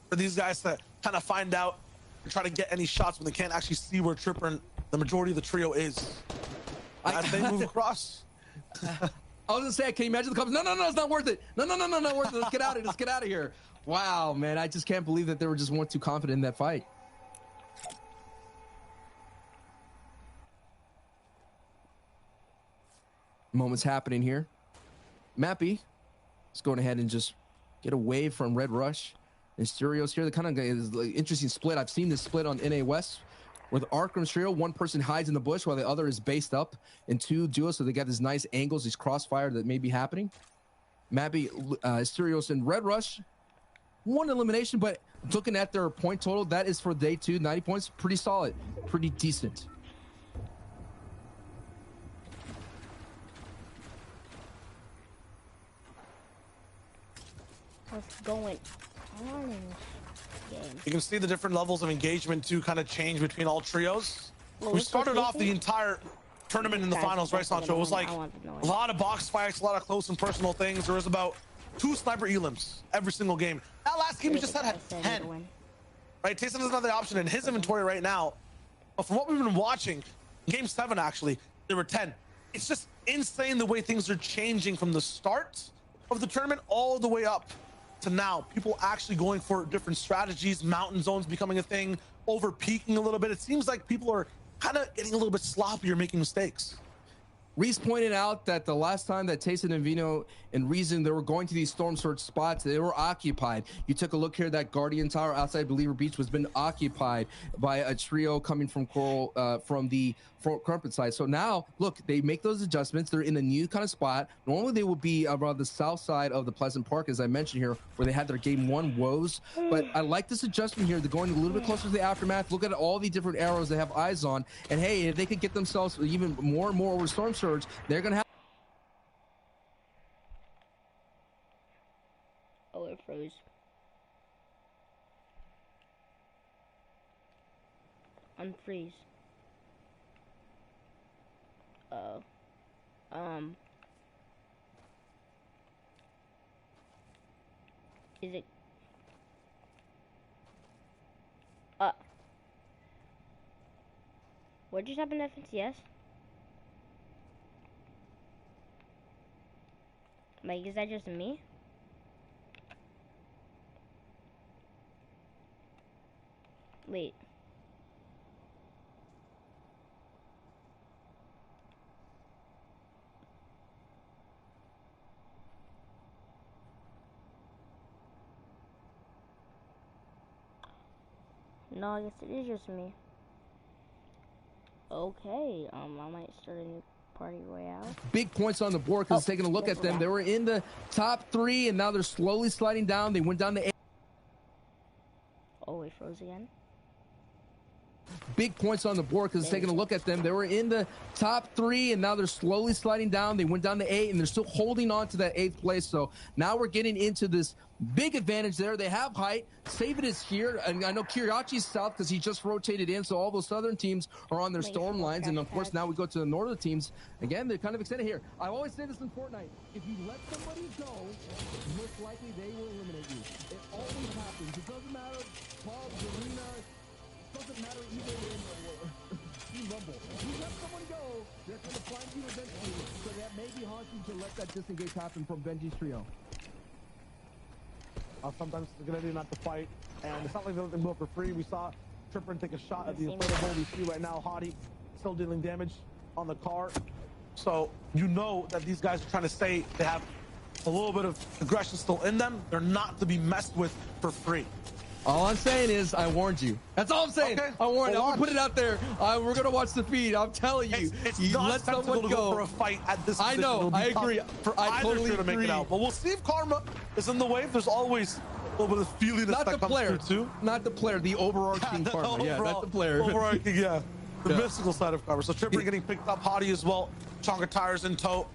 for these guys to kind of find out and try to get any shots when they can't actually see where Tripper and the majority of the trio is. As they move across. I was gonna say, can you imagine the comments? No, it's not worth it. No, not worth it. Let's get out of here. Let's get out of here. Wow, man, I just can't believe that they were just one too confident in that fight. Moments happening here. Mappy is going ahead and just get away from Red Rush. Asterios here, the kind of is like interesting split. I've seen this split on NA West with Arkham's trio. One person hides in the bush while the other is based up in 2 duos, so they got these nice angles, these crossfire that may be happening. Mappy, Asterios, and Red Rush, 1 elimination, but looking at their point total, that is for day 2, 90 points, pretty solid, pretty decent. What's going on in this game? You can see the different levels of engagement too kind of change between all trios. We started off the entire tournament in the finals, right, Sancho? It was like a lot of box fights, a lot of close and personal things. There was about 2 sniper elims every single game. That last game he just had 10. Right, Tayson has another option in his inventory right now. But from what we've been watching, game 7 actually, there were 10. It's just insane the way things are changing from the start of the tournament all the way up to now. People actually going for different strategies, mountain zones becoming a thing, over peaking a little bit. It seems like people are kind of getting a little bit sloppier, making mistakes. Reese pointed out that the last time that Tayson and Vino and Reason, they were going to these storm surge spots, they were occupied. You took a look here, that Guardian Tower outside Believer Beach was been occupied by a trio coming from Coral, from the Crumpet side. So now, look, they make those adjustments. They're in a new kind of spot. Normally they would be around the south side of the Pleasant Park, as I mentioned here, where they had their game 1 woes. But I like this adjustment here. They're going a little bit closer to the aftermath. Look at all the different arrows they have eyes on. And hey, if they could get themselves even more and more over storm surge, they're going to have. Oh, it froze. Unfreeze. Is it? What just happened to FNCS? Like, is that just me? Wait. No, I guess it is just me. Okay, I might start a new party royale. Big points on the board because taking a look at them. They were in the top 3 and now they're slowly sliding down. They went down to 8. Oh, it froze again. Big points on the board because taking a look at them. They were in the top 3 and now they're slowly sliding down. They went down to 8 and they're still holding on to that 8th place. So now we're getting into this big advantage there. They have height. Save It is here. And I know Kiriachi's south because he just rotated in. So all those southern teams are on their storm lines. And of course, now we go to the northern teams. Again, they're kind of extended here. I always say this in Fortnite. If you let somebody go, most likely they will eliminate you. It always happens. It doesn't matter. Pubs, arenas, doesn't matter either in Team Rumble. You let someone go, they're going to find you eventually. So that may be haunting to let that disengage happen from Benji's trio. Sometimes it's a good idea not to fight, and it's not like they let them go for free. We saw Tripper take a shot at the inflatable. We see right now Hottie still dealing damage on the car. So you know that these guys are trying to stay. They have a little bit of aggression still in them. They're not to be messed with for free. All I'm saying is, I warned you. That's all I'm saying. Okay. I warned you. I'm going to put it out there. We're going to watch the feed. I'm telling you. It's you not let someone go for a fight at this position. I know. I agree. I totally agree. To make it out. But we'll see if Karma is in the wave. There's always a little bit of feeling that comes through too. Not the player. The overarching Karma. Yeah, not the player. Overarching, yeah. The mystical side of Karma. So Tripper getting picked up. Hottie as well. Chonka tires in tow.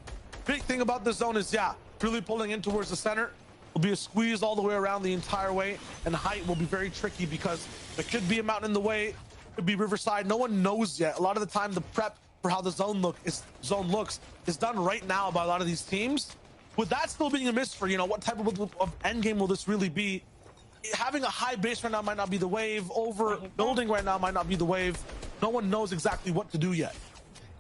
Big thing about this zone is, really pulling in towards the center. Will be a squeeze all the way around the entire way, and height will be very tricky because there could be a mountain in the way. It could be Riverside. No one knows yet. A lot of the time, the prep for how the zone looks is done right now by a lot of these teams. With that still being a mystery, what type of end game will this really be? Having a high base right now might not be the wave. Overbuilding right now might not be the wave. No one knows exactly what to do yet.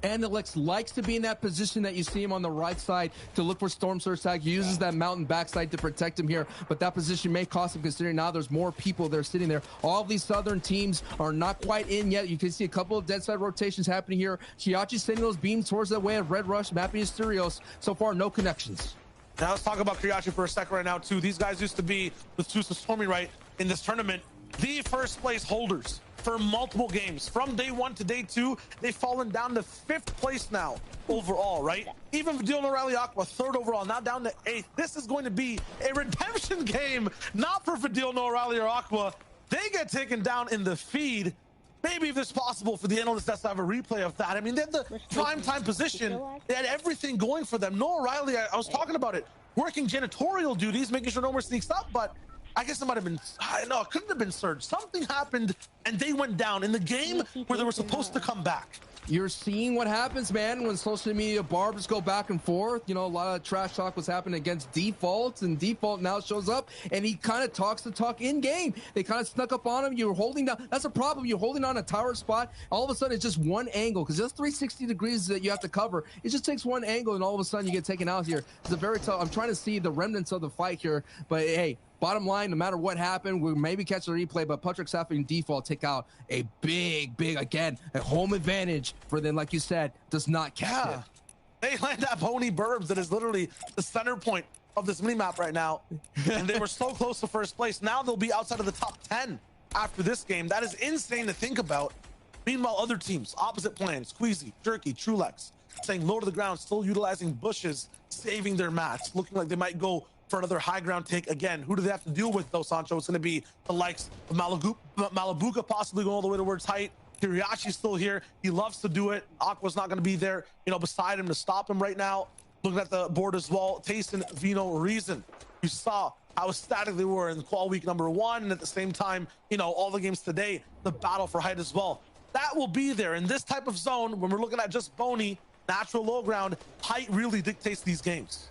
And Alex likes to be in that position that you see him on the right side to look for storm surge tag. He uses that mountain backside to protect him here, but that position may cost him considering now there's more people that are sitting there. All of these southern teams are not quite in yet. You can see a couple of dead side rotations happening here. Chiachi sending those beams towards that way of Red Rush, mapping Asterios. So far, no connections. Now let's talk about Kiriachi for a second right now too. These guys used to be with Susa Stormy right in this tournament, the first place holders for multiple games. From day 1 to day 2, they've fallen down to 5th place now overall, right? Even Fadil No Rally Aqua, 3rd overall, now down to 8th. This is going to be a redemption game, not for Fadil No Rally or Aqua. They get taken down in the feed. Maybe if it's possible for the analysts to have a replay of that. I mean, they had the prime time position. They had everything going for them. Noah Riley, I was talking about it, working janitorial duties, making sure no more sneaks up, but I guess it might have been, I know, it couldn't have been surge. Something happened and they went down in the game where they were supposed to come back. You're seeing what happens, man, when social media barbs go back and forth. You know, a lot of trash talk was happening against Default, and Default now shows up, and he kind of talks the talk in-game. They kind of snuck up on him. You're holding down. That's a problem. You're holding on a tower spot. All of a sudden, it's just one angle, because there's 360 degrees that you have to cover. It just takes one angle, and all of a sudden, you get taken out here. It's a very tough. I'm trying to see the remnants of the fight here, but hey, bottom line, no matter what happened, we'll maybe catch the replay, but Patrick Safi and Default take out a big, again, a home advantage for them, like you said, does not catch it. They land that Pony Burbs that is literally the center point of this mini-map right now, and they were so close to first place. Now they'll be outside of the top 10 after this game. That is insane to think about. Meanwhile, other teams, opposite plans, Squeezy, Jerky, Trulex, saying low to the ground, still utilizing bushes, saving their mats, looking like they might go for another high ground take again. Who do they have to deal with though, Sancho? It's going to be the likes of Malabuka possibly going all the way towards height. Kiriachi's still here. He loves to do it. Aqua's not going to be there, you know, beside him to stop him right now. Looking at the board as well, Tayson, Vino, Reason. You saw how ecstatic they were in qual week number 1, and at the same time, you know, all the games today, the battle for height as well. That will be there in this type of zone. When we're looking at just Boney, natural low ground, height really dictates these games.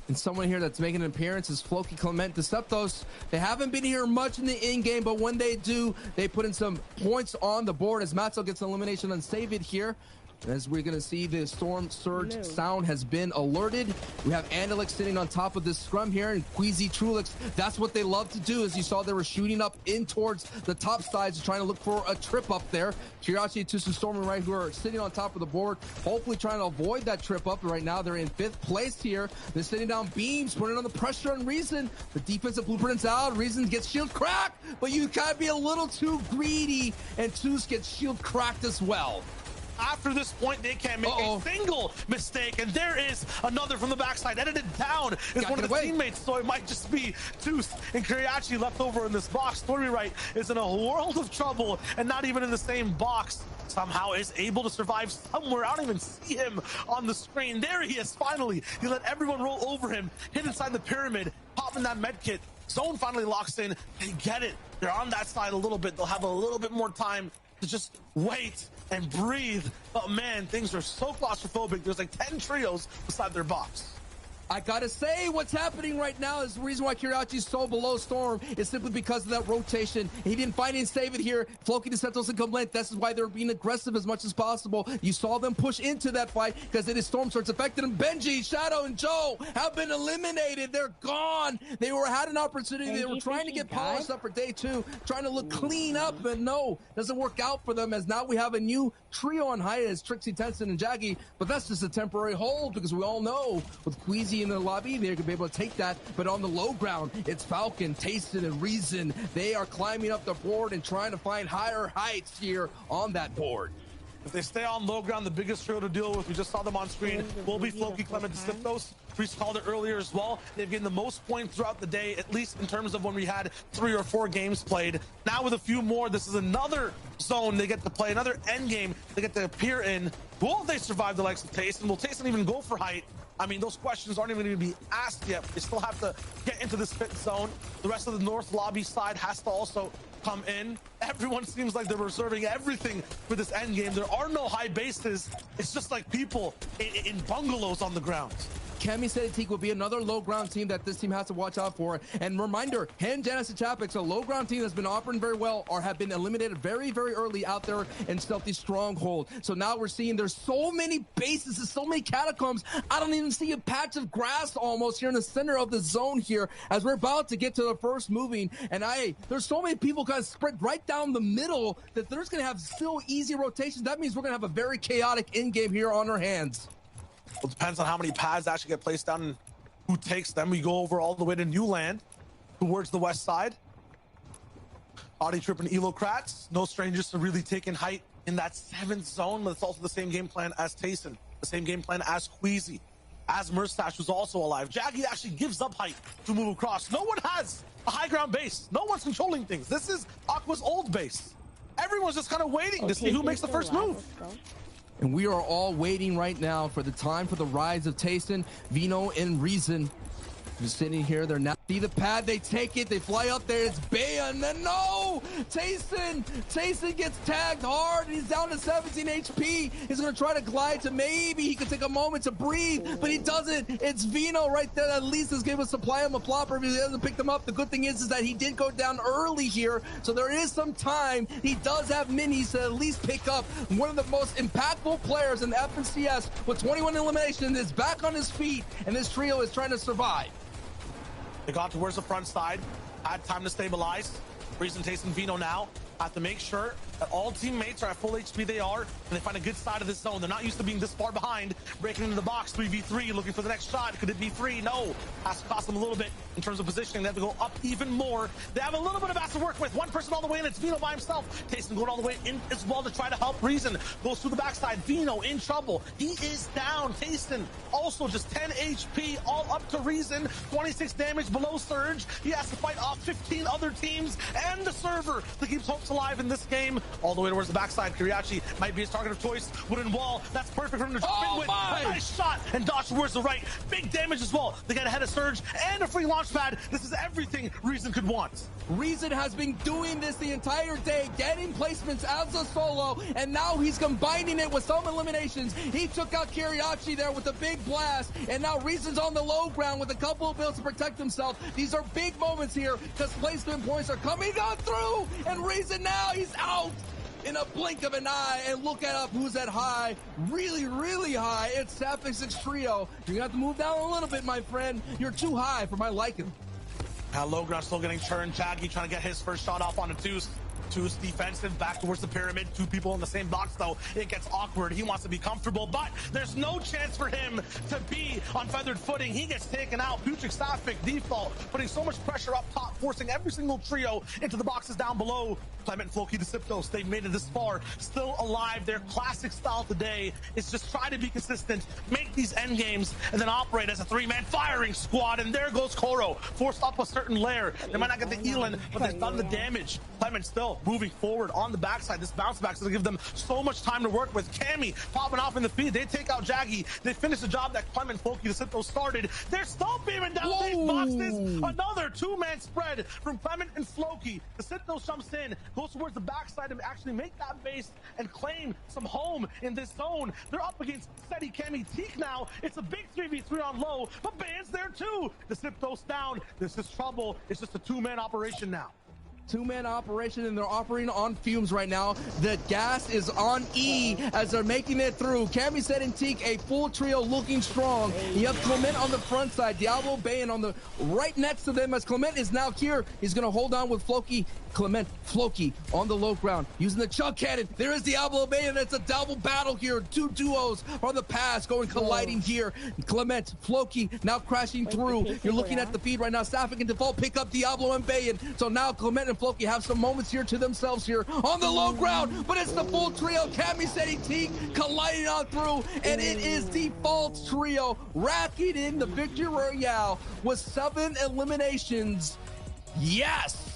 And someone here that's making an appearance is Floki Clement Deceptos. They haven't been here much in the in-game, but when they do, they put in some points on the board as Matzo gets an elimination on Save It here. As we're going to see, the Storm Surge sound has been alerted. We have Andelix sitting on top of this scrum here, and Queasy Trulix. That's what they love to do. As you saw, they were shooting up in towards the top sides, trying to look for a trip up there. Kirachi, Tusu, Storm, and Right, who are sitting on top of the board, hopefully trying to avoid that trip up. Right now, they're in 5th place here. They're sitting down beams, putting on the pressure on Reason. The defensive blueprint's out. Reason gets shield cracked, but you can't be a little too greedy, and Tus gets shield cracked as well. After this point, they can't make a single mistake, and there is another from the backside. Edited down is one of the teammates, so it might just be Toos and Kiriachi left over in this box. Story Right is in a world of trouble, and not even in the same box. Somehow is able to survive somewhere. I don't even see him on the screen. There he is, finally. He let everyone roll over him, hit inside the pyramid, popping that med kit. Zone finally locks in. They get it. They're on that side a little bit. They'll have a little bit more time to just wait and breathe. But man, things are so claustrophobic. There's like 10 trios beside their box. I gotta say, what's happening right now is the reason why Kiriachi's so below Storm is simply because of that rotation. He didn't find and save it here. Floki, DeSantos, and Complaint. This is why they're being aggressive as much as possible. You saw them push into that fight because it is Storm Surge affected them. Benji, Shadow, and Joe have been eliminated. They're gone. They had an opportunity. They were trying to get polished up for day 2, trying to look clean up, but no, doesn't work out for them, as now we have a new trio on high as Trixie, Tenson, and Jaggy, but that's just a temporary hold because we all know with Queasy in the lobby, they're gonna be able to take that. But on the low ground, it's Falcon, Tasted, and Reason. They are climbing up the board and trying to find higher heights here on that board. If they stay on low ground, the biggest trio to deal with, we just saw them on screen, will be Floki, Clement, Deceptos. Priest called it earlier as well. They've gained the most points throughout the day, at least in terms of when we had 3 or 4 games played. Now with a few more, this is another zone they get to play, another end game they get to appear in. Will they survive the likes of Tayson? Will Tayson even go for height? I mean, those questions aren't even going to be asked yet. They still have to get into this 5th zone. The rest of the north lobby side has to also come in. Everyone seems like they're reserving everything for this end game. There are no high bases. It's just like people in bungalows on the ground. Kemi Sedetik will be another low ground team that this team has to watch out for. And reminder, Hen, Janice, and Chapix, a low ground team that's been operating very well or have been eliminated very, very early out there in Stealthy Stronghold. So now we're seeing there's so many bases, there's so many catacombs. I don't even see a patch of grass almost here in the center of the zone here as we're about to get to the first moving. And there's so many people kind of spread right down the middle that there's going to have still easy rotations. That means we're going to have a very chaotic in game here on our hands. Well, it depends on how many pads actually get placed down and who takes them. We go over all the way to New Land towards the west side. Audi Trip and Elocrats, no strangers to really taking height in that 7th zone, but it's also the same game plan as Tayson, the same game plan as Queasy, as Murstache, who's also alive. Jaggy actually gives up height to move across. No one has a high ground base. No one's controlling things. This is Aqua's old base. Everyone's just kind of waiting to see who makes the first move. And we are all waiting right now for the time for the rise of Tayson, Vino, and Reason. Just sitting here, they're now See the pad, they take it, they fly up there, it's Bayon, and no! Tayson gets tagged hard, and he's down to 17 HP. He's gonna try to glide to maybe he can take a moment to breathe, but he doesn't. It's Vino right there that at least is giving a supply him a plopper if he doesn't pick them up. The good thing is that he did go down early here, so there is some time. He does have minis to at least pick up one of the most impactful players in the FNCS with 21 eliminations, is back on his feet, and this trio is trying to survive. They got towards the front side, had time to stabilize. Reason Tayson Vino now have to make sure that all teammates are at full HP. They are, and they find a good side of this zone. They're not used to being this far behind, breaking into the box 3v3, looking for the next shot. Could it be free? No. Has to cost them a little bit in terms of positioning. They have to go up even more. They have a little bit of ass to work with. One person all the way in, it's Vino by himself. Tayson going all the way in as well to try to help Reason. Goes through the backside. Vino in trouble. He is down. Tayson also just 10 HP, all up to Reason. 26 damage below Surge. He has to fight off 15 other teams and the server that keeps hopes alive in this game. All the way towards the backside. Kiriachi might be his target of choice. Wooden wall. That's perfect for him to jump in with. A nice shot and dodge towards the right. Big damage as well. They get ahead of Surge and a free launch pad. This is everything Reason could want. Reason has been doing this the entire day, getting placements as a solo, and now he's combining it with some eliminations. He took out Kiriachi there with a big blast, and now Reason's on the low ground with a couple of builds to protect himself. These are big moments here because placement points are coming on through, and Reason now, he's out in a blink of an eye. And look up who's at high, really high. It's Sapphic Trio. You're gonna have to move down a little bit, my friend. You're too high for my liking. Low ground still getting turned. Jaggy trying to get his first shot off on a Tooth. Tooth defensive back towards the pyramid. Two people in the same box though. It gets awkward. He wants to be comfortable, but there's no chance for him to be on feathered footing. He gets taken out. Putric Sapphic default, putting so much pressure up top, forcing every single trio into the boxes down below. Clement, Floki, Deciptos, they've made it this far, still alive. Their classic style today is just try to be consistent, make these end games, and then operate as a three-man firing squad. And there goes Koro, forced up a certain layer. They might not get the Elin, but they've done the damage. Clement still moving forward on the backside. This bounce back is going to give them so much time to work with. Cammy popping off in the feed. They take out Jaggy. They finish the job that Clement, Floki, Deciptos started. They're still beaming down these boxes. Another two-man spread from Clement and Floki. Deciptos jumps in, goes towards the backside to actually make that base and claim some home in this zone. They're up against Seti, Cammy, Teak now. It's a big 3v3 on low, but Ban's there too. Deciptos down. This is trouble. It's just a two-man operation now. Two-man operation, and they're operating on fumes right now. The gas is on E as they're making it through. Cammy, Set, and Teak, a full trio looking strong. You have Clement on the front side, Diablo, Bayon on the right next to them as Clement is now here. He's going to hold on with Floki. Clement, Floki on the low ground using the chug cannon. There is Diablo, Bayon. It's a double battle here. Two duos on the pass going colliding here. Clement, Floki now crashing through. You're looking at the feed right now. Sapphic and Default pick up Diablo and Bayon. So now Clement and Floki have some moments here to themselves here on the low ground, but it's the full trio. Cammy, Seti, Teak colliding on through, and it is Default's trio racking in the victory royale with 7 eliminations. Yes!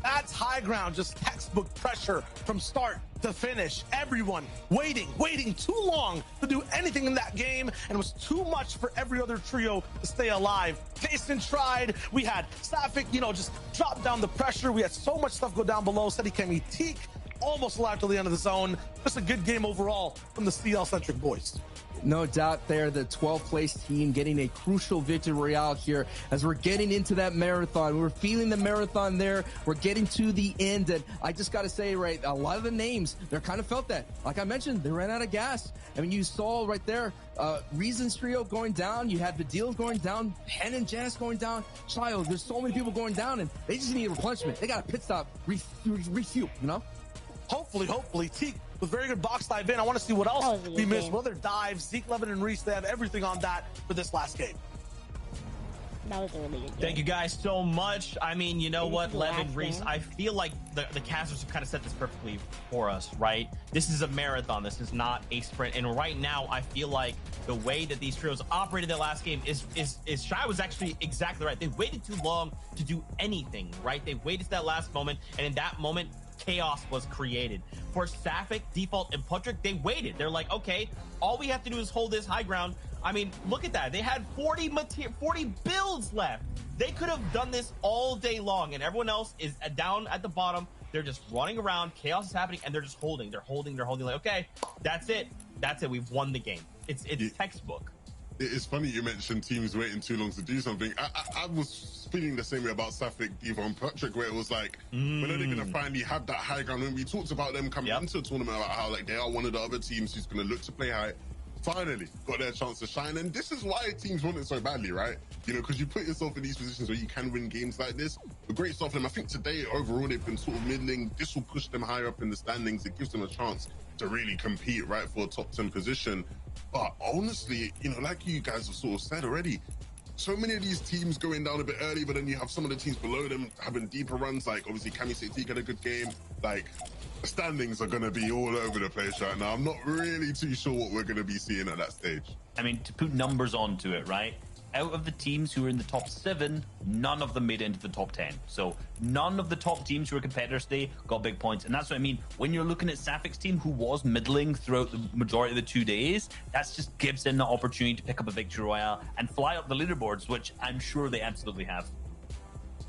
That's high ground, just textbook pressure from start to finish. Everyone waiting too long to do anything in that game, and it was too much for every other trio to stay alive. Tayson tried. We had Sapphic, just drop down the pressure. We had so much stuff go down below. Seti, Cammy, Teak almost alive till the end of the zone. Just a good game overall from the CL-centric boys. No doubt there, the 12th place team getting a crucial victory royale here as we're getting into that marathon. We're feeling the marathon there. We're getting to the end, and I just got to say, right, a lot of the names, they're kind of felt that. Like I mentioned, they ran out of gas. I mean, you saw right there, Reason's trio going down. You had the deals going down, Pen and Janice going down. Child, there's so many people going down, and they just need a replenishment. They got a pit stop, refuel, Hopefully, Teak with very good box dive in. I want to see what else we missed. What other dives? Zeke, Levin, and Reese, they have everything on that for this last game. That was a really good game. Thank you guys so much. I mean, you know what, Levin, Reese, I feel like the casters have kind of set this perfectly for us, right? This is a marathon. This is not a sprint. And right now, I feel like the way that these trios operated their last game is Shy was actually exactly right. They waited too long to do anything, right? They waited to that last moment, and in that moment, chaos was created. For Sapphic, Default, and Putrick, they waited. They're like, okay, all we have to do is hold this high ground. I mean, look at that. They had 40 builds left. They could have done this all day long, and everyone else is down at the bottom. They're just running around. Chaos is happening, and they're just holding. They're holding. Like, okay, that's it. That's it. We've won the game. It's textbook. It's funny you mentioned teams waiting too long to do something. I was feeling the same way about Safik, Devon, Patrick, where it was like, when are they going to finally have that high ground? When we talked about them coming into the tournament, about how like they are one of the other teams who's going to look to play high. Finally got their chance to shine, and this is why teams want it so badly, right? You know, because you put yourself in these positions where you can win games like this. A great stuff for them. I think today overall they've been sort of middling. This will push them higher up in the standings. It gives them a chance to really compete, right, for a top 10 position. But honestly, you know, like you guys have sort of said already, so many of these teams going down a bit early, but then you have some of the teams below them having deeper runs. Like obviously Cami City got a good game. Like the standings are going to be all over the place right now. I'm not really too sure what we're going to be seeing at that stage. I mean, to put numbers onto it, right? Out of the teams who are in the top 7, none of them made it into the top 10. So none of the top teams who are competitors today got big points. And that's what I mean. When you're looking at Safik's team, who was middling throughout the majority of the 2 days, that just gives them the opportunity to pick up a victory royale and fly up the leaderboards, which I'm sure they absolutely have.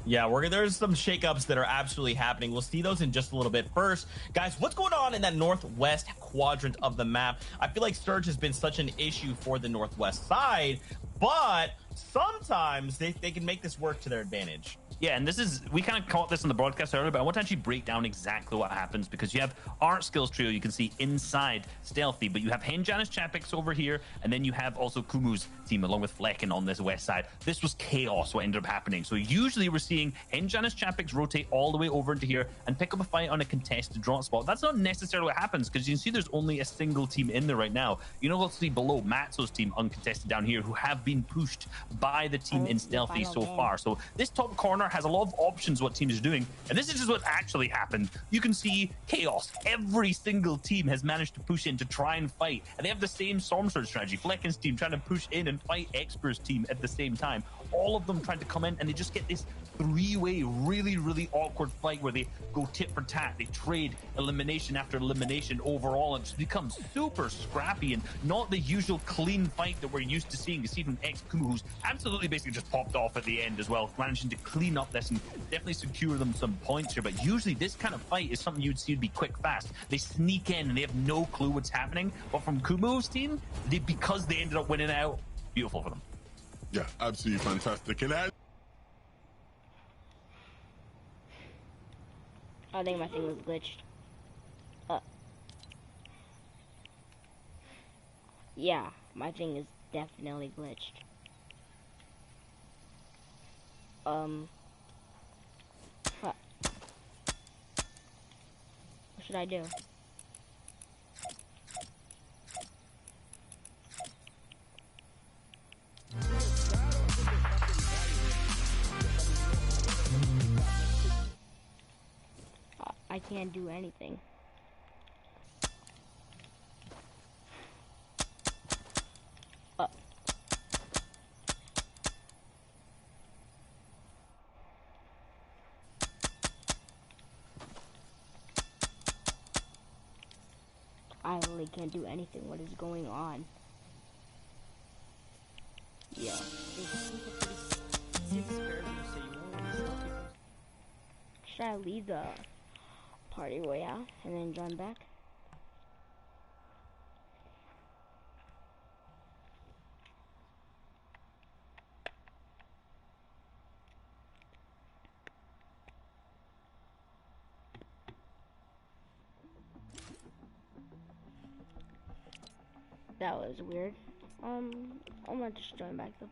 Yeah, there's some shakeups that are absolutely happening. We'll see those in just a little bit. First, guys, what's going on in that northwest quadrant of the map? I feel like Surge has been such an issue for the northwest side, but sometimes they can make this work to their advantage. Yeah, and we kind of caught this in the broadcast earlier, but I want to actually break down exactly what happens, because you have Art Skills Trio, you can see inside Stealthy, but you have Henjanis Chapix over here, and then you have also Kumu's team along with Flecken on this west side. This was chaos what ended up happening. So usually we're seeing Henjanis Chapix rotate all the way over into here and pick up a fight on a contested drop spot. That's not necessarily what happens, because you can see there's only a single team in there right now. You know, let's see below Matzo's team uncontested down here, who have been pushed by the team in Stealthy so far. So this top corner has a lot of options what teams are doing, and this is just what actually happened. You can see chaos. Every single team has managed to push in to try and fight, and they have the same Storm Surge strategy. Flecken's team trying to push in and fight Expert's team at the same time. All of them trying to come in, and they just get this three-way, really awkward fight where they go tit for tat. They trade elimination after elimination overall, and it just becomes super scrappy and not the usual clean fight that we're used to seeing. You see from X-Kumu, who's absolutely basically just popped off at the end as well, managing to clean up this and definitely secure them some points here. But usually this kind of fight is something you'd see would be quick, fast. They sneak in and they have no clue what's happening. But from Kumu's team, because they ended up winning out, beautiful for them. Yeah, absolutely fantastic. And I think my thing was glitched. Yeah, my thing is definitely glitched. What should I do? I can't do anything. I really can't do anything. What is going on? Yeah. Should I leave the party royale and then join back? That was weird. I'm gonna just join back though.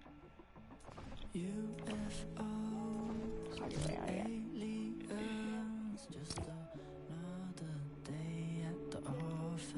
Party royale, yeah. Just another day at the office.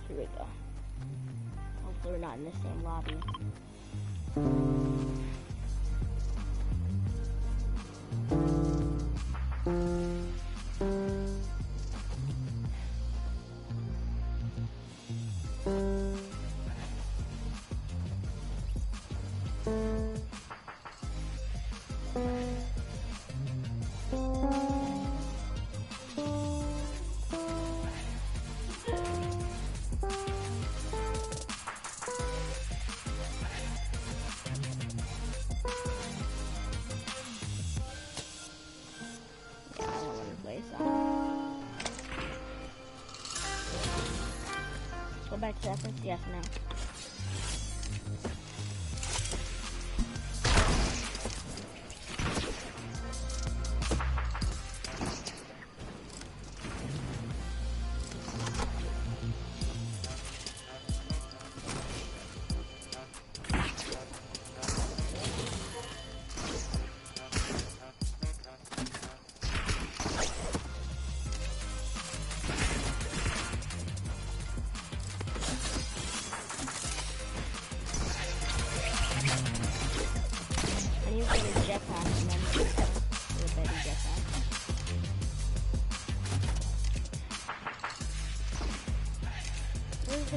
Here we go. Hopefully we're not in the same lobby. Go back to FNCS now.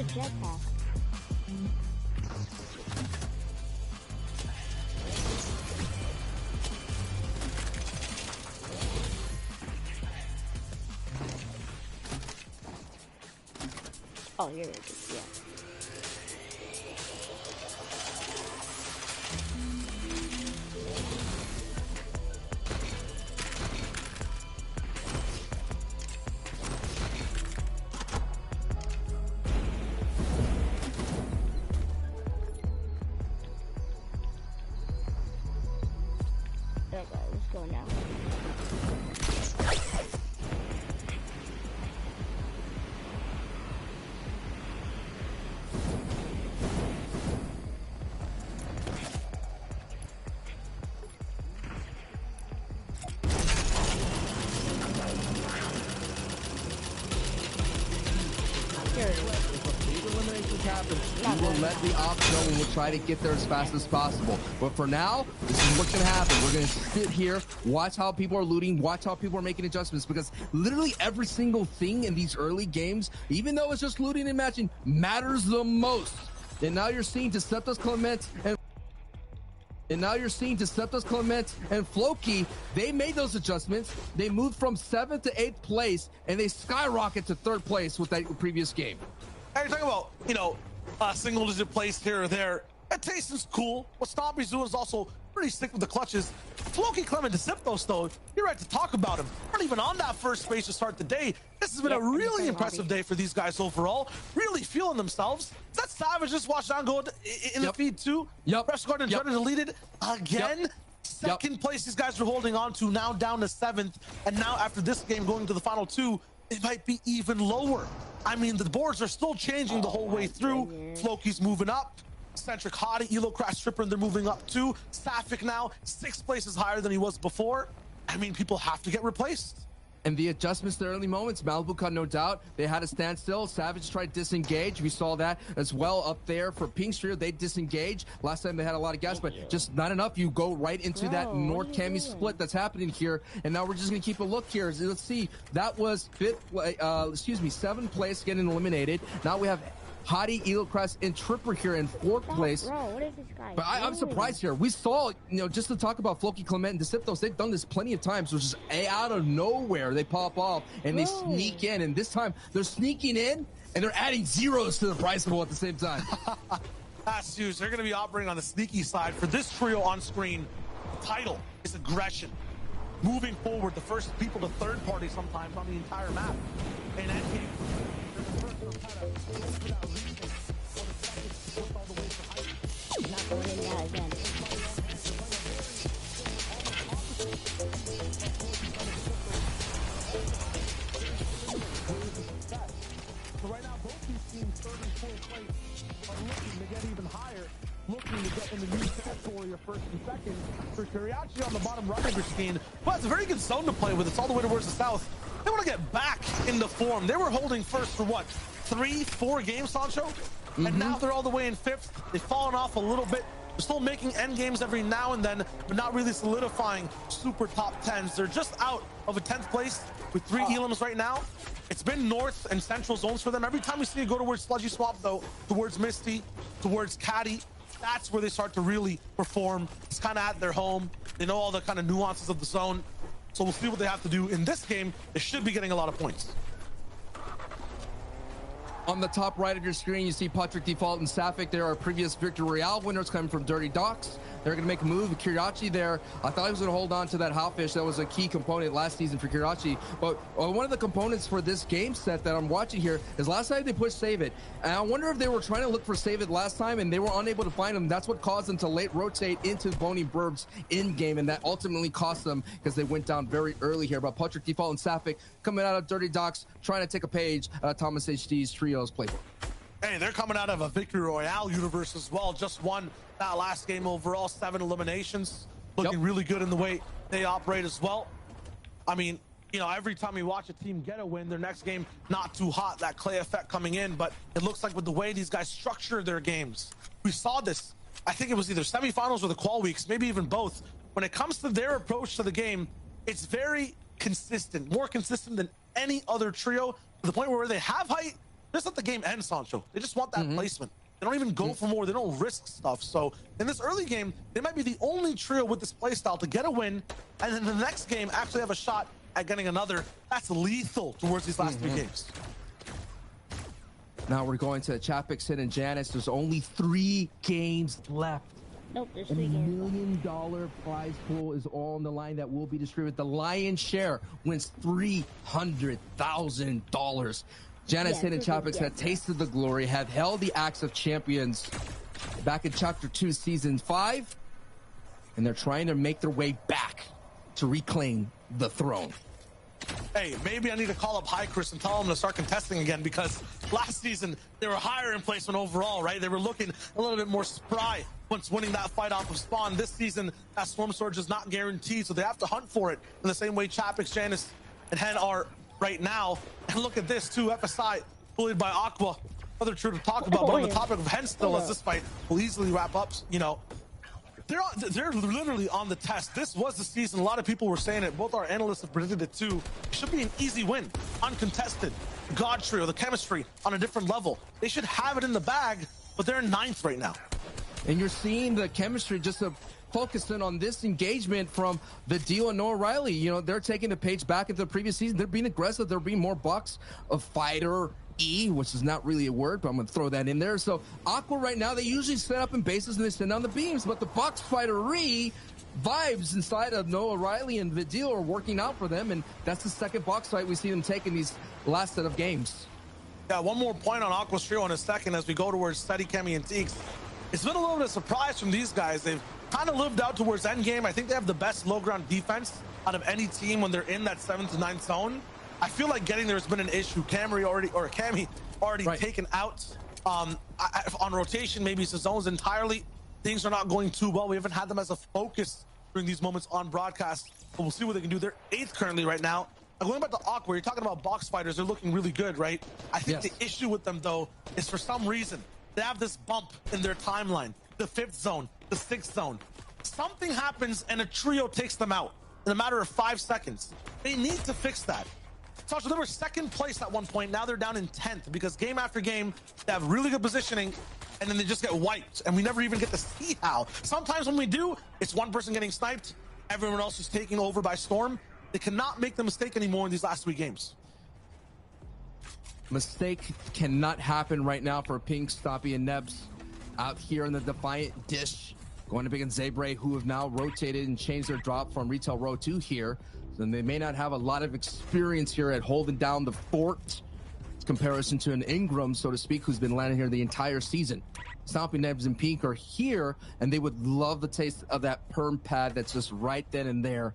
Jetpack. Oh, here it is, yeah. We will let the ops know and we'll try to get there as fast as possible. But for now, this is what's going to happen. We're going to sit here, watch how people are looting, watch how people are making adjustments, because literally every single thing in these early games, even though it's just looting and matching, matters the most. And now you're seeing Deceptus Clement and Floki, they made those adjustments. They moved from 7th to 8th place, and they skyrocket to 3rd place with that previous game. Hey, you're talking about, you know, single-digit place here or there. That Tayson's cool. What Stompy's doing is also pretty sick with the clutches. Floki Clement Deceptos, though, you're right to talk about him. Not even on that first space to start the day. This has been a really impressive day for these guys overall. Really feeling themselves. That Savage just watched down go in the feed too. Press guard and Jarretyz deleted again. Second place these guys are holding on to, now down to 7th. And now after this game going to the final 2, it might be even lower. I mean, the boards are still changing the whole way through. Floki's moving up. Centric Hottie, Elo Crash Stripper, and they're moving up too. Sapphic now 6 places higher than he was before. I mean, people have to get replaced. And the adjustments, the early moments, Malibu Cut, no doubt. They had a standstill. Savage tried to disengage. We saw that as well up there for Pink Street. They disengaged. Last time they had a lot of gas, but just not enough. You go right into that North Cami split that's happening here. And now we're just going to keep a look here. Let's see. That was 7th place getting eliminated. Now we have Hottie, Elo Crest, and Tripper here in 4th place. Bro, what is this guy But I'm surprised here. We saw, just to talk about Floki Clement and Deceptos, they've done this plenty of times, which is out of nowhere. They pop off and they sneak in. And this time they're sneaking in and they're adding zeros to the price pool at the same time. That's huge. They're going to be operating on the sneaky side. For this trio on screen, the title is aggression. Moving forward, the first people to third party sometimes on the entire map. In endgame. Not going in that again. So right now, both these teams, 3rd and 4th place, are looking to get even higher, looking to get in the new territory of 1st and 2nd. For Jarretyz on the bottom right of your screen, well, it's a very good zone to play with. It's all the way towards the south. They want to get back into form. They were holding first for what, 3-4 games, Sancho? And now they're all the way in 5th. They've fallen off a little bit. They're still making end games every now and then, but not really solidifying super top 10s. They're just out of a 10th place with 3 elims right now. It's been north and central zones for them. Every time we see it go towards Sludgy Swamp, though, towards Misty, towards Caddy, that's where they start to really perform. It's kind of at their home. They know all the kind of nuances of the zone. So we'll see what they have to do in this game. They should be getting a lot of points. On the top right of your screen, you see Patrick Default and Sapphic. There are previous Victory Royale winners coming from Dirty Docks. They're going to make a move. Kirachi there, I thought he was going to hold on to that Howfish. That was a key component last season for Kirachi. But one of the components for this game set that I'm watching here is last time they pushed Save It. And I wonder if they were trying to look for Save It last time and they were unable to find him. That's what caused them to late rotate into Bony Burbs in game, and that ultimately cost them because they went down very early here. But Patrick Default and Sapphic coming out of Dirty Docks, trying to take a page out of Thomas HD's Trios playbook. Hey, they're coming out of a Victory Royale universe as well. Just won that last game overall, 7 eliminations. Looking really good in the way they operate as well. I mean, you know, every time we watch a team get a win, their next game not too hot, that Clay effect coming in. But it looks like with the way these guys structure their games, we saw this. I think it was either semifinals or the qual weeks, maybe even both. When it comes to their approach to the game, it's very consistent, more consistent than any other trio, to the point where they have height, just let the game end, Sancho. They just want that placement. They don't even go for more. They don't risk stuff. So in this early game, they might be the only trio with this playstyle to get a win, and then the next game actually have a shot at getting another. That's lethal towards these last 3 games. Now we're going to Chapik, Sid, and Janice. There's only 3 games left. Nope, there's $1 3 games. million prize pool is all on the line that will be distributed. The lion's share wins $300,000. Janice, Sid, and Chapik have tasted the glory, have held the Axe of Champions back in Chapter 2, Season 5, and they're trying to make their way back to reclaim the throne. Hey, maybe I need to call up High Chris and tell him to start contesting again, because last season they were higher in placement overall, right? They were looking a little bit more spry once winning that fight off of Spawn. This season, that Storm Surge is not guaranteed, so they have to hunt for it in the same way Chapik, Janice, and Hen are right now. And look at this too, FSI bullied by Aqua. Other true to talk about, but on the topic of Hen still, as this fight will easily wrap up, you know, they're literally on the test. This was the season. A lot of people were saying it. Both our analysts have predicted it too. It should be an easy win, uncontested. God trio, the chemistry on a different level. They should have it in the bag, but they're in 9th right now. And you're seeing the chemistry just focusing on this engagement from the Dio and Noah Riley. You know, they're taking the page back into the previous season. They're being aggressive. They're being more bucks of fighter which is not really a word, but I'm going to throw that in there. So Aqua right now, they usually set up in bases and they send down the beams, but the Bucks fighter-y vibes inside of Noah Riley and Vidil are working out for them, and that's the second box fight we see them take in these last set of games. Yeah, one more point on Aqua's trio in a second as we go towards Steady, Kemi, and Teeks. It's been a little bit of surprise from these guys. They've kind of lived out towards endgame. I think they have the best low ground defense out of any team when they're in that 7th to 9th zone. I feel like getting there has been an issue. Kami already taken out on rotation. Maybe it's the zones entirely. Things are not going too well. We haven't had them as a focus during these moments on broadcast, but we'll see what they can do. They're 8th currently right now. Going back to Aqua, you're talking about box fighters. They're looking really good, right? I think the issue with them, though, is for some reason, they have this bump in their timeline. The 5th zone, the 6th zone. Something happens and a trio takes them out in a matter of 5 seconds. They need to fix that. So they were 2nd place at one point. Now they're down in 10th because game after game, they have really good positioning and then they just get wiped. And we never even get to see how. Sometimes when we do, it's one person getting sniped. Everyone else is taking over by storm. They cannot make the mistake anymore in these last 3 games. Mistake cannot happen right now for Pink, Stompy, and Nebs out here in the Defiant Dish. Going to Big and Zabre, who have now rotated and changed their drop from Retail Row 2 here. So they may not have a lot of experience here at holding down the fort. In comparison to an Ingram, so to speak, who's been landing here the entire season. Stompy, Nebs, and Pink are here, and they would love the taste of that perm pad that's just right then and there.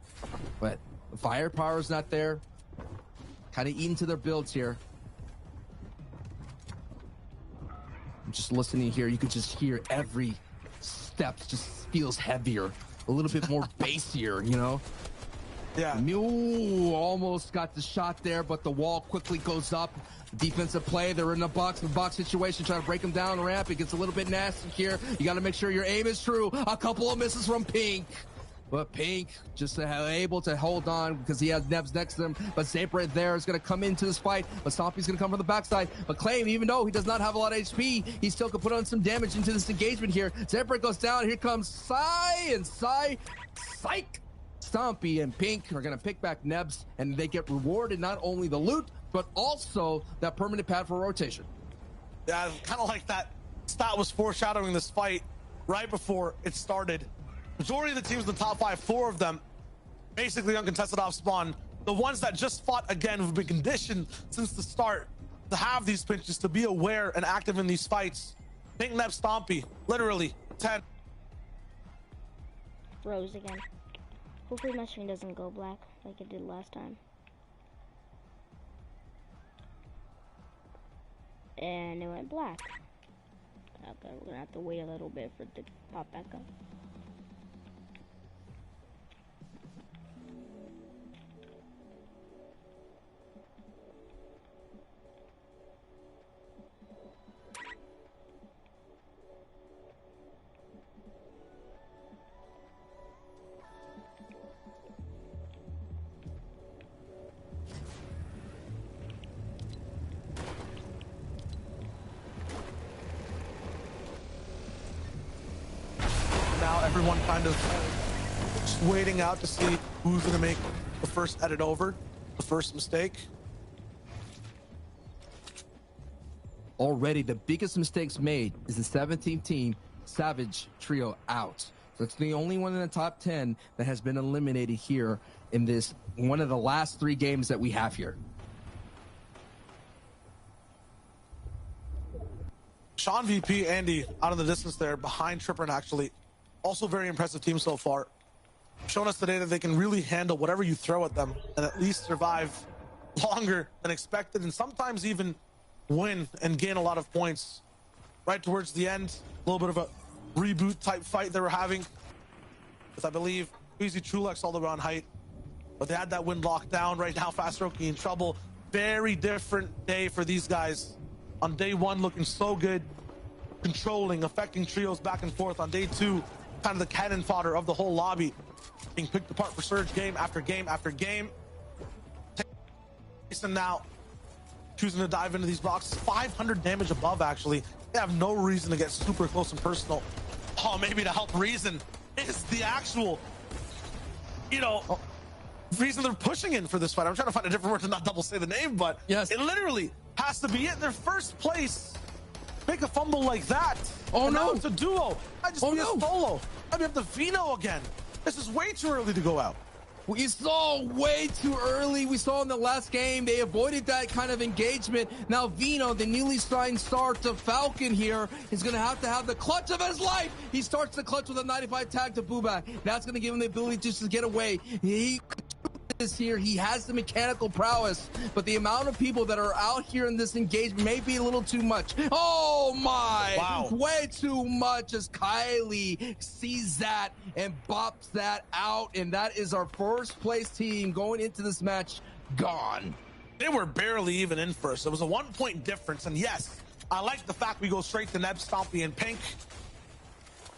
But the firepower is not there. Kind of eating to their builds here. I'm just listening here. You could just hear every step just feels heavier, a little bit more bassier, you know? Yeah. Mew almost got the shot there, but the wall quickly goes up. Defensive play, they're in the box situation, trying to break them down ramp. It gets a little bit nasty here. You got to make sure your aim is true. A couple of misses from Pink. But Pink just able to hold on because he has Nebs next to him. But Zabre there is going to come into this fight. But Stompy's going to come from the backside. But Claim, even though he does not have a lot of HP, he still can put on some damage into this engagement here. Zabre goes down. Here comes Psy and Psych. Stompy and Pink are going to pick back Nebs, and they get rewarded not only the loot, but also that permanent pad for rotation. Yeah, kind of like that stat was foreshadowing this fight right before it started. Majority of the teams in the top 5, 4 of them basically uncontested off spawn. The ones that just fought again have been conditioned since the start to have these pinches, to be aware and active in these fights. Pink Neb Stompy, literally 10. Rose again. Hopefully my screen doesn't go black like it did last time. And it went black. Okay, we're gonna have to wait a little bit for it to pop back up. Now everyone kind of just waiting out to see who's going to make the first edit over, the first mistake. Already, the biggest mistakes made is the 17th team, Savage Trio out. So it's the only one in the top 10 that has been eliminated here in this one of the last 3 games that we have here. Sean VP, Andy out of the distance there behind Tripper, actually. Also very impressive team so far. Shown us today that they can really handle whatever you throw at them and at least survive longer than expected, and sometimes even win and gain a lot of points. Right towards the end, a little bit of a reboot type fight they were having with, I believe, Easy Trulex all the way on height. But they had that win locked down. Right now, Fast Roki in trouble. Very different day for these guys. On day 1, looking so good, controlling, affecting trios back and forth. On day 2, kind of the cannon fodder of the whole lobby, being picked apart for Surge game after game after game. And now choosing to dive into these boxes. 500 damage above, actually. They have no reason to get super close and personal. Oh, maybe to help reason is the actual, you know, reason they're pushing in for this fight. I'm trying to find a different word to not double say the name, but yes, it literally has to be it. Their first place. Make a fumble like that. Oh, and no. Now it's a duo. I just be a solo. I have the Vino again. This is way too early to go out. We saw way too early. We saw in the last game, they avoided that kind of engagement. Now Vino, the newly signed star to Falcon here, is going to have the clutch of his life. He starts the clutch with a 95 tag to Booback. That's going to give him the ability just to get away. He is here. He has the mechanical prowess, but the amount of people that are out here in this engagement may be a little too much. Oh my! Wow. Way too much as Kylie sees that and bops that out, and that is our first place team going into this match gone. They were barely even in first. It was a 1-point difference, and yes, I like the fact we go straight to Neb Stompy and Pink,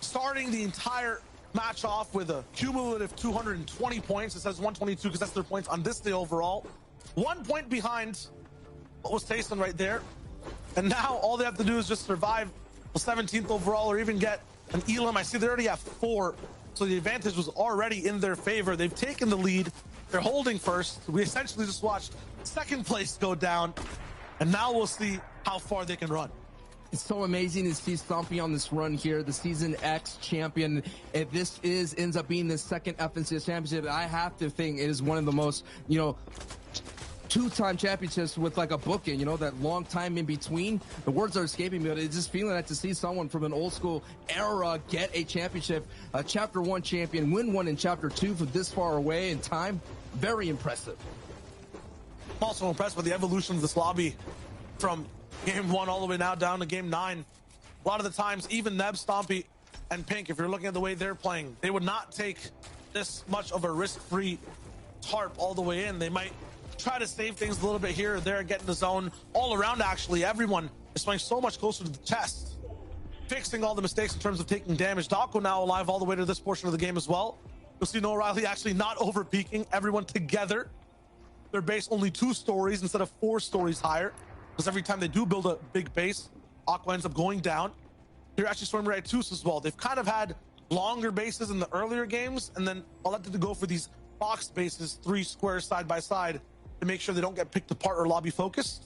starting the entire match off with a cumulative 220 points. It says 122 because that's their points on this day overall. 1 point behind what was Tayson right there. And now all they have to do is just survive the 17th overall or even get an Elam. I see they already have 4. So the advantage was already in their favor. They've taken the lead. They're holding first. We essentially just watched second place go down. And now we'll see how far they can run. It's so amazing to see Stompy on this run here, the Season X champion. If this ends up being the second FNCS championship, I have to think it is one of the most, you know, 2-time championships with like a booking, you know, that long time in between. The words are escaping me, but it's just feeling like to see someone from an old school era get a championship, a Chapter 1 champion, win one in Chapter 2 from this far away in time. Very impressive. I'm also impressed with the evolution of this lobby from Game 1 all the way now down to Game 9. A lot of the times, even Neb, Stompy, and Pink, if you're looking at the way they're playing, they would not take this much of a risk-free tarp all the way in. They might try to save things a little bit here or there, get in the zone. All around, actually, everyone is playing so much closer to the chest, fixing all the mistakes in terms of taking damage. Dako now alive all the way to this portion of the game as well. You'll see Noah Riley actually not over-peaking, everyone together. Their base only 2 stories instead of 4 stories higher, because every time they do build a big base, Aqua ends up going down. Here actually Storm Jarretyz as well. They've kind of had longer bases in the earlier games, and then elected to go for these box bases, 3 squares side by side, to make sure they don't get picked apart or lobby focused.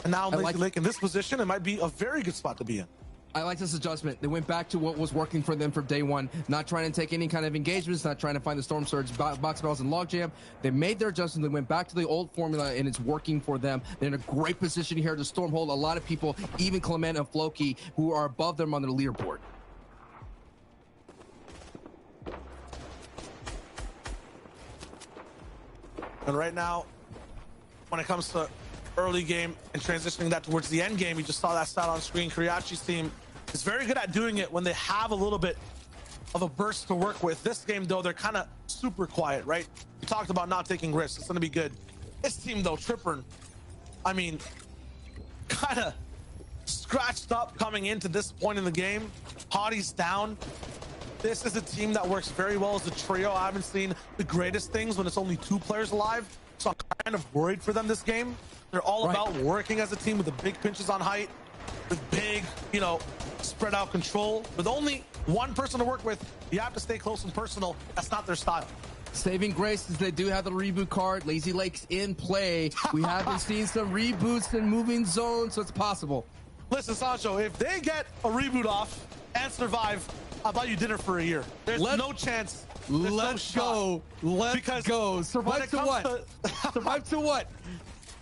And now Lazy Lake in this position, it might be a very good spot to be in. I like this adjustment. They went back to what was working for them from day one, not trying to take any kind of engagements, not trying to find the Storm Surge, box battles, and logjam. They made their adjustment. They went back to the old formula, and it's working for them. They're in a great position here to Stormhold a lot of people, even Clement and Floki, who are above them on the leaderboard. And right now, when it comes to early game and transitioning that towards the end game, you just saw that stat on screen. Jarretyz's team is very good at doing it when they have a little bit of a burst to work with. This game, though, they're kind of super quiet, right? We talked about not taking risks. It's going to be good. This team, though, Tripper, I mean, kind of scratched up coming into this point in the game. Hotty's down. This is a team that works very well as a trio. I haven't seen the greatest things when it's only 2 players alive, so I'm kind of worried for them this game. They're all about working as a team with the big pinches on height, with big, you know, spread out control. With only 1 person to work with, you have to stay close and personal. That's not their style. Saving grace is they do have the reboot card. Lazy Lake's in play. We haven't seen some reboots and moving zones, so it's possible. Listen, Sancho, if they get a reboot off and survive, I'll buy you dinner for a year. There's no chance. Let's go. Let's go. Survive to what? Survive to what?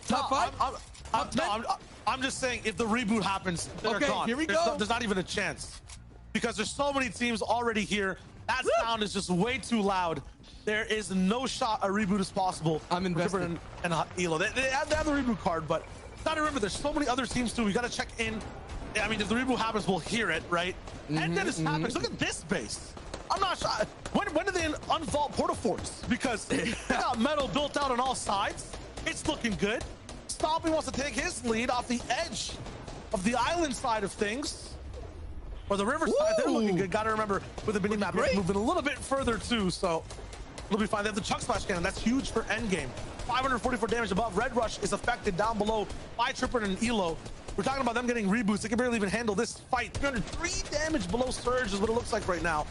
Top 5? I'm just saying, if the reboot happens, they're gone. Here we go. There's not even a chance. Because there's so many teams already here. That sound is just way too loud. There is no shot a reboot is possible. I'm invested. And Elo. They have the reboot card, but gotta remember, there's so many other teams too. We gotta check in. I mean, if the reboot happens, we'll hear it, right? And then it happens. Look at this base. I'm not sure. When do they unvault Portaforts? Because they got metal built out on all sides. It's looking good. Stompy wants to take his lead off the edge of the island side of things. Or the river side. They're looking good. Gotta remember, with the mini map, it's moving a little bit further too, so it'll be fine. They have the Chug Splash cannon. That's huge for endgame. 544 damage above. Red Rush is affected down below by Tripper and Elo. We're talking about them getting reboots. They can barely even handle this fight. 303 damage below Surge is what it looks like right now.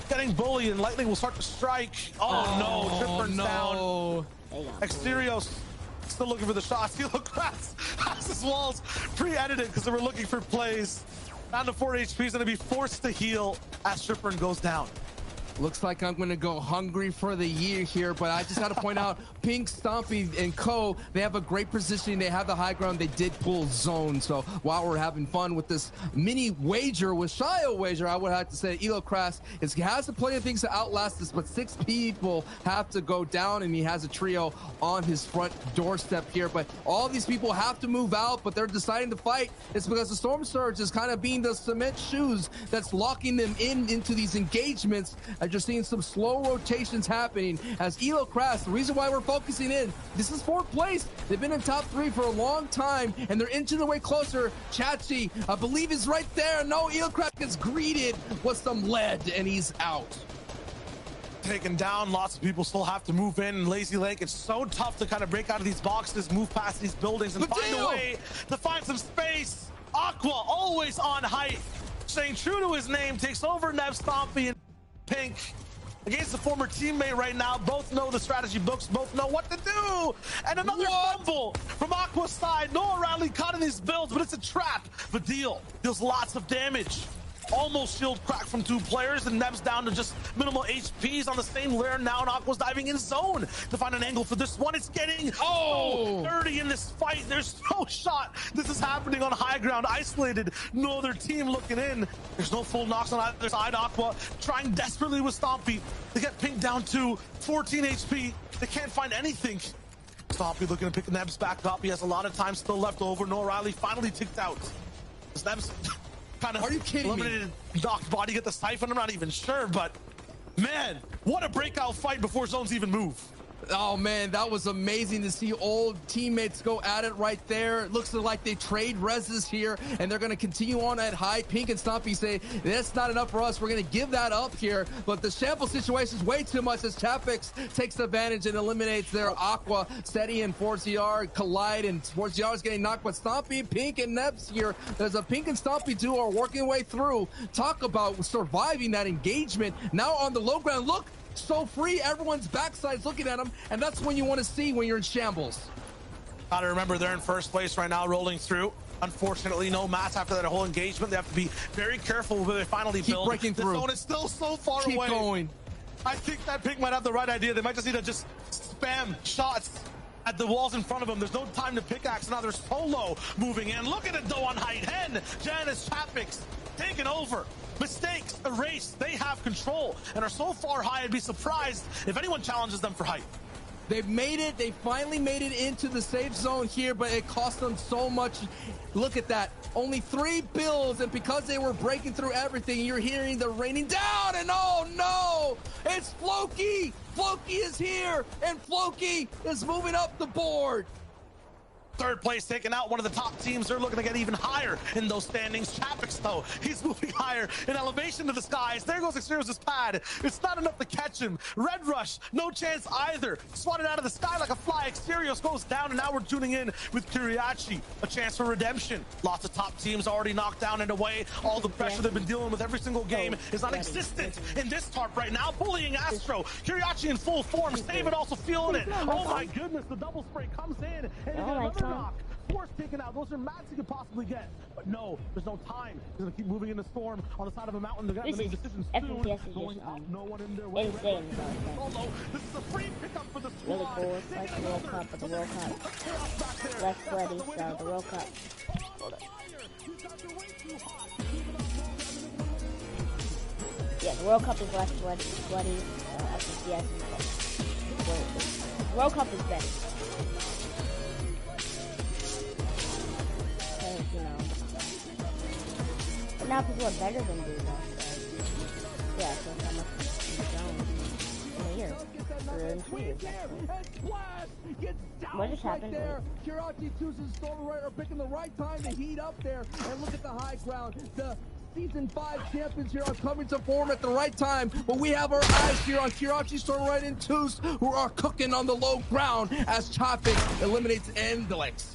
Getting bullied, and Lightning will start to strike. Oh no, Tripper's down. Exterios still looking for the shots. Elo Kratz has his walls pre-edited because they were looking for plays. Down to 4 HP. He's going to be forced to heal as Tripper goes down. Looks like I'm going to go hungry for the year here, but I just got to point out, Pink, Stompy, and Co, they have a great positioning. They have the high ground. They did pull zone. So while we're having fun with this mini wager, with Shio wager, I would have to say Elo Kratz has plenty of things to outlast this, but 6 people have to go down, and he has a trio on his front doorstep here. But all these people have to move out, but they're deciding to fight. It's because the Storm Surge is kind of being the cement shoes that's locking them into these engagements. I'm just seeing some slow rotations happening as Elo Kratz, the reason why we're focusing in, this is 4th place. They've been in top 3 for a long time, and they're inching their way closer. Chachi, I believe, is right there. No, Elo Kratz gets greeted with some lead, and he's out. Taken down. Lots of people still have to move in. Lazy Lake, it's so tough to kind of break out of these boxes, move past these buildings, and find a way to find some space. Aqua, always on height, staying true to his name, takes over Nev, Stompy, and Pink against the former teammate right now. Both know the strategy books, both know what to do. And another fumble from Aqua's side. Noah Riley caught in these builds, but it's a trap. Vidal deals lots of damage. Almost shield crack from 2 players, and Nev's down to just minimal HPs on the same layer now, and Aqua's diving in zone to find an angle for this one. It's getting so dirty in this fight. There's no shot. This is happening on high ground, isolated. No other team looking in. There's no full knocks on either side. Aqua trying desperately with Stompy. They get Pink down to 14 HP. They can't find anything. Stompy looking to pick Nebs back up. He has a lot of time still left over. Noah Riley finally ticked out. Nebs kind of, are you kidding me? Knocked body, get the siphon. I'm not even sure, but man, what a breakout fight before zones even move. Oh man, that was amazing to see old teammates go at it right there. It looks like they trade reses here, and they're going to continue on at high. Pink and Stompy say, that's not enough for us. We're going to give that up here. But the shamble situation is way too much as Chapix takes advantage and eliminates their Aqua. Seti and Forziar collide, and Forziar is getting knocked. But Stompy, Pink, and Neps here, there's a Pink and Stompy duo are working their way through. Talk about surviving that engagement. Now on the low ground, look, so free, everyone's backside's looking at them, and that's when you want to see when you're in shambles. Gotta remember, they're in first place right now, rolling through. Unfortunately, no mats after that whole engagement. They have to be very careful where they finally Keep build. breaking through. The zone is still so far Keep away. going. I think that pick might have the right idea. They might just need to just spam shots at the walls in front of them. There's no time to pickaxe. Now they're solo moving in. Look at it though on height. Hen, Janice, Chapix taking over. Mistakes erased. They have control and are so far high. I'd be surprised if anyone challenges them for height. They've made it. They finally made it into the safe zone here, but it cost them so much. Look at that. Only 3 builds, and because they were breaking through everything, you're hearing the raining down, and oh no! It's Floki! Floki is here, and Floki is moving up the board. Third place taken out, one of the top teams. They're looking to get even higher in those standings. Chapix, though, he's moving higher in elevation to the skies. There goes Exterior's pad. It's not enough to catch him. Red Rush, no chance either. Swatted out of the sky like a fly. Exteriors goes down, and now we're tuning in with Kiriachi. A chance for redemption. Lots of top teams already knocked down and away. All the pressure they've been dealing with every single game is non-existent in this tarp right now. Bullying Astro. Kiriachi in full form. David also feeling it. Oh my goodness, the double spray comes in, and another knock. Force taken out. Those are mats you could possibly get. But no, there's no time. He's going to keep moving in the storm on the side of a mountain. They're going to make decisions soon. Going up, no one in their way. insane. This is a free pickup for the Really squad. cool. It's like the World Cup, but the World Cup less bloody, so the World Cup. Hold it. Yeah, the World Cup is less bloody. FCS is better. The World Cup is better. You know, but now people are better than dudes, so yeah, so how much in a year or in 2 years. What just happened? Kirachi chooses Stormrider are picking the right time to heat up there, and look at the high ground. The Season 5 champions here are coming to form at the right time, but we have our eyes here on Kirachi, Stormrider, and Toos, who are cooking on the low ground as Chapix eliminates Endlix.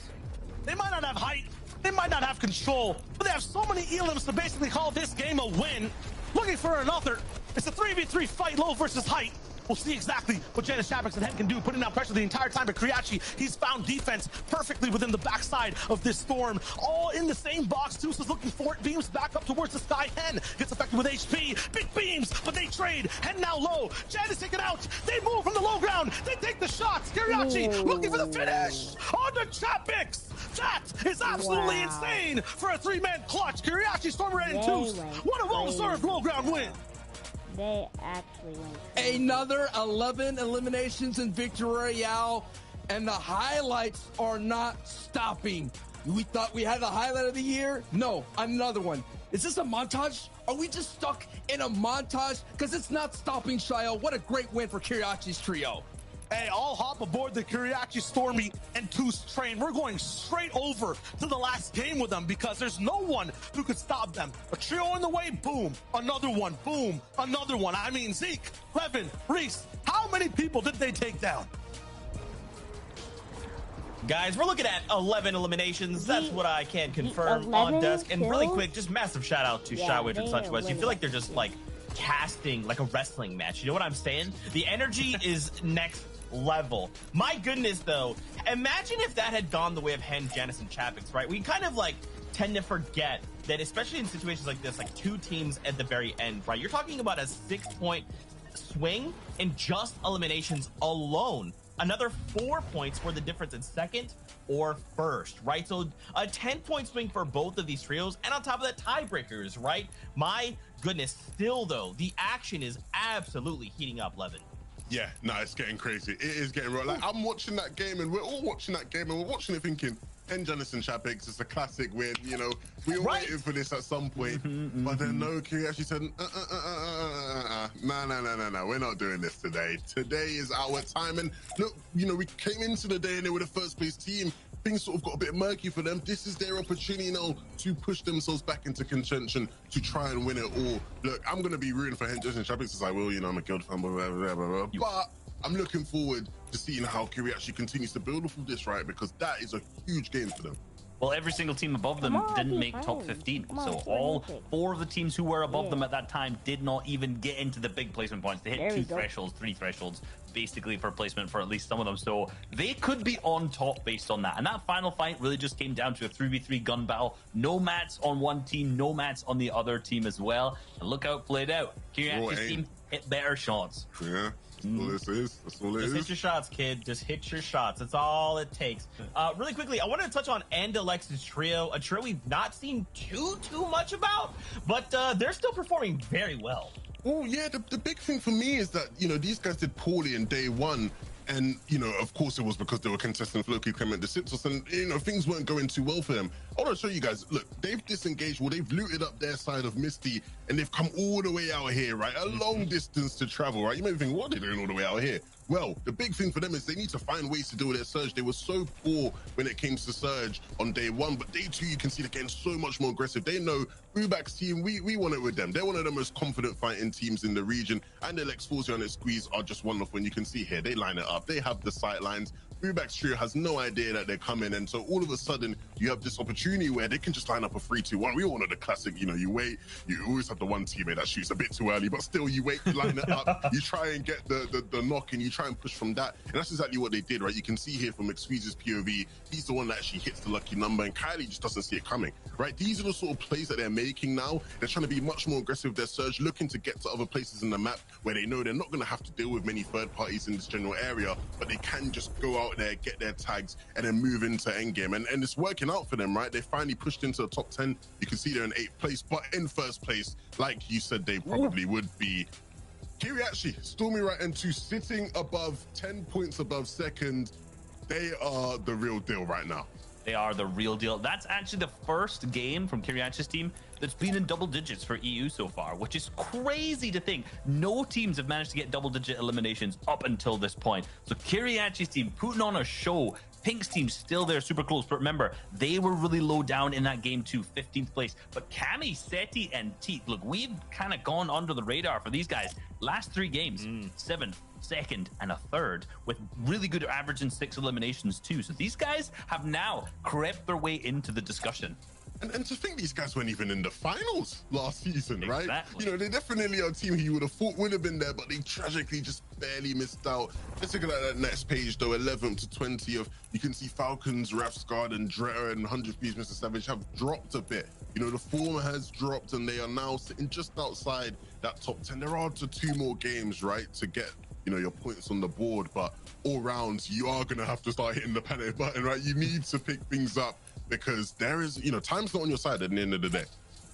They might not have height. They might not have control, but they have so many elims to basically call this game a win. Looking for another. It's a 3v3 fight, low versus height. We'll see exactly what Janice, Chapix, and Head can do, putting down pressure the entire time. But Kiriachi, he's found defense perfectly within the backside of this storm. All in the same box. Toos is looking for it. Beams back up towards the sky. Hen gets affected with HP. Big beams, but they trade. Hen now low. Janice taken out. They move from the low ground. They take the shots. Kiriachi looking for the finish on the Chapix. That is absolutely insane for a 3-man clutch. Kiriachi, Stormrider, and Toos. What a well-deserved low ground win. They actually went. Another 11 eliminations in Victory Royale, and the highlights are not stopping. We thought we had the highlight of the year. No, another one. Is this a montage? Are we just stuck in a montage? Because it's not stopping, Shio. What a great win for Kiriachi's trio. Hey, I'll hop aboard the Kiriachi, Stormy, and Toos train. We're going straight over to the last game with them because there's no one who could stop them. A trio in the way, boom. Another one, boom. Another one. I mean, Zeke, Levin, Reese. How many people did they take down? Guys, we're looking at 11 eliminations. That's what I can confirm on desk. And really quick, just massive shout out to Shywitch and Such West. You feel like they're just like casting like a wrestling match. You know what I'm saying? The energy is next level. My goodness, though, imagine if that had gone the way of Hen, Janice, and Chapix, right? We kind of like tend to forget that, especially in situations like this, like 2 teams at the very end, right? You're talking about a 6-point swing in just eliminations alone. Another 4 points for the difference in second or first, right? So a 10-point swing for both of these trios, and on top of that, tiebreakers, right? My goodness, still though, the action is absolutely heating up, Levin. Yeah, no, it's getting crazy. It is getting real. Like, I'm watching that game, and we're all watching that game, and we're watching it thinking, Janice and Chapix is a classic win. You know, we all waited for this at some point, but then no, Kiri actually said, no, we're not doing this today. Today is our time. And look, you know, we came into the day and they were the first place team. Things sort of got a bit murky for them. This is their opportunity now to push themselves back into contention to try and win it all. Look, I'm going to be rooting for Janice and Chapix as I will, you know, I'm a guild fan, blah, blah, blah, blah, blah. But I'm looking forward to seeing how Kiri actually continues to build off of this, right? Because that is a huge game for them. Well, every single team above them didn't make top 15. So all 4 of the teams who were above them at that time did not even get into the big placement points. They hit 2 thresholds, 3 thresholds, basically for placement for at least some of them. So they could be on top based on that. And that final fight really just came down to a 3v3 gun battle. No mats on one team, no mats on the other team as well. And look how it played out. Kyriakis team hit better shots. Yeah. That's all this is. That's all it is. Just hit your shots, kid. Just hit your shots. That's all it takes. Really quickly, I wanted to touch on Andalex's trio, a trio we've not seen too much about, but they're still performing very well. Oh yeah, the big thing for me is that, you know, these guys did poorly in day one. And, you know, of course it was because they were contesting Floki, Clement, DeCipsos, and, you know, things weren't going too well for them. I want to show you guys, look, they've disengaged, well, they've looted up their side of Misty, and they've come all the way out here, right? A long distance to travel, right? You may think, what are they doing all the way out here? Well, the big thing for them is they need to find ways to deal with their surge. They were so poor when it came to surge on day one, but day two, you can see they're getting so much more aggressive. They know Ubak's team, we want it with them. They're one of the most confident fighting teams in the region, and their X40 and their Squeeze are just wonderful. And you can see here, they line it up. They have the sight lines. Ubak's trio has no idea that they're coming, and so all of a sudden you have this opportunity where they can just line up a 3-2-1. We all know the classic, you know, you wait, you always have the one teammate that shoots a bit too early, but still you wait, you line it up, you try and get the knock, and you try and push from that, and that's exactly what they did, right? You can see here from McSqueeze's POV, he's the one that actually hits the lucky number, and Kylie just doesn't see it coming, right? These are the sort of plays that they're making now. They're trying to be much more aggressive with their surge, looking to get to other places in the map where they know they're not going to have to deal with many third parties in this general area, but they can just go out there, get their tags, and then move into endgame. And it's working out for them, right? They finally pushed into the top 10. You can see they're in 8th place, but in 1st place, like you said, they probably would be. Kyriakis, Stormy right into sitting above 10 points above 2nd. They are the real deal right now. They are the real deal. That's actually the first game from Kyriakis' team that's been in double digits for EU so far, which is crazy to think. No teams have managed to get double-digit eliminations up until this point. So Kyriakis' team putting on a show. Pink's team still there, super close. But remember, they were really low down in that game too, 15th place. But Kami, Seti, and Teeth, look, we've kind of gone under the radar for these guys. Last 3 games, 7th, 2nd, and a 3rd, with really good average in 6 eliminations too. So these guys have now crept their way into the discussion. And to think these guys weren't even in the finals last season, right? Exactly. You know, they definitely are a team who you would have thought would have been there, but they tragically just barely missed out. Let's look at that next page, though, 11th to 20th. You can see Falcons, Rafsguard, and Dretta and 100 Piece Mr. Savage have dropped a bit. You know, the form has dropped, and they are now sitting just outside that top 10. There are 2 more games, right, to get, you know, your points on the board, but all rounds, you are going to have to start hitting the panic button, right? You need to pick things up, because there is, you know, time's not on your side at the end of the day.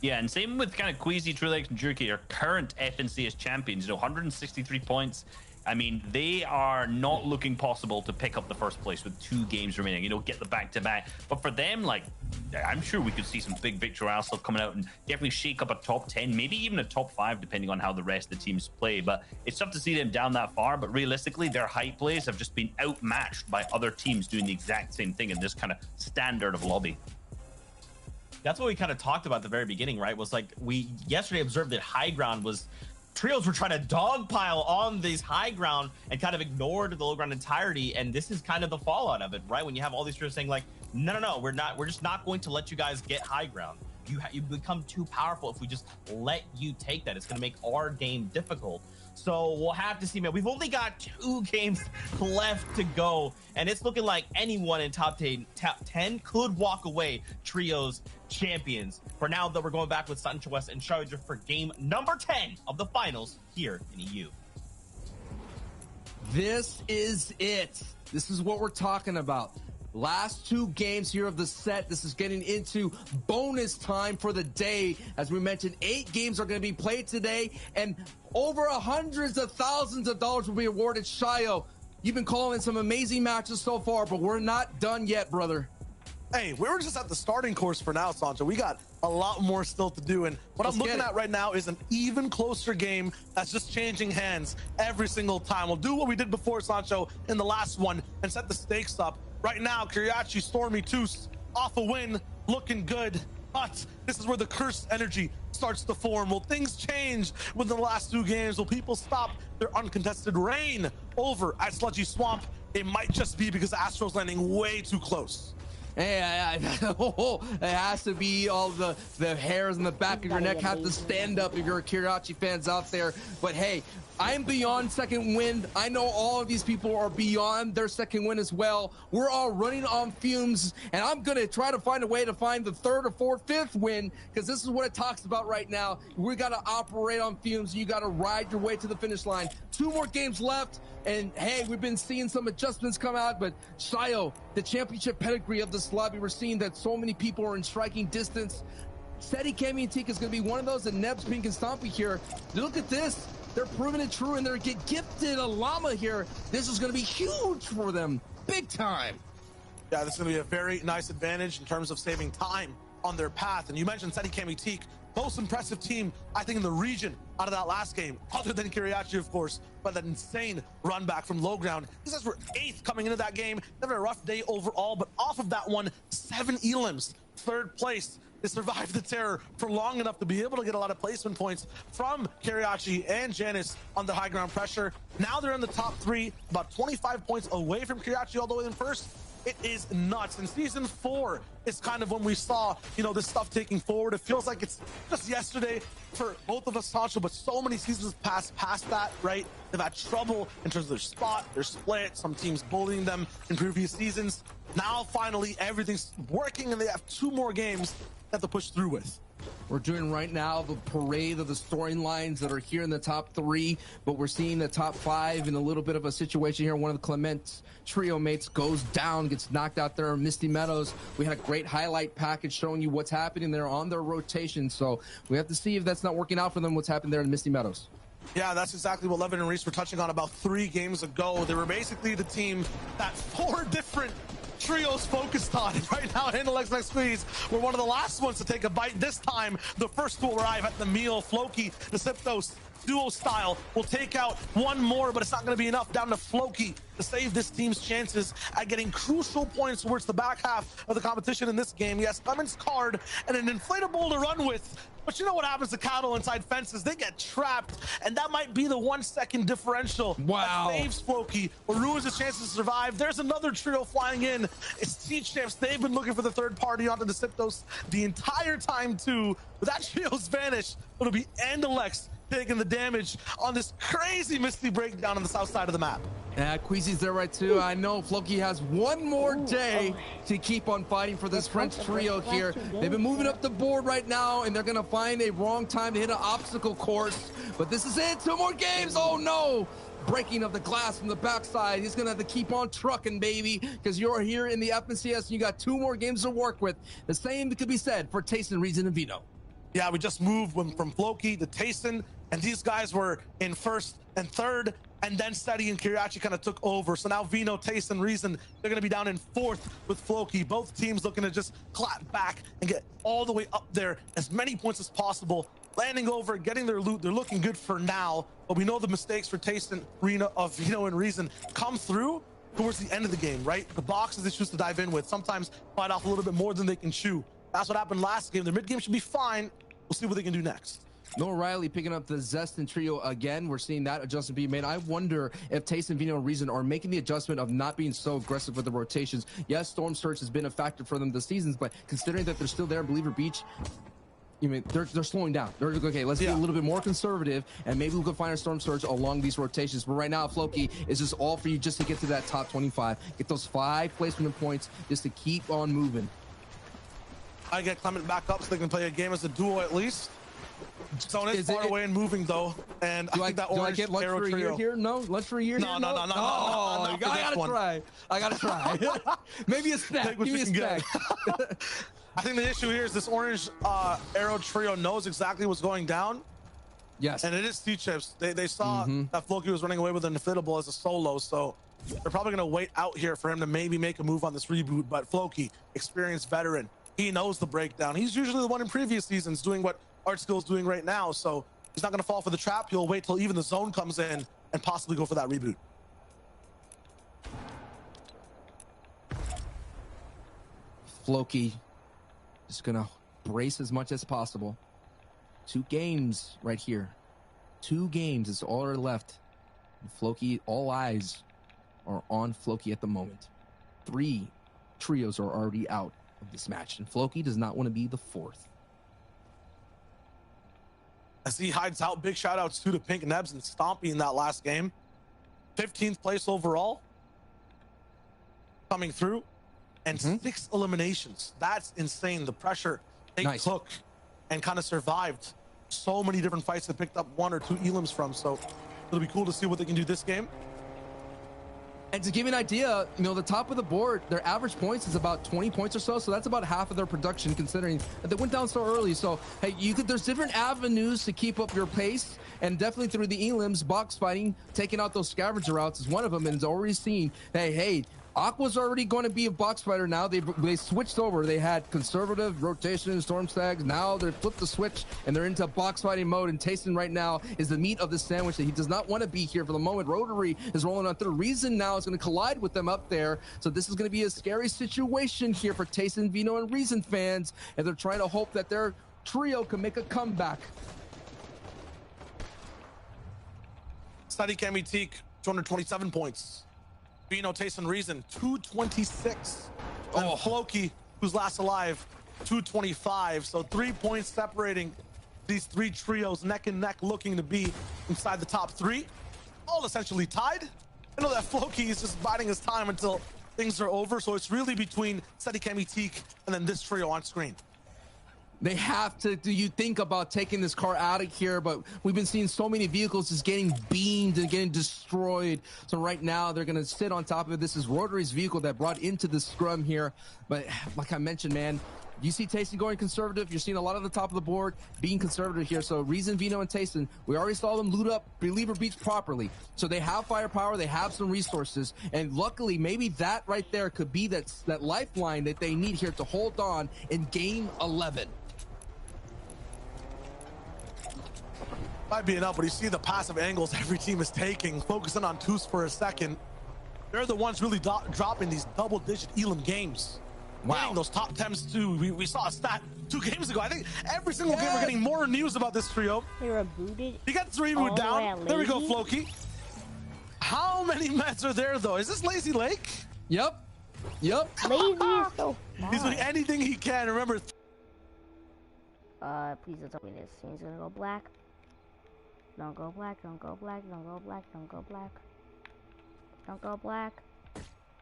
Yeah, and same with kind of Queasy, Trilex, and Jerky, our current FNCS champions, you know, 163 points. I mean, they are not looking possible to pick up the 1st place with 2 games remaining, you know, get the back-to-back. But for them, like, I'm sure we could see some big victory royale stuff coming out and definitely shake up a top 10, maybe even a top 5, depending on how the rest of the teams play. But it's tough to see them down that far. But realistically, their hype plays have just been outmatched by other teams doing the exact same thing in this kind of standard of lobby. That's what we kind of talked about at the very beginning, right? Was like, we yesterday observed that high ground was, trios were trying to dogpile on these high ground and kind of ignored the low ground entirety, and this is kind of the fallout of it, right? When you have all these trios saying like, no, we're just not going to let you guys get high ground. You become too powerful if we just let you take that. It's going to make our game difficult. So we'll have to see, man. We've only got 2 games left to go, and it's looking like anyone in top 10 could walk away trios champions. For now, though, we're going back with Sancho West and Charger for game number 10 of the finals here in EU. This is it. This is what we're talking about. Last 2 games here of the set. This is getting into bonus time for the day. As we mentioned, 8 games are going to be played today, and over hundreds of thousands of dollars will be awarded. Shayo, you've been calling some amazing matches so far, but we're not done yet, brother. Hey, we were just at the starting course for now, Sancho. We got a lot more still to do, and what I'm looking at right now is an even closer game that's just changing hands every single time. We'll do what we did before, Sancho, in the last one and set the stakes up. Right now, Kyriakis, Stormy, Toos, off a win, looking good. But this is where the cursed energy starts to form. Will things change within the last 2 games? Will people stop their uncontested reign over at Sludgy Swamp? It might just be because Astro's landing way too close. Hey, it has to be all the hairs in the back of your neck have to stand up if you're a Jarretyz fans out there. But hey, I'm beyond second win. I know all of these people are beyond their second win as well. We're all running on fumes, and I'm going to try to find a way to find the third or fourth, fifth win, because this is what it talks about right now. We got to operate on fumes. You got to ride your way to the finish line. 2 more games left, and hey, we've been seeing some adjustments come out, but Shayo, the championship pedigree of this lobby, we're seeing that so many people are in striking distance. Steady, Cammy, and Tika is going to be one of those, and Nebs, Pink, and Stompy here. Look at this. They're proving it true, and they're gifted a llama here. This is going to be huge for them. Big time. Yeah, this is going to be a very nice advantage in terms of saving time on their path. And you mentioned Steady, Cammy, Teak. Most impressive team, I think, in the region out of that last game, other than Jarretyz, of course, but that insane run back from low ground. These guys were 8th coming into that game. They had a rough day overall, but off of that one, 7 elims, 3rd place. They survived the terror for long enough to be able to get a lot of placement points from Jarretyz and Janus on the high ground pressure. Now they're in the top 3, about 25 points away from Jarretyz all the way in first. It is nuts. In season 4 is kind of when we saw, you know, this stuff taking forward. It feels like it's just yesterday for both of us, Sancho, but so many seasons past that, right? They've had trouble in terms of their spot, their split, some teams bullying them in previous seasons. Now, finally, everything's working, and they have 2 more games that to push through with. We're doing right now the parade of the storylines that are here in the top 3, but we're seeing the top 5 in a little bit of a situation here. One of the Clement's trio mates goes down, gets knocked out there in Misty Meadows. We had a great highlight package showing you what's happening there on their rotation, so we have to see if that's not working out for them, what's happened there in Misty Meadows. Yeah, that's exactly what Levin and Reese were touching on about 3 games ago. They were basically the team that 4 different trios focused on. Right now, Intellect Next Squeeze were one of the last ones to take a bite. This time, the first to arrive at the meal. Floki, the Siptos duo style, will take out 1 more, but it's not going to be enough. Down to Floki to save this team's chances at getting crucial points towards the back half of the competition in this game. Yes, Clement's card and an inflatable to run with. But you know what happens to cattle inside fences? They get trapped, and that might be the 1 second differential. Wow. That saves Floki or ruins his chances to survive. There's another trio flying in. It's T-Champs. They've been looking for the 3rd party onto the Siptos the entire time, too. But that trio's vanished. It'll be Andalex taking the damage on this crazy Misty breakdown on the south side of the map. Yeah, Queasy's there right too. I know Floki has 1 more day to keep on fighting for this French trio here. They've been moving up the board right now, and they're gonna find a wrong time to hit an obstacle course. But this is it, 2 more games. Oh no! Breaking of the glass from the backside. He's gonna have to keep on trucking, baby, because you're here in the FNCS and you got 2 more games to work with. The same could be said for Tayson, Reason, and Vito. Yeah, we just moved from Floki to Tayson, and these guys were in 1st and 3rd, and then Steady and Jarretyz kind of took over. So now Vino, Tayson, Reason, they're going to be down in 4th with Floki. Both teams looking to just clap back and get all the way up there, as many points as possible, landing over, getting their loot. They're looking good for now, but we know the mistakes for Tayson, Vino, and Reason come through towards the end of the game, right? The boxes they choose to dive in with sometimes bite off a little bit more than they can chew. That's what happened last game. Their mid game should be fine. We'll see what they can do next. Noah Riley picking up the Zest and trio again. We're seeing that adjustment being made. I wonder if Tayson, Vino, and Reason are making the adjustment of not being so aggressive with the rotations. Yes, Storm Surge has been a factor for them this season, but considering that they're still there in Believer Beach, you mean they're slowing down. They're okay. Let's be a little bit more conservative, and maybe we can find a Storm Surge along these rotations. But right now, Floki is just all for you just to get to that top 25, get those 5 placement points, just to keep on moving. I get Clement back up so they can play a game as a duo at least. Zone is far away and moving though, and I think that orange get lunch arrow for a trio. year here? No, lunch for a year? No, here? no. I gotta try. I gotta try. Maybe a snack. Give me a snack. I think the issue here is this orange arrow trio knows exactly what's going down. Yes, and it is T-Chips. They saw that Floki was running away with an inflatable as a solo, so they're probably gonna wait out here for him to maybe make a move on this reboot. But Floki, experienced veteran, he knows the breakdown. He's usually the one in previous seasons doing what Art Skill's doing right now, so he's not going to fall for the trap. He'll wait till even the zone comes in and possibly go for that reboot. Floki is going to brace as much as possible. 2 games right here. 2 games is all left. And Floki, all eyes are on Floki at the moment. 3, trios are already out of this match, and Floki does not want to be the fourth. As he hides out, big shout outs to the Pink Nebs and Stompy in that last game. 15th place overall. Coming through. And 6 eliminations. That's insane. The pressure they took and kind of survived so many different fights that picked up 1 or 2 elims from. So it'll be cool to see what they can do this game. And to give you an idea, you know, the top of the board, their average points is about 20 points or so. So that's about half of their production, considering that they went down so early. So, hey, there's different avenues to keep up your pace. And definitely through the elims, box fighting, taking out those scavenger routes is one of them. And it's already seen, hey, Aqua's already going to be a box fighter now. They switched over. They had conservative, rotation, storm stags. Now they flipped the switch and they're into box fighting mode. And Tayson right now is the meat of the sandwich that he does not want to be here for the moment. Rotary is rolling on through. Reason now is going to collide with them up there. So this is going to be a scary situation here for Tayson, Vino, and Reason fans. And they're trying to hope that their trio can make a comeback. Study Kamitik, 227 points. Vino, Tayson, Reason, 226. And Floki, who's last alive, 225. So 3 points separating these 3 trios, neck and neck, looking to be inside the top 3. All essentially tied. I know that Floki is just biding his time until things are over. So it's really between Study Kamitik and then this trio on screen. They have to. Do you think about taking this car out of here? But we've been seeing so many vehicles just getting beamed and getting destroyed. So right now they're going to sit on top of it. This is Rotary's vehicle that brought into the scrum here. But like I mentioned, man, you see Tayson going conservative. You're seeing a lot of the top of the board being conservative here. So Reason, Vino, and Tayson, we already saw them loot up Believer Beach properly. So they have firepower. They have some resources. And luckily, maybe that right there could be that lifeline that they need here to hold on in game 11. Might be enough, but you see the passive angles every team is taking, focusing on twos for a second. They're the ones really dropping these double-digit elim games. Wow. Getting those top 10s too. We saw a stat 2 games ago. I think every single game we're getting more news about this trio. They were booted. You got 3 reboot down. There we go, Floki. How many meds are there though? Is this Lazy Lake? Yep. Lazy is so He's doing anything he can. Remember. Please don't tell me this. He's gonna go black. Don't go black, don't go black, don't go black, don't go black. Don't go black.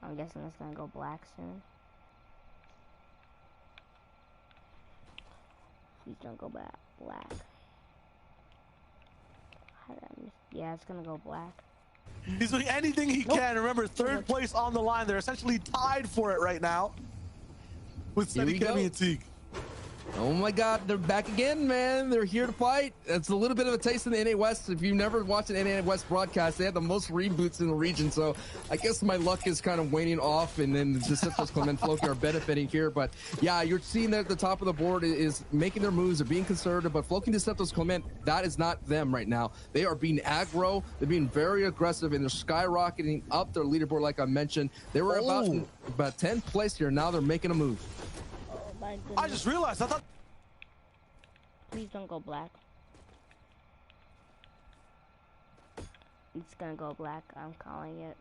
I'm guessing it's gonna go black soon. Please don't go black. Yeah, it's gonna go black. He's doing anything he can. Remember, 3rd place on the line. They're essentially tied for it right now with Steady Kemi and Teague. Oh my God, they're back again, man. They're here to fight. It's a little bit of a taste of the NA West. If you've never watched an NA West broadcast, they have the most reboots in the region. So I guess my luck is kind of waning off, and then the Deceptos Clement Floki are benefiting here. But yeah, you're seeing that the top of the board is making their moves. They're being conservative, but Floki and Deceptos Clement, that is not them right now. They are being aggro. They're being very aggressive, and they're skyrocketing up their leaderboard, like I mentioned. They were about 10th place here. Now they're making a move. I just realized, I thought. Please don't go black. It's gonna go black. I'm calling it.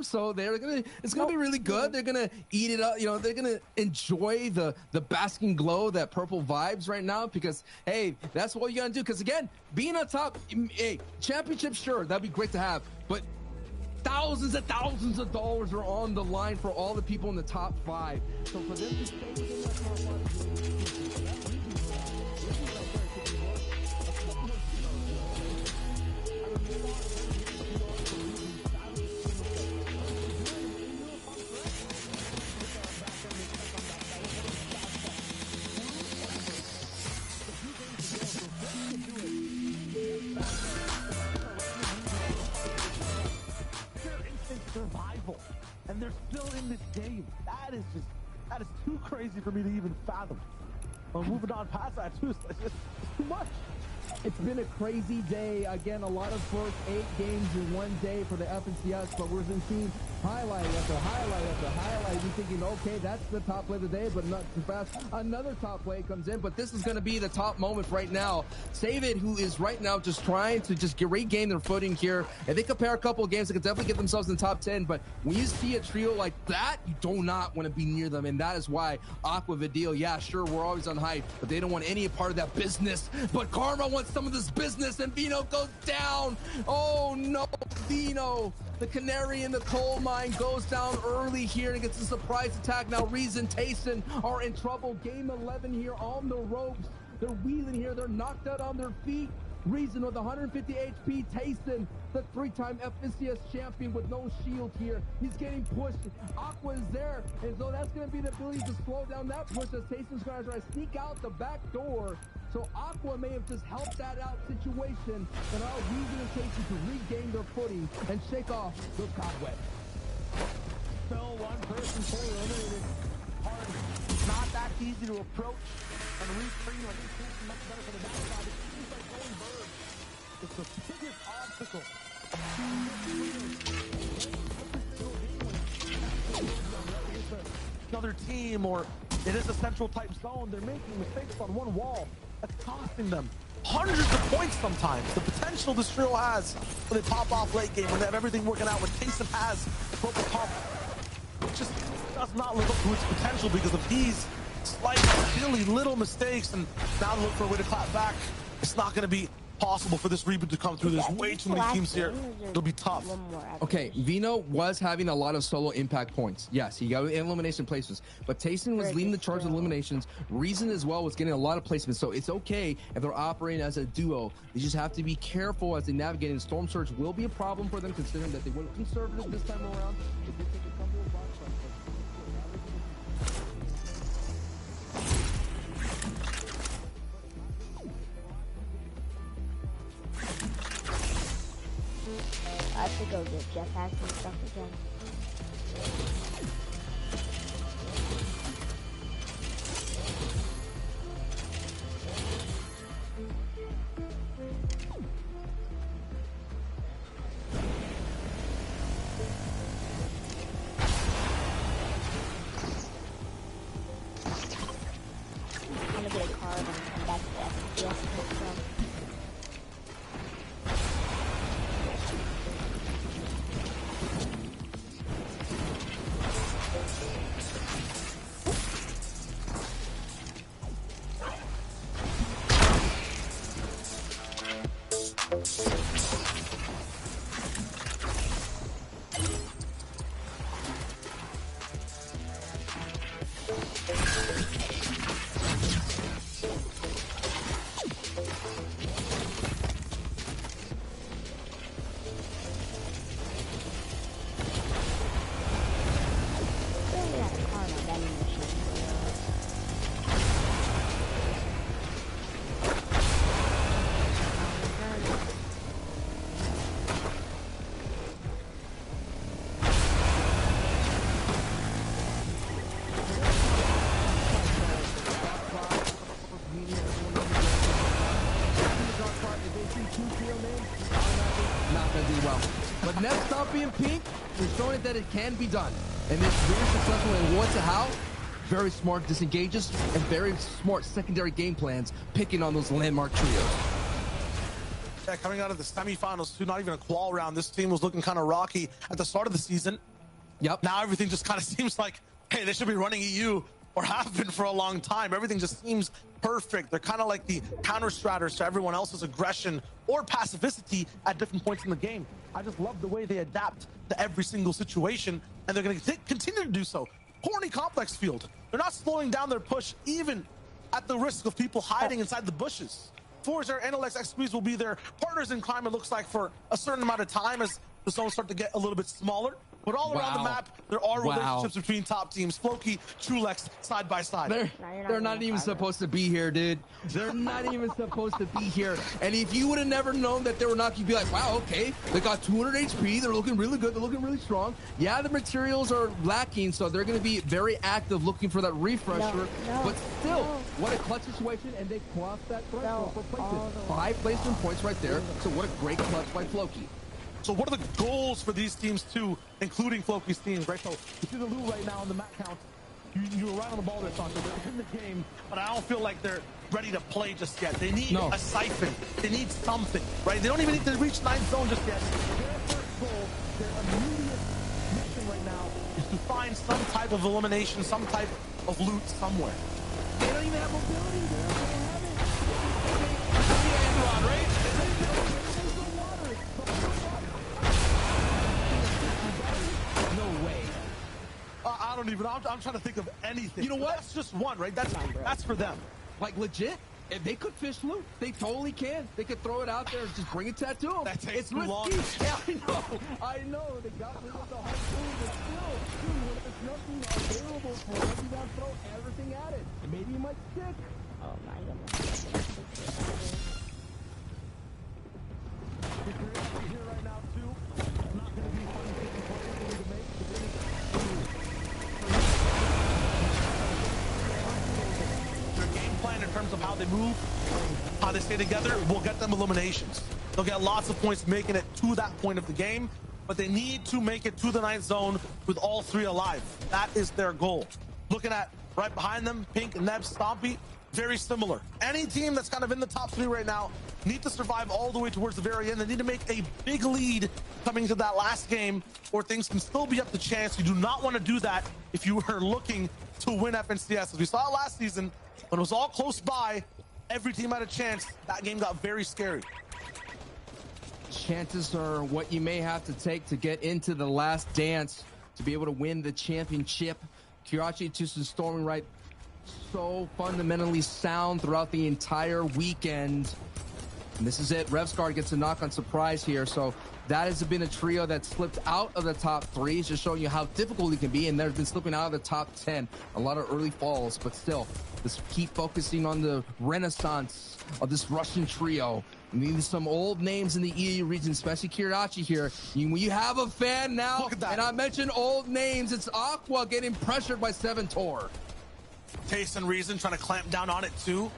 So it's gonna be really good. They're gonna eat it up. You know, they're gonna enjoy the basking glow, that purple vibes right now, because hey, that's what you gotta do. Because again, being on top, hey, championship, sure, that'd be great to have, but thousands and thousands of dollars are on the line for all the people in the top 5. So for them to stay within that top survival, and they're still in this game. That is too crazy for me to even fathom. Well, moving on past that too, it's just too much. It's been a crazy day. Again, a lot of first 8 games in one day for the FNCS, but we're seeing highlight after highlight after highlight. You're thinking, okay, that's the top play of the day, but not too fast. Another top play comes in, but this is going to be the top moment right now. Save It, who is right now just trying to just regain their footing here. If they compare a couple of games, they could definitely get themselves in the top 10, but when you see a trio like that, you do not want to be near them, and that is why Aqua Vidal, yeah, sure, we're always on hype, but they don't want any part of that business. But Karma wants some of this business, and Vino goes down. Oh no, Vino, the canary in the coal mine, goes down early here and gets a surprise attack. Now Reason, Tayson are in trouble. Game 11 here on the ropes. They're wheeling here. They're knocked out on their feet. Reason with 150 HP. Tayson, the 3-time FNCS champion with no shield here. He's getting pushed. Aqua is there, and so that's going to be the ability to slow down that push as Tayson's going to try to sneak out the back door. So Aqua may have just helped that out situation, and now Reason and Tayson to regain their footing and shake off those cobwebs. Still one person fully eliminated. Hard. It's not that easy to approach. And Reason, like, it's much better for the backside. It seems like going bird. It's the biggest obstacle. Another team, or it is a central type zone. They're making mistakes on one wall. That's costing them hundreds of points sometimes. The potential this trio has when they pop off late game, when they have everything working out, when Tayson has broken top, it just does not live up to its potential because of these slight, really little mistakes. And now to look for a way to clap back, it's not going to be possible for this reboot to come through. There's way too many teams here. It'll be tough. Okay, Vino was having a lot of solo impact points. Yes, he got elimination placements, but Tayson was leading the charge of eliminations. Reason as well was getting a lot of placements, so it's okay if they're operating as a duo. They just have to be careful as they navigate, and Storm Surge will be a problem for them considering that they went conservative this time around. They did take a couple of box shots, I have to go get jetpacks and stuff again. I'm gonna get a card and come back to the FNCS. But next up being Pink is showing it that it can be done. And it's very successful in what to how. Very smart disengages and very smart secondary game plans, picking on those landmark trios. Yeah, coming out of the semifinals too, not even a qual round. This team was looking kind of rocky at the start of the season. Yep. Now everything just kind of seems like, hey, they should be running EU or have been for a long time. Everything just seems perfect. They're kind of like the counter-stratters to everyone else's aggression or pacificity at different points in the game. I just love the way they adapt to every single situation, and they're going to continue to do so. Horny complex field. They're not slowing down their push, even at the risk of people hiding inside the bushes. Forza and Alex X Squeeze will be their partners in crime, it looks like, for a certain amount of time, as the zones start to get a little bit smaller. But all around the map, there are relationships between top teams. Floki, Trulex, side by side. They're not even supposed to be here, dude. They're not even supposed to be here. And if you would have never known that they were not, you'd be like, wow, okay, they got 200 HP. They're looking really good. They're looking really strong. Yeah, the materials are lacking, so they're going to be very active looking for that refresher. But still, what a clutch situation, and they crossed that threshold for placement. 5 placement points right there. So what a great clutch by Floki. So what are the goals for these teams too, including Floki's teams, right? So you see the loot right now on the map count. You're right on the ball there, Sancho. They're in the game, but I don't feel like they're ready to play just yet. They need a siphon. They need something, right? They don't even need to reach 9th zone just yet. Their first goal, their immediate mission right now is to find some type of elimination, some type of loot somewhere. They don't even have mobility. They don't have it. Right? I don't even. I'm trying to think of anything. You know what? That's just one, right? That's for them. Like legit, if they could fish loot, they totally can. They could throw it out there and just bring it tattoo them. That takes too long. Yeah, I know. They got rid of the harpoon, but still, dude, when there's nothing available for them, you gotta throw everything at it. And maybe it might stick. Oh my goodness. Here right now too. Not going to be fun taking players to make. Their game plan in terms of how they move, how they stay together, will get them eliminations. They'll get lots of points making it to that point of the game, but they need to make it to the 9th zone with all 3 alive. That is their goal. Looking at right behind them, Pink, Nebs, Stompy, very similar. Any team that's kind of in the top 3 right now need to survive all the way towards the very end. They need to make a big lead coming to that last game, or things can still be up to chance. You do not want to do that if you are looking to win FNCS. As we saw last season, when it was all close by, every team had a chance. That game got very scary. Chances are what you may have to take to get into the last dance to be able to win the championship. Jarretyz and Storming right, so fundamentally sound throughout the entire weekend. And this is it. Revsguard gets a knock on surprise here. So that has been a trio that slipped out of the top 3. It's just showing you how difficult it can be. And they've been slipping out of the top 10. A lot of early falls, but still, let's keep focusing on the renaissance of this Russian trio. We need some old names in the EU region, especially Jarretyz here. When you have a fan now, and I mentioned old names, it's Aqua getting pressured by 7Tor. Taste and Reason trying to clamp down on it too,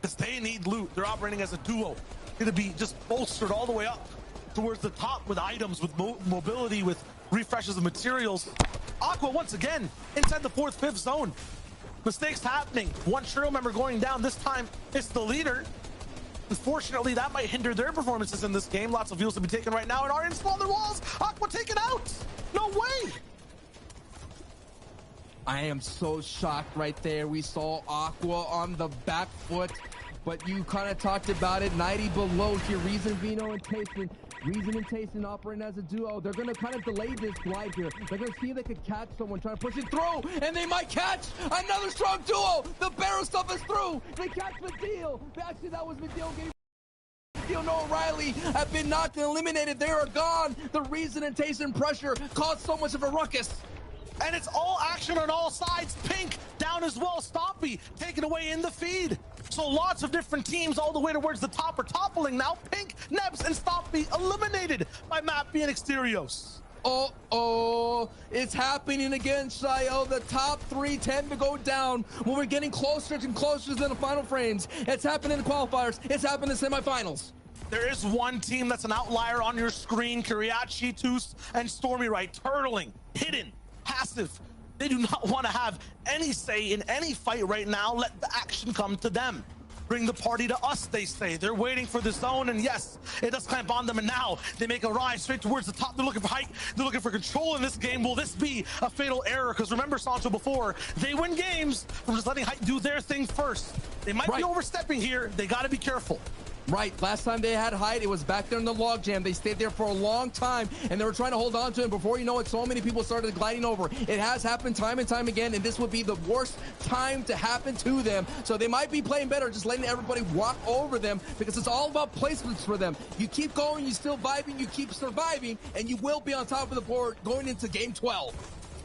because they need loot. They're operating as a duo. Going to be just bolstered all the way up towards the top with items, with mobility, with refreshes of materials. Aqua once again inside the 4th, 5th zone. Mistakes happening. One trio member going down. This time it's the leader. Unfortunately, that might hinder their performances in this game. Lots of views to be taken right now, and Aryan spawned their walls. Aqua taken out. No way. I am so shocked right there. We saw Aqua on the back foot, but you kind of talked about it. 90 below here. Reason, Vino, and Tayson. Reason and Tayson operating as a duo. They're going to kind of delay this glide here. They're going to see if they could catch someone trying to push it through, and they might catch another strong duo. The barrel stuff is through. They catch Medeal. Actually, that was Medeal getting... No, O'Reilly have been knocked and eliminated. They are gone. The Reason and Tayson pressure caused so much of a ruckus. And it's all action on all sides. Pink down as well. Stompy taken away in the feed. So lots of different teams all the way towards the top are toppling now. Pink, Nebs, and Stompy eliminated by Mappy and Exterios. Oh, it's happening again, Shayo. The top 3 tend to go down when we're getting closer and closer to the final frames. It's happened in the qualifiers. It's happened in the semifinals. There is one team that's an outlier on your screen. Jarretyz and Stormy right, turtling, hidden, passive. They do not want to have any say in any fight right now. Let the action come to them. Bring the party to us, they say. They're waiting for the zone, and yes, it does clamp on them, and now they make a rise straight towards the top. They're looking for height. They're looking for control in this game. Will this be a fatal error? Because remember, Sancho, before, they win games from just letting height do their thing first. They might be overstepping here. They got to be careful. Right, last time they had height, it was back there in the log jam. They stayed there for a long time, and they were trying to hold on to it. Before you know it, so many people started gliding over. It has happened time and time again, and this would be the worst time to happen to them. So they might be playing better, just letting everybody walk over them, because it's all about placements for them. You keep going, you still vibing, you keep surviving, and you will be on top of the board going into game 12.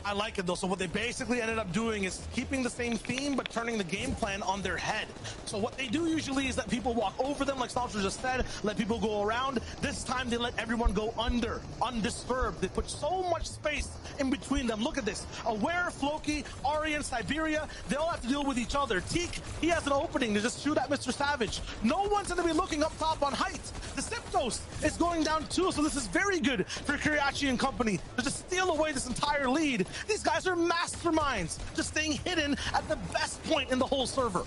I like it though. So what they basically ended up doing is keeping the same theme, but turning the game plan on their head. So what they do usually is let people walk over them, like Stalter just said, let people go around. This time they let everyone go under, undisturbed. They put so much space in between them. Look at this. Aware, Floki, Aryan, Siberia, they all have to deal with each other. Teak, he has an opening to just shoot at Mr. Savage. No one's going to be looking up top on height. The Siptos is going down too, so this is very good for Kiriachi and company to just steal away this entire lead. These guys are masterminds, just staying hidden at the best point in the whole server.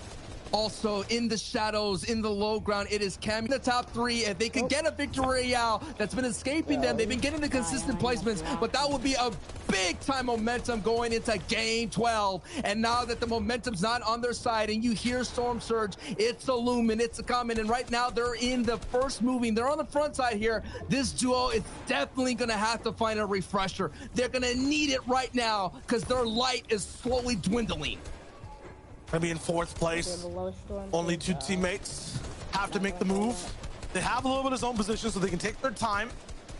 Also, in the shadows, in the low ground, it is Cam in the top 3. If they could get a victory royale that's been escaping them, they've been getting the consistent placements, but that would be a big-time momentum going into game 12. And now that the momentum's not on their side, and you hear Storm Surge, it's a looming, it's a coming, and right now they're in the first moving. They're on the front side here. This duo is definitely going to have to find a refresher. They're going to need it right now because their light is slowly dwindling. Gonna be in 4th place. Only 2 teammates have to make the move. They have a little bit of zone position, so they can take their time.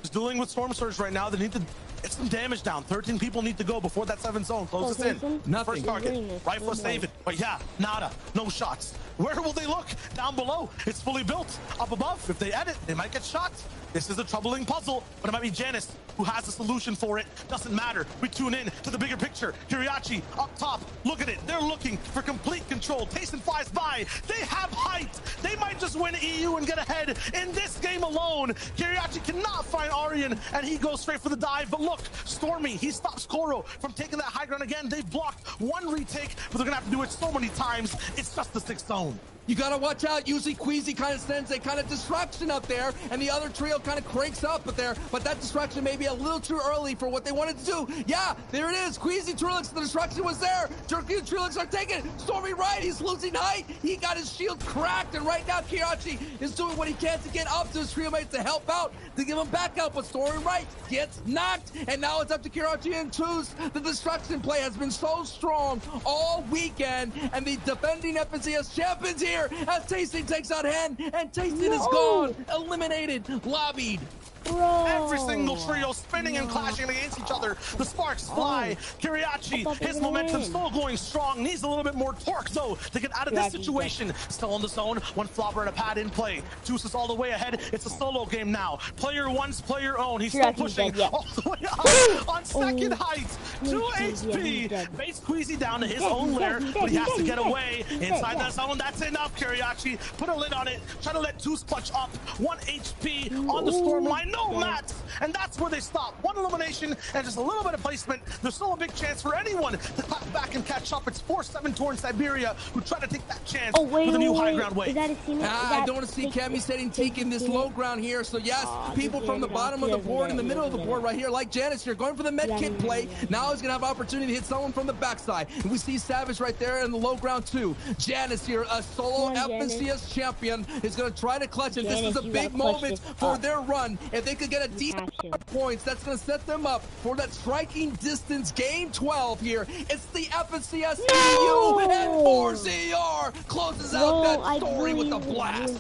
Just dealing with Storm Surge right now. They need to get some damage down. 13 people need to go before that 7th zone closes in. Nothing. First target. Rifle save it. But yeah, nada. No shots. Where will they look? Down below. It's fully built. Up above, if they edit, they might get shot. This is a troubling puzzle, but it might be Janice who has a solution for it. Doesn't matter. We tune in to the bigger picture. Kiriachi up top. Look at it. They're looking for complete control. Tayson flies by. They have height. They might just win EU and get ahead in this game alone. Kiriachi cannot find Aryan, and he goes straight for the dive. But look, Stormy, he stops Koro from taking that high ground again. They've blocked one retake, but they're going to have to do it so many times. It's just the 6th zone. You gotta watch out. Usually Queasy kind of sends a kind of distraction up there, and the other trio kind of cranks up there, but that distraction may be a little too early for what they wanted to do. Yeah, there it is. Queasy, Trilix, the distraction was there. Jerky and Trilix are taking it. Stormy right, he's losing height. He got his shield cracked, and right now Kiriachi is doing what he can to get up to his trio mates to help out, to give him back out, but Stormy right gets knocked, and now it's up to Kiriachi and Tooth. The distraction play has been so strong all weekend, and the defending FNCS champions here as Tasting takes out Hen, and Tasting is gone, eliminated, lobbied. Every single trio spinning and clashing against each other. The sparks fly. Kiriachi, his momentum still going strong. Needs a little bit more torque though to get out of this situation. Still on the zone. One flopper and a pad in play. Juice is all the way ahead. It's a solo game now. Player one's player own. He's still pushing all the way up on second height. 2 HP. Base Queasy down to his own lair, but he has to get away inside that zone. That's enough, Kiriachi. Put a lid on it. Try to let Juice clutch up. 1 HP on the storm line. No mats, and that's where they stop. 1 elimination and just a little bit of placement. There's still a big chance for anyone to clap back and catch up. It's 4-7 towards Siberia, who try to take that chance with a new high ground wave. I don't want to see Cammy setting Teak in this low ground here. So yes, people from the bottom of the board and the middle of the board right here, like Janice here, going for the med kit play. Now he's gonna have opportunity to hit someone from the backside. And we see Savage right there in the low ground too. Janice here, a solo FNCS champion, is gonna try to clutch, and this is a big moment for their run. If they could get a decent points, that's going to set them up for that striking distance game 12 here. It's the FNCS EU, and 4ZR closes out that story with a blast.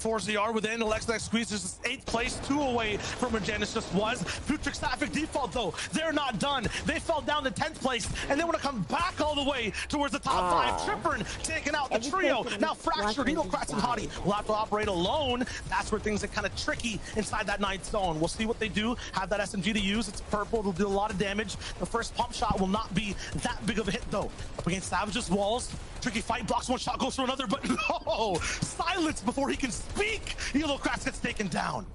4ZR within. Alexa squeezes 8th place, 2 away from where Janice just was. Futrix Traffic default though, they're not done. They fell down to 10th place, and they want to come back all the way towards the top 5. Trippern taking out the trio. Now Fractured, Needlecrats, and Hottie will have to operate alone. That's where things are kind of tricky inside that 9th zone. We'll see what they do. Have that SMG to use. It's purple. It'll do a lot of damage. The first pump shot will not be that big of a hit though. Up against Savage's walls. Tricky fight, blocks 1 shot, goes for another, but no! Silence before he can speak! Needlecrats gets taken down.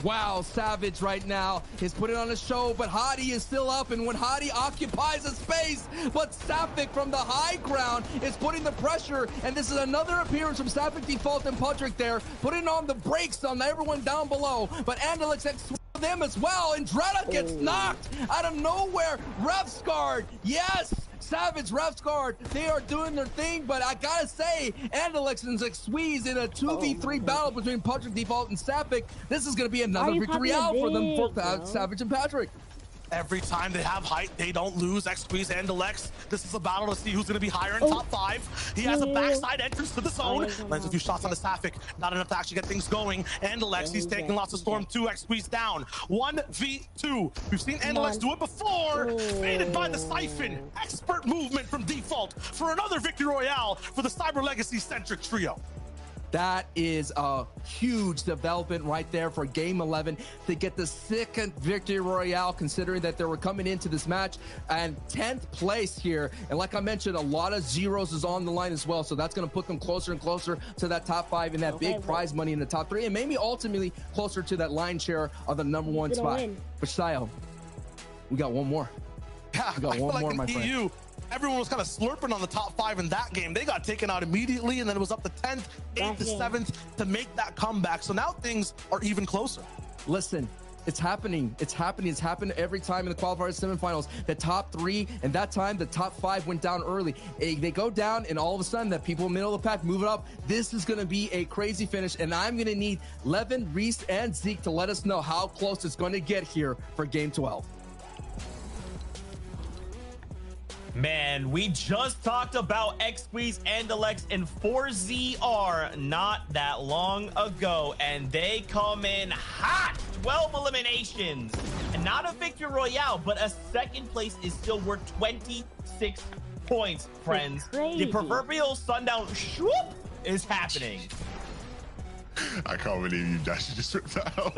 Wow, Savage right now is putting on a show, but Hottie is still up, and when Hottie occupies a space, but Sapphic from the high ground is putting the pressure, and this is another appearance from Sapphic Default and Pudrick there, putting on the brakes on everyone down below, but Andalix them as well, and Dreda gets knocked out of nowhere. Ref scarred, yes! Savage, Ref's Guard, they are doing their thing, but I gotta say, Andalex and Squeeze in a 2v3 battle between Patrick Default and Sapphik. This is gonna be another victory out for them for Savage and Patrick. Every time they have height, they don't lose. X-Squeeze and Alex. This is a battle to see who's going to be higher in top 5. He has a backside entrance to the zone. Lands a few shots on the Sapphik. Not enough to actually get things going. Andalex, he's taking lots of Storm 2. X-Squeeze down. 1v2. We've seen Andalex do it before. Baited by the Siphon. Expert movement from Default for another victory royale for the Cyber Legacy-centric trio. That is a huge development right there for Game 11 to get the second victory royale, considering that they were coming into this match and 10th place here. And like I mentioned, a lot of zeros is on the line as well. So that's going to put them closer and closer to that top 5 and that big prize money in the top 3, and maybe ultimately closer to that line share of the #1 spot. But Style, we got one more. Yeah, we got one more, my friend. Everyone was kind of slurping on the top 5 in that game. They got taken out immediately, and then it was up to 10th, 8th to 7th to make that comeback. So now things are even closer. Listen, it's happening. It's happening. It's happened every time in the qualifiers semifinals. The top 3, and that time the top 5 went down early. They go down, and all of a sudden, the people in the middle of the pack move it up. This is going to be a crazy finish, and I'm going to need Levin, Reese, and Zeke to let us know how close it's going to get here for Game 12. Man, we just talked about X-Squeeze and Alex in 4ZR not that long ago, and they come in hot. 12 eliminations. And not a victory royale, but a second place is still worth 26 points, friends. The proverbial sundown swoop is happening. I can't believe you just ripped that out.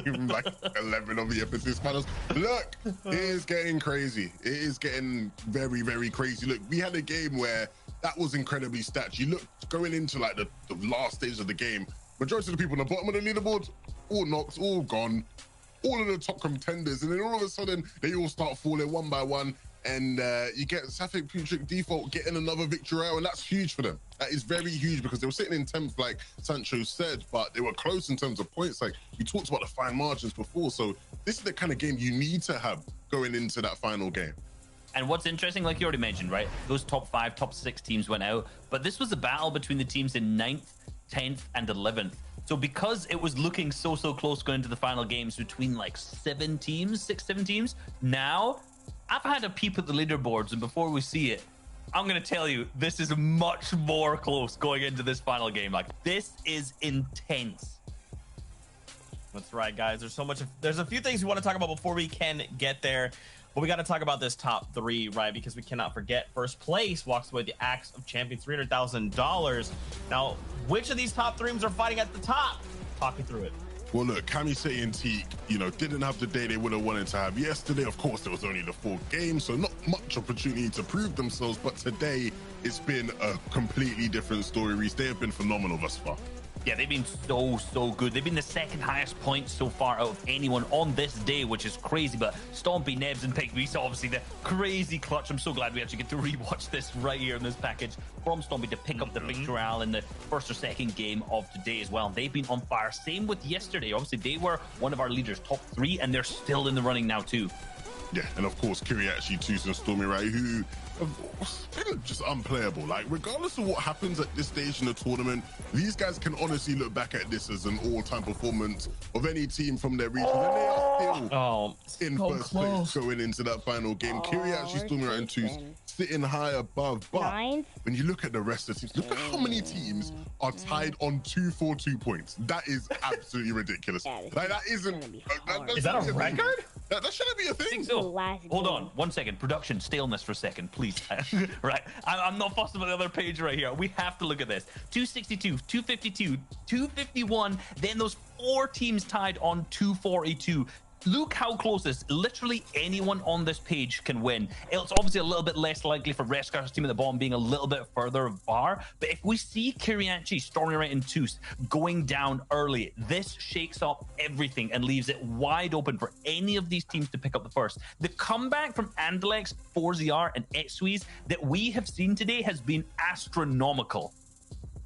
Game like 11 of the Epicist finals. Look, it is getting crazy. It is getting very, very crazy. Look, we had a game where that was incredibly stacked. You look going into like the last stage of the game, majority of the people on the bottom of the leaderboard, all knocked, all gone, all of the top contenders, and then all of a sudden they all start falling one by one. And you get Sapphik, Patrick Default getting another victory out, and that's huge for them. That is very huge because they were sitting in 10th, like Sancho said, but they were close in terms of points. Like we talked about the fine margins before, so this is the kind of game you need to have going into that final game. And what's interesting, like you already mentioned, right? Those top 5, top 6 teams went out, but this was a battle between the teams in 9th, 10th, and 11th. So because it was looking so close going into the final games between like 7 teams, 6, 7 teams, now I've had a peep at the leaderboards, and before we see it, I'm going to tell you, this is much more close going into this final game. Like, this is intense. That's right, guys. There's a few things we want to talk about before we can get there. But we got to talk about this top 3, right? Because we cannot forget first place walks away with the Axe of Champions, $300,000. Now, which of these top 3s are fighting at the top? Talk me through it. Well, look, Kamisei and Teak, didn't have the day they would have wanted to have yesterday. Of course, there was only the 4th game, so not much opportunity to prove themselves. But today, it's been a completely different story, Reese. They have been phenomenal thus far. Yeah, they've been so good. They've been the 2nd highest points so far out of anyone on this day, which is crazy. But Stompy, Nebs, and Pig, we saw obviously the crazy clutch. I'm so glad we actually get to rewatch this right here in this package from Stompy to pick up the victory royale in the 1st or 2nd game of today as well. They've been on fire. Same with yesterday. Obviously, they were one of our leaders, top 3, and they're still in the running now too. Yeah, and of course, Kiriachi, Toos, and Stormy Rai, who have been just unplayable. Like, regardless of what happens at this stage in the tournament, these guys can honestly look back at this as an all-time performance of any team from their region, and they are still in first place going into that final game. Kiriachi, Stormy Rai, and Toos sitting high above, but when you look at the rest of the teams, look at how many teams are tied on 242 points. That is absolutely ridiculous. Like, that isn't... Is that a record? That shouldn't be a thing. So, hold on 1 second. Production, stay on this for a second, please. Right, I'm not fussed about the other page right here. We have to look at this. 262, 252, 251. Then those 4 teams tied on 242. Look how close this. Literally anyone on this page can win. It's obviously a little bit less likely for Rescar's team at the bottom being a little bit further far. But if we see Kiriachi, Stormy Rai, and Toos going down early, this shakes up everything and leaves it wide open for any of these teams to pick up the first. The comeback from Andalex, 4ZR, and X-Squeeze that we have seen today has been astronomical.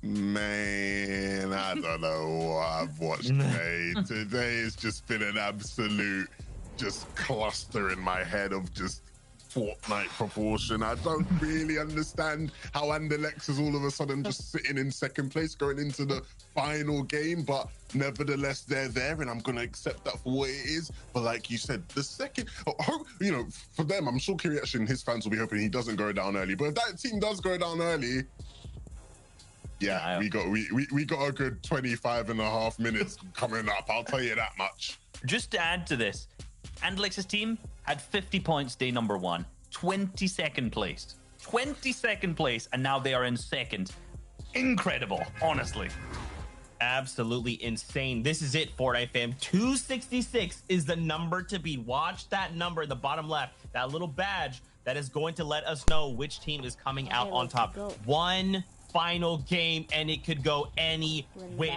Man, I don't know what I've watched today. Today has just been an absolute just cluster in my head of just Fortnite proportion. I don't really understand how Andalex is all of a sudden just sitting in second place going into the final game, but nevertheless, they're there, and I'm going to accept that for what it is. But like you said, the second, you know, for them, I'm sure Kiriachi and his fans will be hoping he doesn't go down early. But if that team does go down early, yeah, we got a good 25.5 minutes coming up. I'll tell you that much. Just to add to this, Andalex's team had 50 points day number 1, 22nd place. 22nd place, and now they are in second. Incredible, honestly. Absolutely insane. This is it, Fortnite fam. 266 is the number to beat. Watch that number in the bottom left, that little badge that is going to let us know which team is coming out on top. One final game, and it could go any which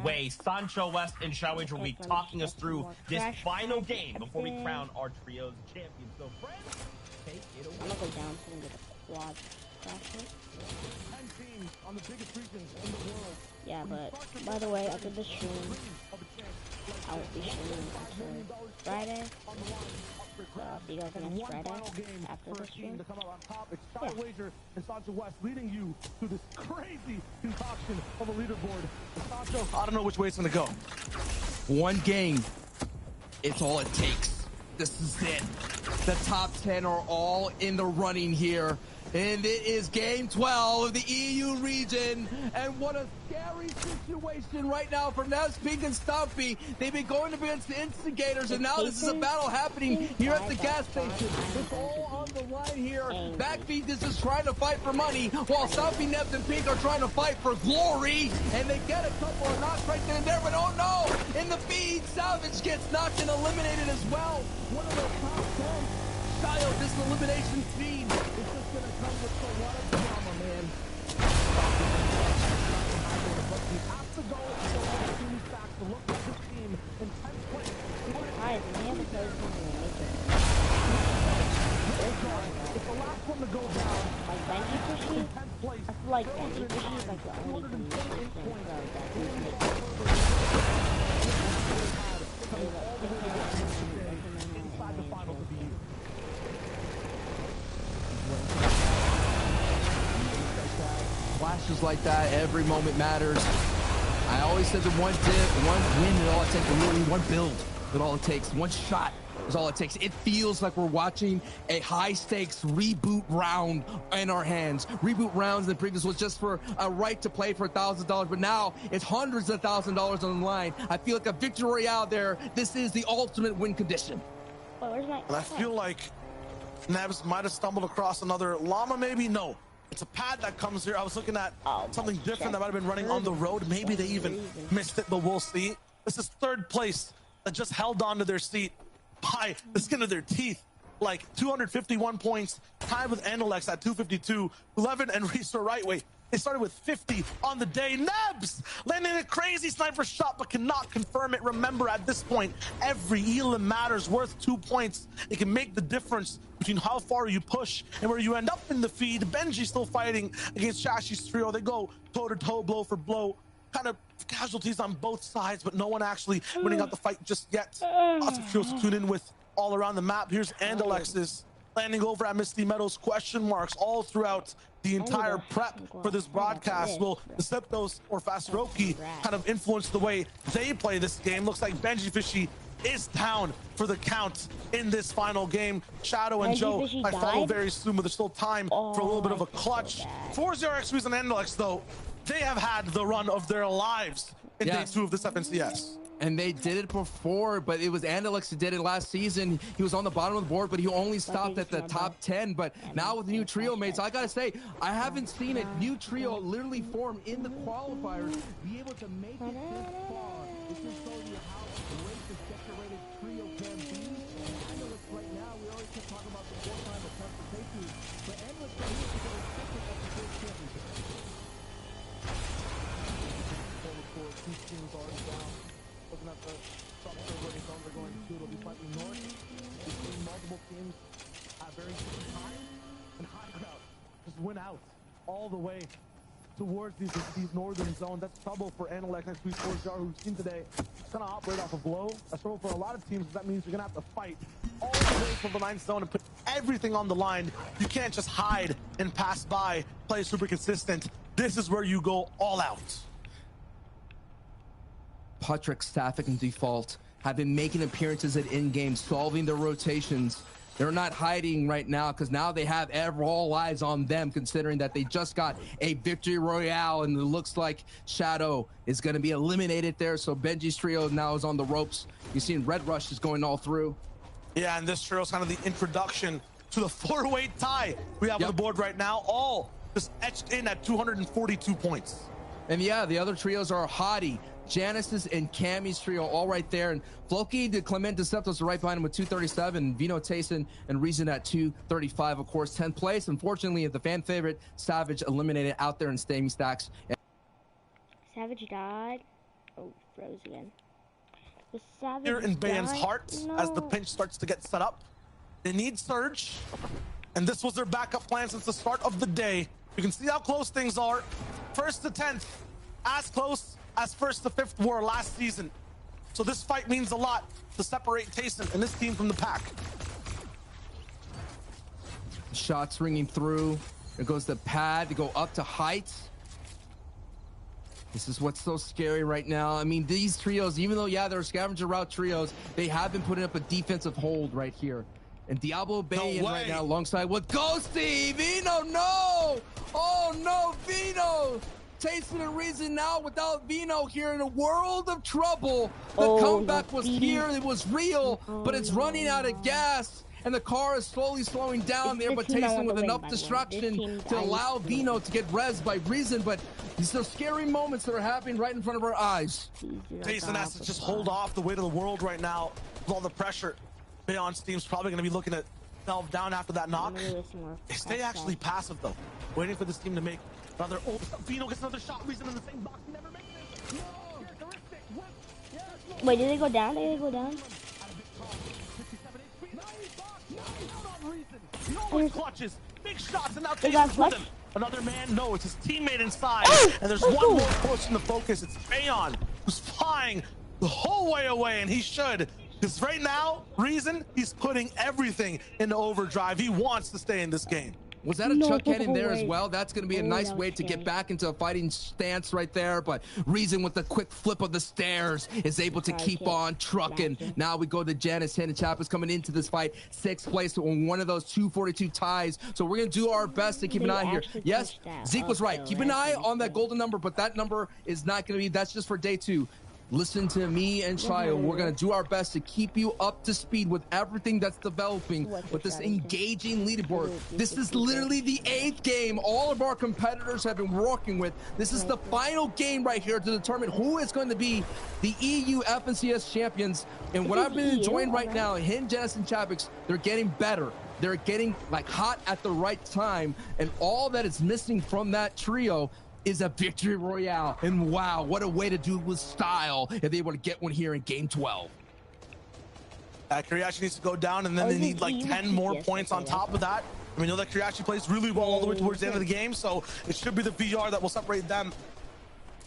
way. Sancho West and Shawage will be talking us through this final game before we crown our trio's champion. So, friends, take it away. I'm gonna go down to the quad crasher. 10 teams on the biggest regions in the world. Yeah, but by the way, after the stream, I won't be streaming until Friday. So I'll see you guys next Friday after the stream. Yeah. Wager and Sancho West leading you to this crazy concoction of a leaderboard. Sancho, I don't know which way it's gonna go. One game. It's all it takes. This is it. The top 10 are all in the running here. And it is game 12 of the EU region. And what a scary situation right now for Nevs, Pink, and Stumpy. They've been going against the instigators, and now this is a battle happening here at the gas station. It's all on the line here. Backfeed is just trying to fight for money, while Stumpy, Nevs, and Pink are trying to fight for glory. And they get a couple of knocks right then and there, but oh no! In the feed, Salvage gets knocked and eliminated as well. One of those top 10 style, this elimination feed. It's just gonna come with a lot of drama, man. But we have to go to the team's back to look at this team in 10th place. Guys, we haven't played something amazing. It's the last one to go down. Like Benji Fishy? I feel like Benji Fishy is like the only thing that we make. Inside the final to be Flashes like that, every moment matters. I always said that one win is all it takes, really one build is all it takes, one shot is all it takes. It feels like we're watching a high-stakes reboot round in our hands. Reboot rounds in the previous was just for a right to play for $1,000, but now it's hundreds of $1,000s on the line. I feel like a victory royale there. This is the ultimate win condition. Wait, where's my... And I feel like Nevs might have stumbled across another llama, maybe? No. It's a pad that comes here. I was looking at something different that might have been running on the road. Maybe they even missed it, but we'll see. This is third place that just held on to their seat by the skin of their teeth. Like 251 points, tied with Andalex at 252. 11 and Reese Rightway. They started with 50 on the day. Nebs landing a crazy sniper shot, but cannot confirm it. Remember, at this point, every elim matters, worth 2 points. It can make the difference between how far you push and where you end up in the feed. Benji still fighting against Shashi's trio. They go toe-to-toe, blow for blow. Kind of casualties on both sides, but no one actually winning out the fight just yet. Lots of trios to tune in with all around the map. Here's Andalex's landing over at Misty Meadows, question marks all throughout the entire prep for this broadcast. Will the Septos or Fasiroki kind of influence the way they play this game? Looks like Benji Fishy is down for the count in this final game. Shadow and Joe might follow very soon, but there's still time for a little bit of a clutch. 4-0 and Andalex, though, they have had the run of their lives in day 2 of this FNCS. And they did it before, but it was Andalex who did it last season. He was on the bottom of the board, but he only stopped at the top 10. But now with the new trio mates, I gotta say, I haven't seen a new trio literally form in the qualifiers be able to make it this far. This is showing you how great this decorated trio can be. Andalex right now, we always kept talking about the 4-time attempt for K2, but Andalex right here is going to second at the first championship. Two teams already down. Looking at the structure where the zones are going to, it'll be slightly north. We've seen multiple teams at very different times, and High Ground just went out all the way to towards these northern zones. That's trouble for Analec next week for Jar, who's seen today. It's going to operate off of low. That's trouble for a lot of teams. That means you're going to have to fight all the way from the 9th zone and put everything on the line. You can't just hide and pass by, play super consistent. This is where you go all out. Patrick, Sapphic, and Default have been making appearances at in-game, solving their rotations. They're not hiding right now because now they have all eyes on them, considering that they just got a victory royale, and it looks like Shadow is going to be eliminated there. So Benji's trio now is on the ropes. You've seen Red Rush is going all through. Yeah, and this trio is kind of the introduction to the 4-way tie we have on the board right now. All just etched in at 242 points. And yeah, the other trios are Hottie, Janice's, and Cammy's trio all right there. And Floki, the Clement Deceptos are right behind him with 237. Vino, Tayson, and Reason at 235, of course, 10th place. Unfortunately, the fan favorite, Savage, eliminated out there in Steamy Stacks. Savage died. Oh, froze again. The Savage Here in Bayan's heart, no. as the pinch starts to get set up, they need Surge. And this was their backup plan since the start of the day. You can see how close things are. 1st to 10th, as close as 1st to 5th were last season. So this fight means a lot to separate Tayson and this team from the pack. Shots ringing through. There goes the pad to go up to heights. This is what's so scary right now. I mean, these trios, even though, yeah, they're scavenger route trios, they have been putting up a defensive hold right here. And Diablo Bay in right now alongside with Ghosty. Vino, no! Oh, no, Vino! Tayson and Reason now without Vino here in a world of trouble. The comeback was here, it was real, but it's running out of gas. And the car is slowly slowing down there, but Tayson with enough destruction to allow Vino to get rezzed by Reason. But these are scary moments that are happening right in front of our eyes. Tayson has to just hold off the weight of the world right now with all the pressure. Bayon's team's probably going to be looking to delve down after that knock. They stay actually passive though, waiting for this team to make another. Oh, Vino gets another shot. Reason in the same box. Never makes it. No. Wait, did they go down? Did they go down? No clutches. Big shots, and now Tayson's with him. Another man. No, it's his teammate inside. And there's one more push in the focus. It's Bayon who's flying the whole way away, and he should. Because right now, Reason, he's putting everything into overdrive. He wants to stay in this game. Was that a chuck cannon there as well? That's going to be a nice way to get back into a fighting stance right there. But Reason with the quick flip of the stairs is able to keep on trucking. Now we go to Janice and Chappas coming into this fight. 6th place on one of those 242 ties. So we're going to do our best to keep an eye here. Yes, Zeke was right. Keep an eye on that golden number, but that number is not going to be, that's just for day 2. Listen to me and Shio. We're going to do our best to keep you up to speed with everything that's developing with this engaging leaderboard. This is literally the 8th game all of our competitors have been working with. This is the final game right here to determine who is going to be the EU FNCS champions. And what I've been enjoying right now, him, Janice, and Chapix, they're getting better. They're getting like hot at the right time. And all that is missing from that trio is a victory royale. And wow, what a way to do it with style if they want to get one here in game 12. Kuriachi needs to go down, and then they need like 10 more points on top of that. I mean, we know that Kuriachi plays really well all the way towards the end of the game, so it should be the VR that will separate them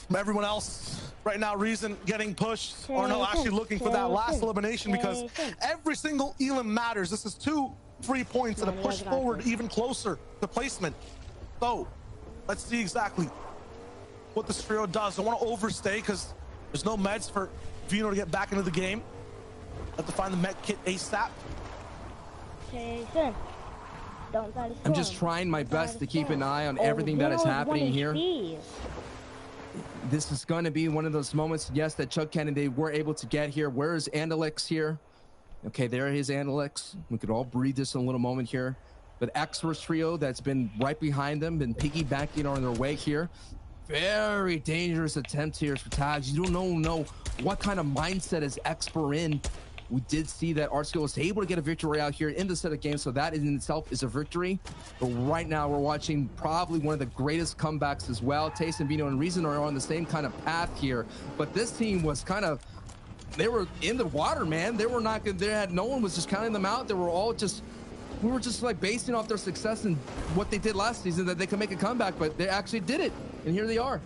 from everyone else. Right now, Reason getting pushed, or no, actually looking for that last elimination, because every single elim matters. This is 2 free points and a push forward even closer to placement. So let's see exactly what this trio does. I want to overstay because there's no meds for Vino to get back into the game. Have to find the med kit ASAP. I'm just trying my best to keep an eye on everything that is happening here. This is going to be one of those moments, yes, that Chuck Cannon, they were able to get here. Where is Andalix here? Okay, there is Andalix. We could all breathe this in a little moment here. But X-Verse trio that's been right behind them, been piggybacking on their way here. Very dangerous attempt here for tags. You don't know what kind of mindset is X-Ver in. We did see that Artsco was able to get a victory out here in the set of games, so that in itself is a victory. But right now we're watching probably one of the greatest comebacks as well. Tayson, Vino, and Reason are on the same kind of path here. But this team was kind of, they were in the water, man. They were not good. They had, no one was just counting them out. They were all just, we were just like basing off their success and what they did last season that they could make a comeback, but they actually did it. And here they are.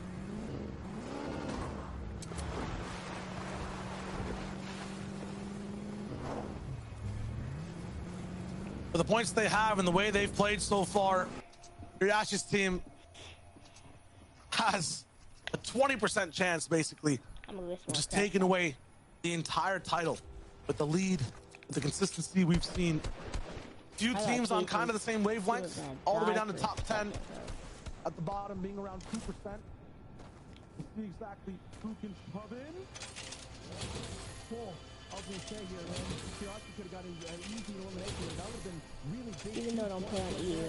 For the points they have and the way they've played so far, Jarretyz's team has a 20% chance, basically, of just taking away the entire title with the lead, with the consistency we've seen. Few teams on kind of the same wavelength, all the way down to top 10. At the bottom being around 2%. We'll see exactly who can pub in. I was going to say here, man, Jarretyz could have got an easy elimination. That would have been really big. Even though I don't play on EU,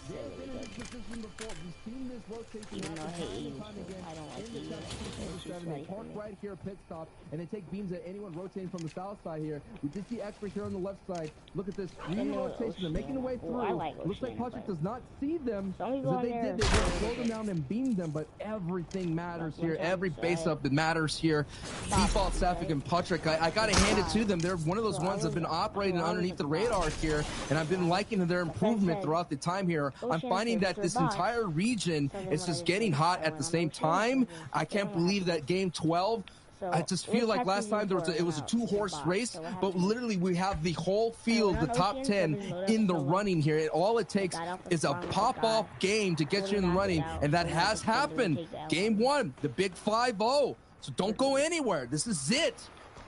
They've been in this position before. We've seen this rotation even though I hate EU, I don't like EU. They park right here, pit stop, and they take beams at anyone rotating from the south side here. We did see Expert here on the left side. Look at this rotation. They're making their way through. Looks like Patrick does not see them. So they did. They slow them down and beam them, but everything matters here. Every base up that matters here. Default Sapphic and Patrick, I gotta hand it to them. They're one of those ones that have been operating underneath the radar here, and I've been liking their improvement throughout the time here. I'm finding that this entire region is just getting hot at the same time. I can't believe that game 12. I just feel like last time it was a two-horse race, but literally we have the whole field, the top 10, in the running here. All it takes is a pop-off game to get you in the running, and that has happened. Game 1, the big 5-0. So don't go anywhere. This is it.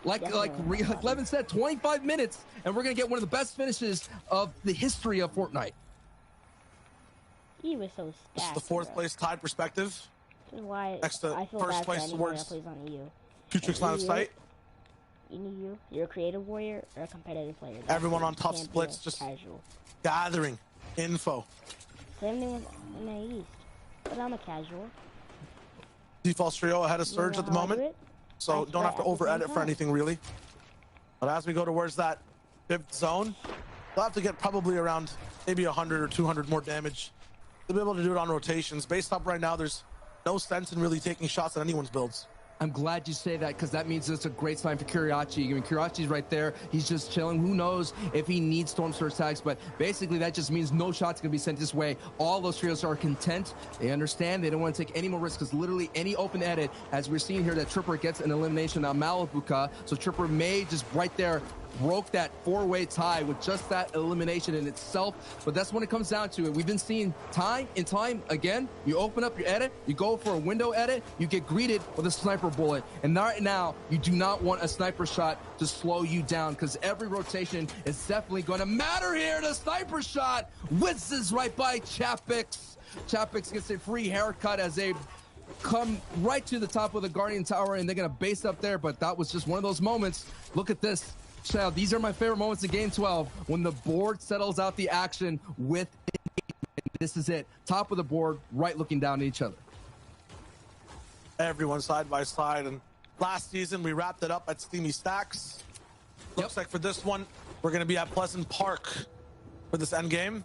Like Levin said, 25 minutes, and we're going to get one of the best finishes of the history of Fortnite. He was so stacked. This is the fourth place tied perspective. Why next to first place towards Futrix line of sight. You're a creative warrior or a competitive player. Everyone on top splits just casual. Gathering info. Same thing in the East. But I'm a casual. Default trio ahead of Surge at the moment. So don't have to over-edit for anything, really. But as we go towards that 5th zone, we'll have to get probably around maybe 100 or 200 more damage to be able to do it on rotations. Based up right now, there's no sense in really taking shots at anyone's builds. I'm glad you say that, because that means it's a great sign for Jarretyz. I mean, Jarretyz's right there. He's just chilling. Who knows if he needs Storm Surge tags, but basically that just means no shots going to be sent this way. All those trios are content. They understand. They don't want to take any more risks, because literally any open edit, as we're seeing here, that Tripper gets an elimination on Malibuka. So Tripper may just right there broke that 4-way tie with just that elimination in itself. But that's when it comes down to it. We've been seeing time and time again. You open up your edit, you go for a window edit, you get greeted with a sniper bullet. And right now, you do not want a sniper shot to slow you down, because every rotation is definitely going to matter here. The sniper shot whizzes right by Chapix. Chapix gets a free haircut as they come right to the top of the Guardian Tower, and they're going to base up there. But that was just one of those moments. Look at this. Child, these are my favorite moments in Game 12, when the board settles out the action with engagement. This is it. Top of the board, right looking down at each other. Everyone side by side. And last season, we wrapped it up at Steamy Stacks. Looks like for this one, we're going to be at Pleasant Park for this end game.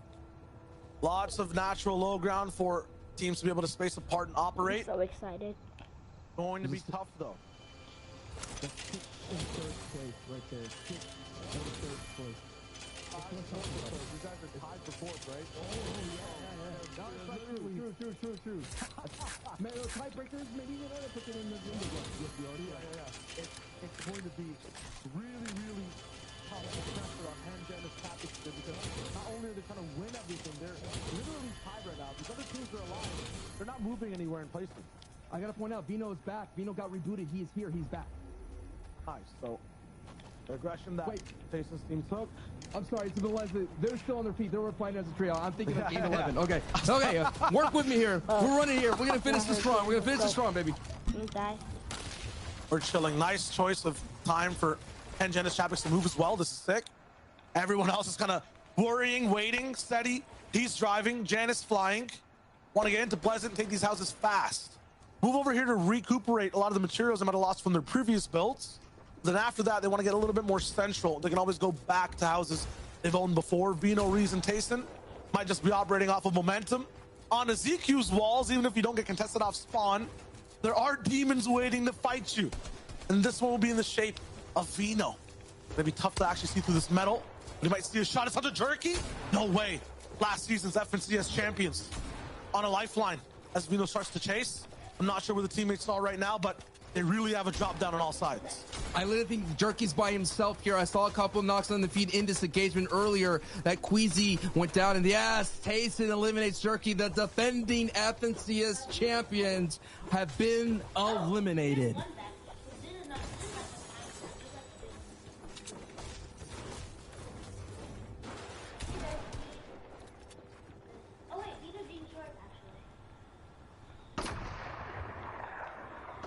Lots of natural low ground for teams to be able to space apart and operate. I'm so excited. Going to be tough, though. In third place, right there. In third place. You guys are tied for fourth, right? True. Man, those tiebreakers, maybe you know they put it in the window. Yes, we already. Yeah. It's going to be really tough pressure on Jarretyz tactics because not only are they trying to win everything, they're literally tied right now. These other teams are alive. They're not moving anywhere in places. I gotta point out, Vino is back. Vino got rebooted. He is here. He's back. Nice. So, the aggression that Jason's team took. I'm sorry, to the left, they're still on their feet. They were playing as a trio. I'm thinking of game 11. Okay, work with me here. We're running here. We're gonna finish this strong. We're gonna finish this strong, baby. We're chilling. Nice choice of time for Jarretyz Chapix to move as well. This is sick. Everyone else is kind of worrying, waiting, steady. He's driving. Janice flying. Want to get into Pleasant, take these houses fast. Move over here to recuperate a lot of the materials they might have lost from their previous builds. Then after that, they want to get a little bit more central. They can always go back to houses they've owned before. Vino, Reese, and Tayson might just be operating off of momentum. On ZQ's walls, even if you don't get contested off spawn, there are demons waiting to fight you. And this one will be in the shape of Vino. It'll be tough to actually see through this metal. But you might see a shot. It's under Jerky? No way. Last season's FNCS champions on a lifeline as Vino starts to chase. I'm not sure where the teammates are right now, but they really have a drop down on all sides. I literally think Jerky's by himself here. I saw a couple knocks on the feet in this engagement earlier. That Queasy went down, and yes, Tayson eliminates Jerky. The defending FNCS champions have been eliminated.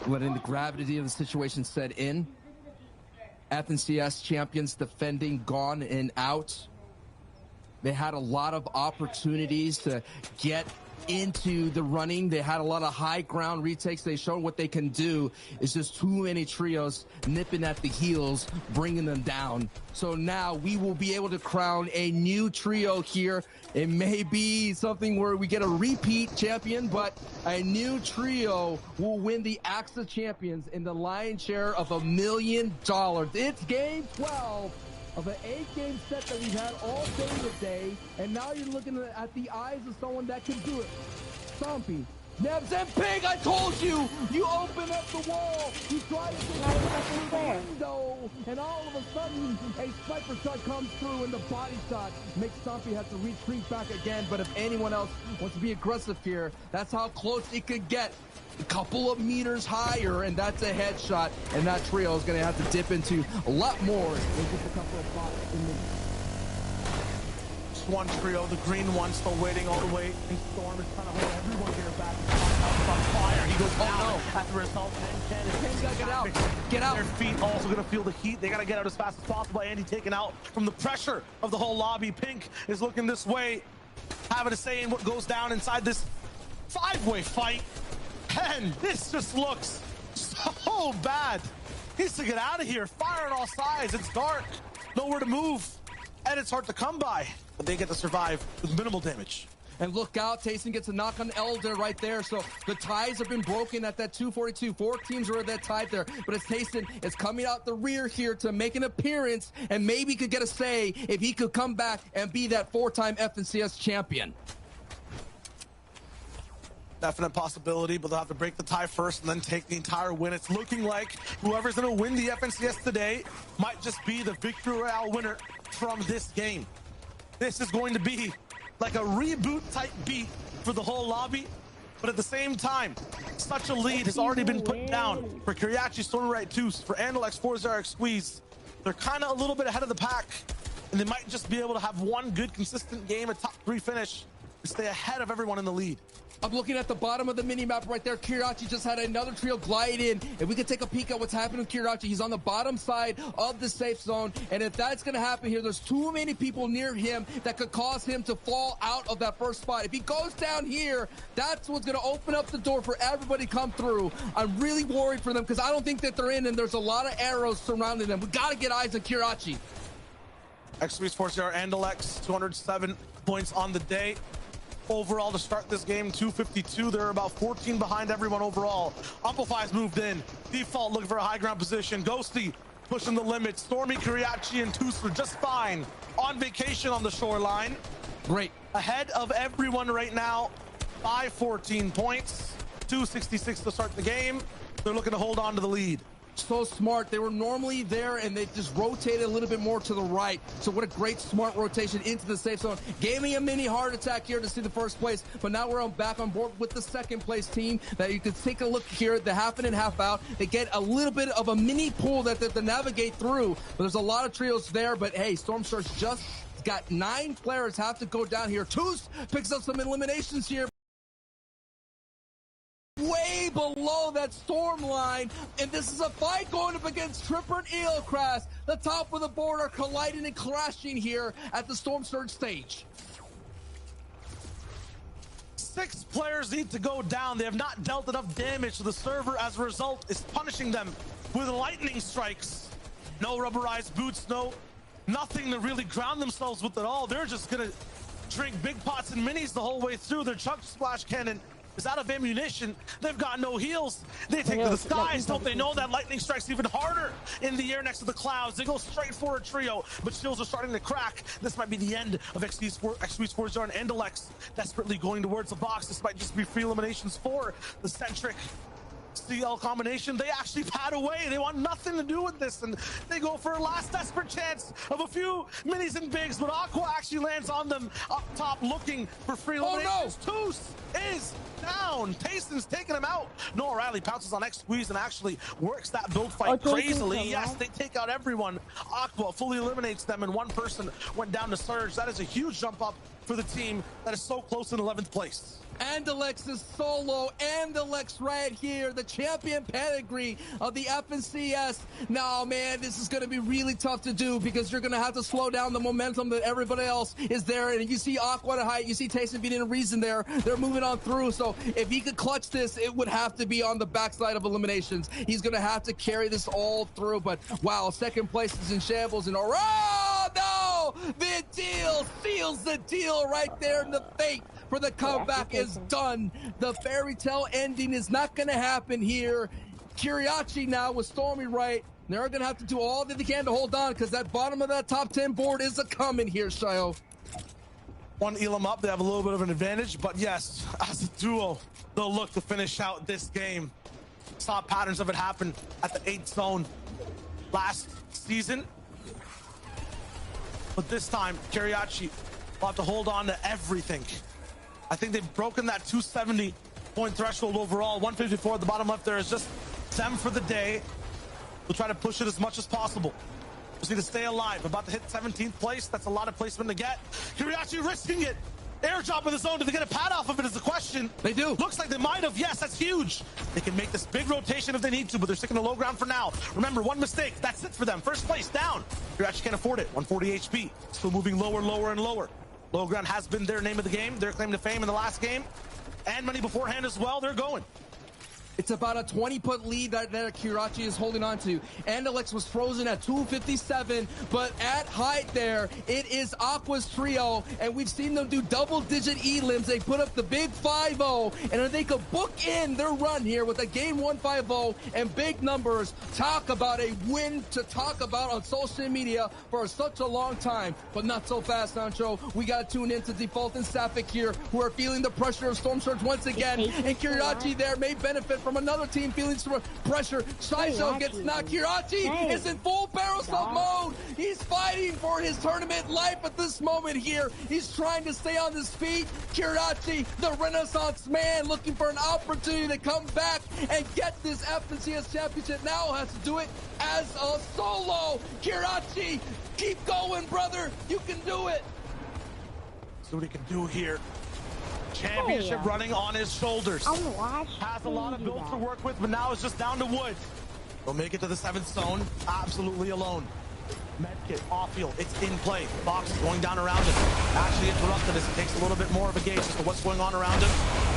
Letting the gravity of the situation set in. FNCS champions defending, gone and out. They had a lot of opportunities to get into the running. They had a lot of high ground retakes. They showed what they can do. It's just too many trios nipping at the heels, bringing them down. So now we will be able to crown a new trio here. It may be something where we get a repeat champion, but a new trio will win the AXA Champions in the lion's share of $1 million. It's game 12 of an 8-game set that we've had all day today, and now you're looking at the eyes of someone that can do it. Stompy, Nebs, and Pig, I told you! You open up the wall, you try to get through the window, and all of a sudden, a sniper shot comes through, and the body shot makes Stompy have to retreat back again. But if anyone else wants to be aggressive here, that's how close it could get. A couple of meters higher, and that's a headshot, and that trio is going to have to dip into a lot more than just a couple of bots in the... Just one trio, the green one still waiting all the way, and Storm is trying to hold everyone here back. On fire, he goes down at the result, and Ken gotta get out. Get out. Their feet also going to feel the heat. They got to get out as fast as possible. Andy taken out from the pressure of the whole lobby. Pink is looking this way, having a say in what goes down inside this 5-way fight. And this just looks so bad. He needs to get out of here. Fire on all sides. It's dark. Nowhere to move. And it's hard to come by. But they get to survive with minimal damage. And look out, Tayson gets a knock on Elder right there. So the ties have been broken at that 242. 4 teams are at that tie there. But as Tayson is coming out the rear here to make an appearance and maybe could get a say if he could come back and be that 4-time FNCS champion. Definite possibility, but they'll have to break the tie first and then take the entire win. It's looking like whoever's going to win the FNCS today might just be the Victory Royale winner from this game. This is going to be like a reboot type beat for the whole lobby, but at the same time, such a lead has already been put down for Kiriachi, Stormright 2, for Andalex, 4-0 Squeeze. They're kind of a little bit ahead of the pack, and they might just be able to have one good, consistent game, a top 3 finish, to stay ahead of everyone in the lead. I'm looking at the bottom of the mini-map right there. Kiriachi just had another trio glide in. If we could take a peek at what's happening with Kiriachi, he's on the bottom side of the safe zone. And if that's going to happen here, there's too many people near him that could cause him to fall out of that first spot. If he goes down here, that's what's going to open up the door for everybody to come through. I'm really worried for them because I don't think that they're in, and there's a lot of arrows surrounding them. We got to get eyes on Kiriachi. X-Squeeze, 4-0 Andalex, 207 points on the day. Overall to start this game, 252. They're about 14 behind everyone overall. Amplify's moved in. Default looking for a high ground position. Ghosty pushing the limit. Stormy, Kiriachi, and Toos are just fine on vacation on the shoreline. Great. Ahead of everyone right now by 14 points. 266 to start the game. They're looking to hold on to the lead. So smart. They were normally there and they just rotated a little bit more to the right. So what a great smart rotation into the safe zone. Gave me a mini heart attack here to see the first place, but now we're back on board with the second place team. That you can take a look here, the half in and half out. They get a little bit of a mini pool that they have to navigate through. But there's a lot of trios there, but hey, Storm Surge just got 9 players have to go down here. Toos picks up some eliminations here. Way below that storm line, and this is a fight going up against Tripper and Eelcrass. The top of the board are colliding and crashing here at the Storm Surge stage. 6 players need to go down. They have not dealt enough damage to the server. As a result, is punishing them with lightning strikes. No rubberized boots, nothing to really ground themselves with at all. They're just gonna drink big pots and minis the whole way through. Their chug splash cannon is out of ammunition. They've got no heals. They take to the skies. Don't they know that lightning strikes even harder in the air next to the clouds? They go straight for a trio, but shields are starting to crack. This might be the end of XP Sports Zone and Alex desperately going towards the box. This might just be free eliminations for the Centric CL combination. They actually pad away. They want nothing to do with this, and they go for a last desperate chance of a few minis and bigs, but Aqua actually lands on them up top looking for free eliminations. Toos is down. Tayson's taking him out. Noah Riley pounces on X Squeeze and actually works that build fight crazily. Yes, they take out everyone. Aqua fully eliminates them, and one person went down to Surge. That is a huge jump up for the team that is so close in 11th place. And Alex is solo, and Alex right here, the champion pedigree of the FNCS. Now, man, this is going to be really tough to do because you're going to have to slow down the momentum that everybody else is there. And you see Aqua to height, you see Tayson beating a reason there. They're moving on through. So if he could clutch this, it would have to be on the backside of eliminations. He's going to have to carry this all through. But wow, second place is in shambles. And oh, no! The deal seals the deal right there in the fate. For the comeback is done. The fairy tale ending is not going to happen here. Kiriachi now with Stormy right. They're going to have to do all that they can to hold on because that bottom of that top 10 board is a coming here, Shayo. One Elam up, they have a little bit of an advantage, but yes, as a duo, they'll look to finish out this game. Saw patterns of it happen at the 8th zone last season. But this time, Kiriachi will have to hold on to everything. I think they've broken that 270 point threshold overall. 154 at the bottom left there is just them for the day. We'll try to push it as much as possible. Just need to stay alive. About to hit 17th place. That's a lot of placement to get. Kiriachi risking it. Airdrop in the zone. Do they get a pad off of it is the question. They do. Looks like they might have. Yes, that's huge. They can make this big rotation if they need to, but they're sticking to low ground for now. Remember, one mistake. That's it for them. First place down. Kiriachi can't afford it. 140 HP. Still moving lower, lower, and lower. Low ground has been their name of the game, their claim to fame in the last game, and money beforehand as well. They're going. It's about a 20-point lead that Kiriachi is holding on to. Andalex was frozen at 257, but at height there, it is Aqua's trio, and we've seen them do double-digit elims. They put up the big 5-0, and if they could book in their run here with a game 1-5-0 and big numbers, talk about a win to talk about on social media for such a long time, but not so fast, Sancho. We got to tune into Default and Sapphic here, who are feeling the pressure of Storm Surge once again, and Kiriachi there may benefit from another team feeling some pressure. Shizo gets knocked. Kiriachi is in full barrel sub mode. He's fighting for his tournament life at this moment here. He's trying to stay on his feet. Kiriachi, the Renaissance man, looking for an opportunity to come back and get this FNCS championship. Now has to do it as a solo. Kiriachi, keep going, brother. You can do it. See what he can do here. Championship running on his shoulders. Has a lot of builds to work with, but now it's just down to wood. He'll make it to the 7th zone absolutely alone. Medkit off field, it's in play. Box is going down around him. Actually interrupted as it takes a little bit more of a gauge as to what's going on around him.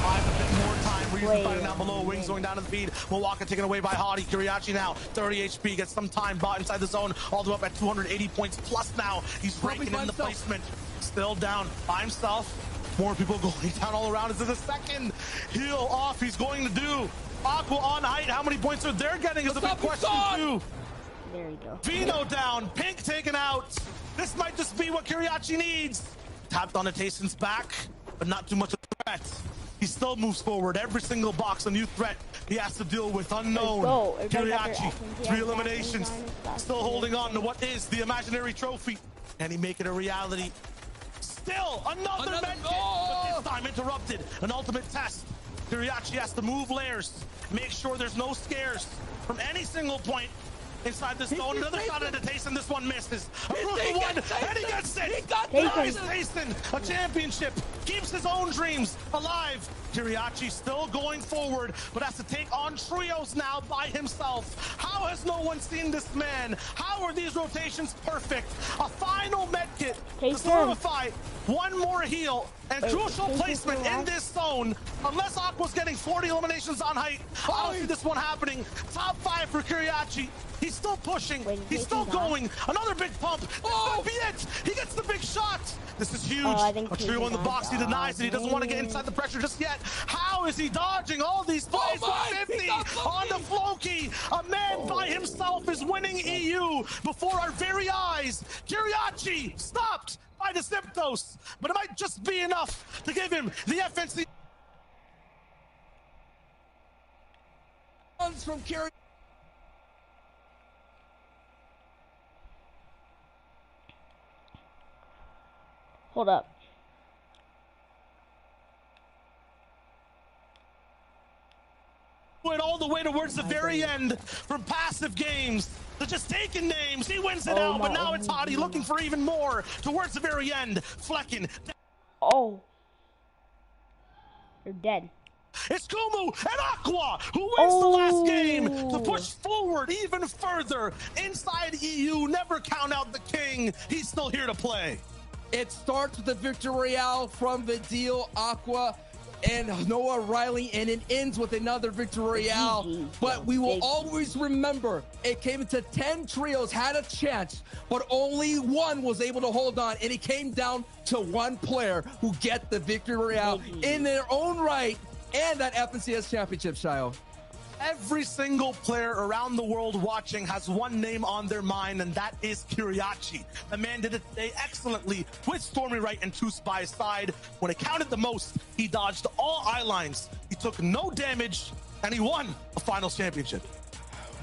A bit more time. Reason fighting down below. Wings going down to the feed. Milwaukee taken away by Hottie. Kiriachi now 30 HP. Gets some time bought inside the zone. All the way up at 280 points plus now. He's breaking in the placement. Still down by himself. More people going down all around. This is the second heal off he's going to do. Aqua on height. How many points are they getting is a big question too. There you go. Vino down. Pink taken out. This might just be what Kiriachi needs. Tapped on Tayson's back, but not too much of a threat. He still moves forward. Every single box, a new threat he has to deal with. Unknown. Kiriachi, 3 eliminations. Still holding on to what is the imaginary trophy. Can he make it a reality? Still another medkit, but this time interrupted. An ultimate test. Kiriachi has to move layers, make sure there's no scares from any single point inside this zone. Another shot into Tayson. This one misses. A brutal one, and he gets it. Nice Tayson. A championship. Keeps his own dreams alive. Kiriachi still going forward, but has to take on trios now by himself. How has no one seen this man? How are these rotations perfect? A final medkit to solidify one more heal and crucial placement in this zone. Unless Aqua's getting 40 eliminations on height, I don't see this one happening. Top 5 for Kiriachi. He's still pushing. He's still going. Another big pump. This might be it. He gets the big shot. This is huge. A trio in the box. He denies it. He doesn't want to get inside the pressure just yet. How is he dodging all these plays? Oh 50 on the Floki. A man by himself is winning EU before our very eyes. Jarretyz stopped by the Symptos, but it might just be enough to give him the FNC. From Kerry. Hold up. Went all the way towards the very end from passive games to just taking names. He wins it out, but now it's Hottie looking for even more towards the very end. Flecken. Oh. You're dead. It's Kumu and Aqua who wins the last game to push forward even further. Inside EU, never count out the king. He's still here to play. It starts with the victory royale from the deal, Aqua and Noah Riley, and it ends with another victory royale. But we will always remember it came into 10 trios, had a chance, but only one was able to hold on, and it came down to one player who get the victory royale in their own right and that FNCS championship, Shio. Every single player around the world watching has one name on their mind, and that is Jarretyz. The man did it today excellently with Stormy right and Toos by his side. When it counted the most, he dodged all eye lines. He took no damage, and he won a finals championship.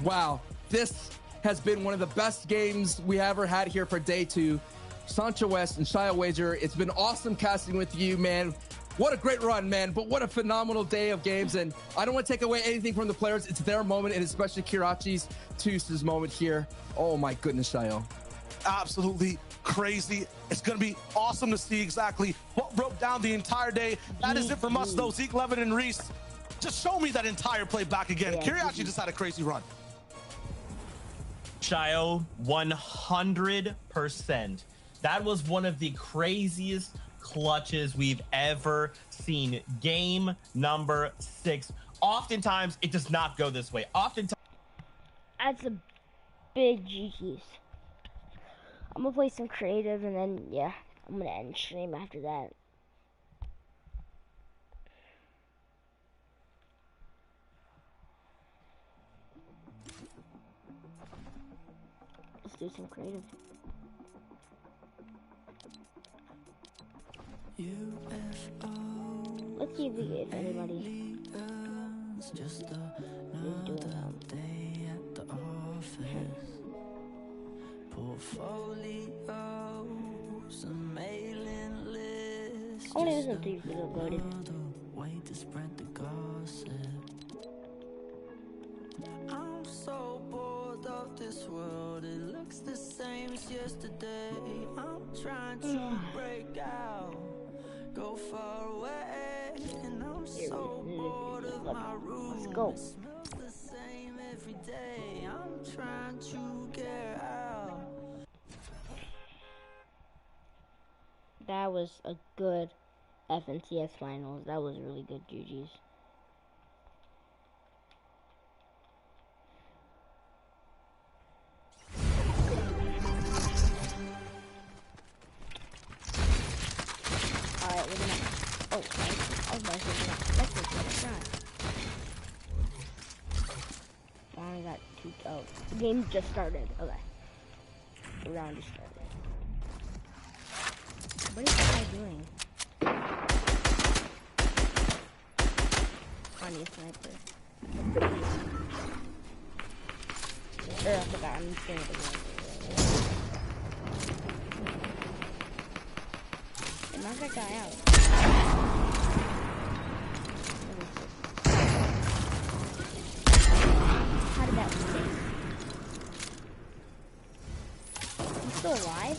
Wow, this has been one of the best games we ever had here for day 2. Sancho West and Shia Wager, it's been awesome casting with you, man. What a great run, man, but what a phenomenal day of games. And I don't want to take away anything from the players. It's their moment, and especially Jarretyz, Toos' moment here. Oh my goodness, Shio. Absolutely crazy. It's going to be awesome to see exactly what broke down the entire day. That is it from us, though. Zeke, Levin, and Reese. Just show me that entire play back again. Jarretyz just had a crazy run. Shio, 100%. That was one of the craziest clutches we've ever seen. Game number 6. Oftentimes it does not go this way. Oftentimes that's a big GG's. I'm gonna play some creative, and then yeah, I'm gonna end stream after that. Let's do some creative. Let's see if anybody is doing I want to do something for the loaded. I'm so bored of this world. It looks the same as yesterday. I'm trying to break out, go far away, and I'm so bored of my room. Let's go. It smells the same every day. I'm trying to get out. That was a good FNCS finals. That was really good, GG's. Alright, we're gonna... Oh, I was about to say let's try. I only got 2... Oh, the game just started. Okay. The round just started. What is this guy doing? I need a sniper. I forgot, I'm just gonna knock that guy out. How did that work? He's still alive?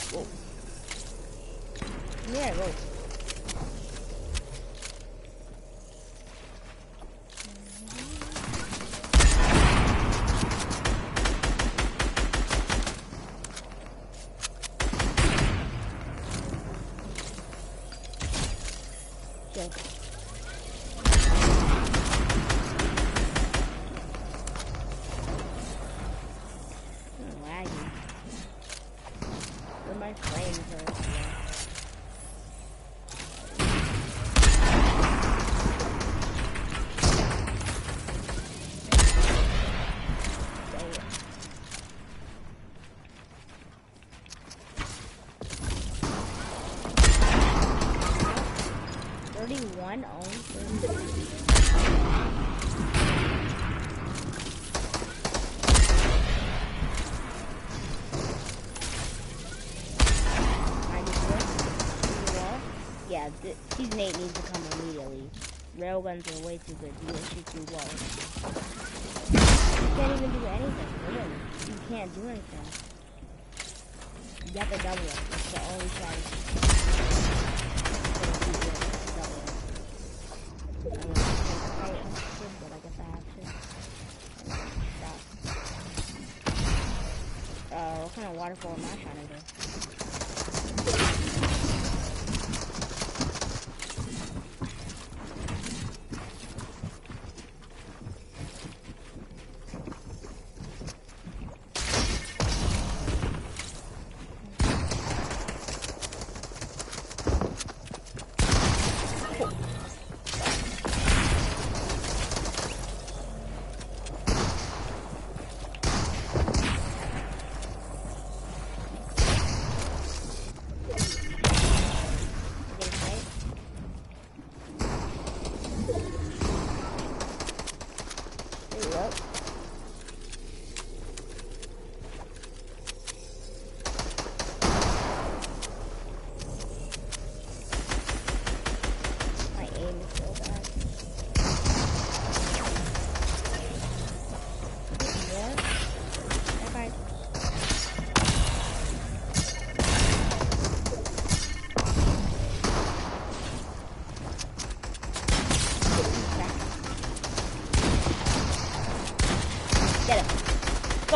Whoa. Yeah, whoa. 31 owned. Yeah, Season 8 needs to come immediately. Railguns are way too good. You shoot too low. You can't even do anything, really. You can't do anything. You have to double it. It's the only strategy. But I guess I have to. What kind of waterfall am I trying to do?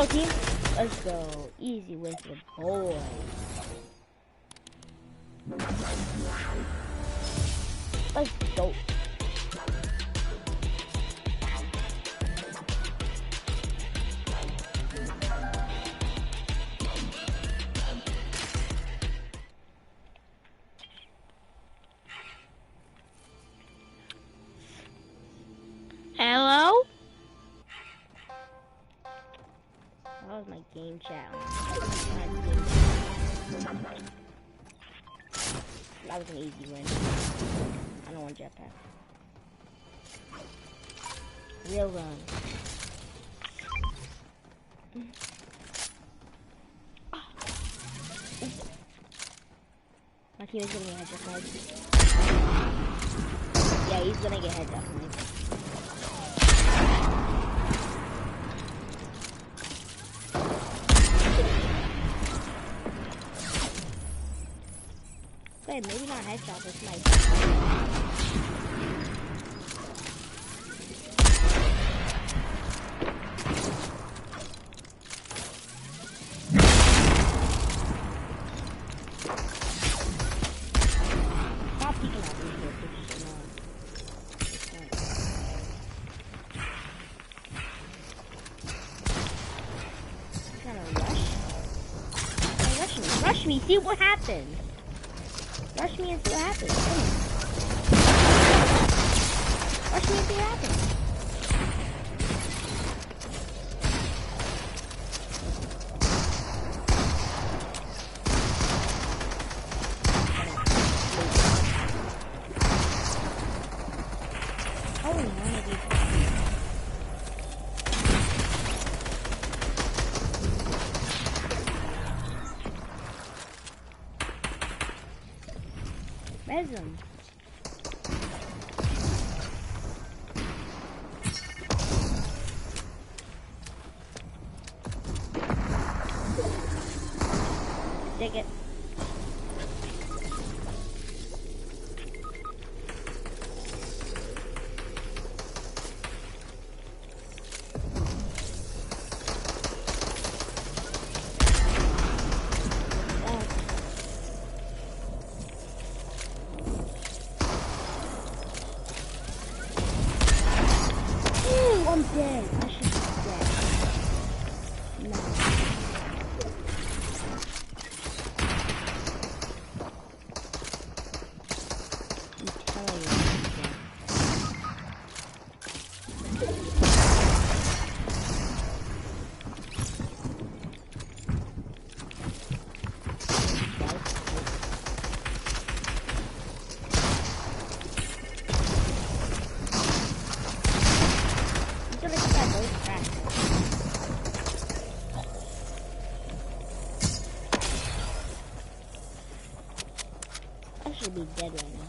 Team, let's go. Easy win for the boys. Let's go. Hello? That was my game chat. That was an easy win. I don't want jetpack. Real run. My team is gonna get headshot knife. Yeah, he's gonna get headshot knife. Wait, maybe not headshot, but snipe. Stop peeking out these here, bitches. Trying to rush? Hey, rush me. Rush me, see what happens. Rush me and see what happens. Rush me and see what happens. Only one of these. Resin. Dig it. I'm dead. I should be dead. No. I should be dead right now.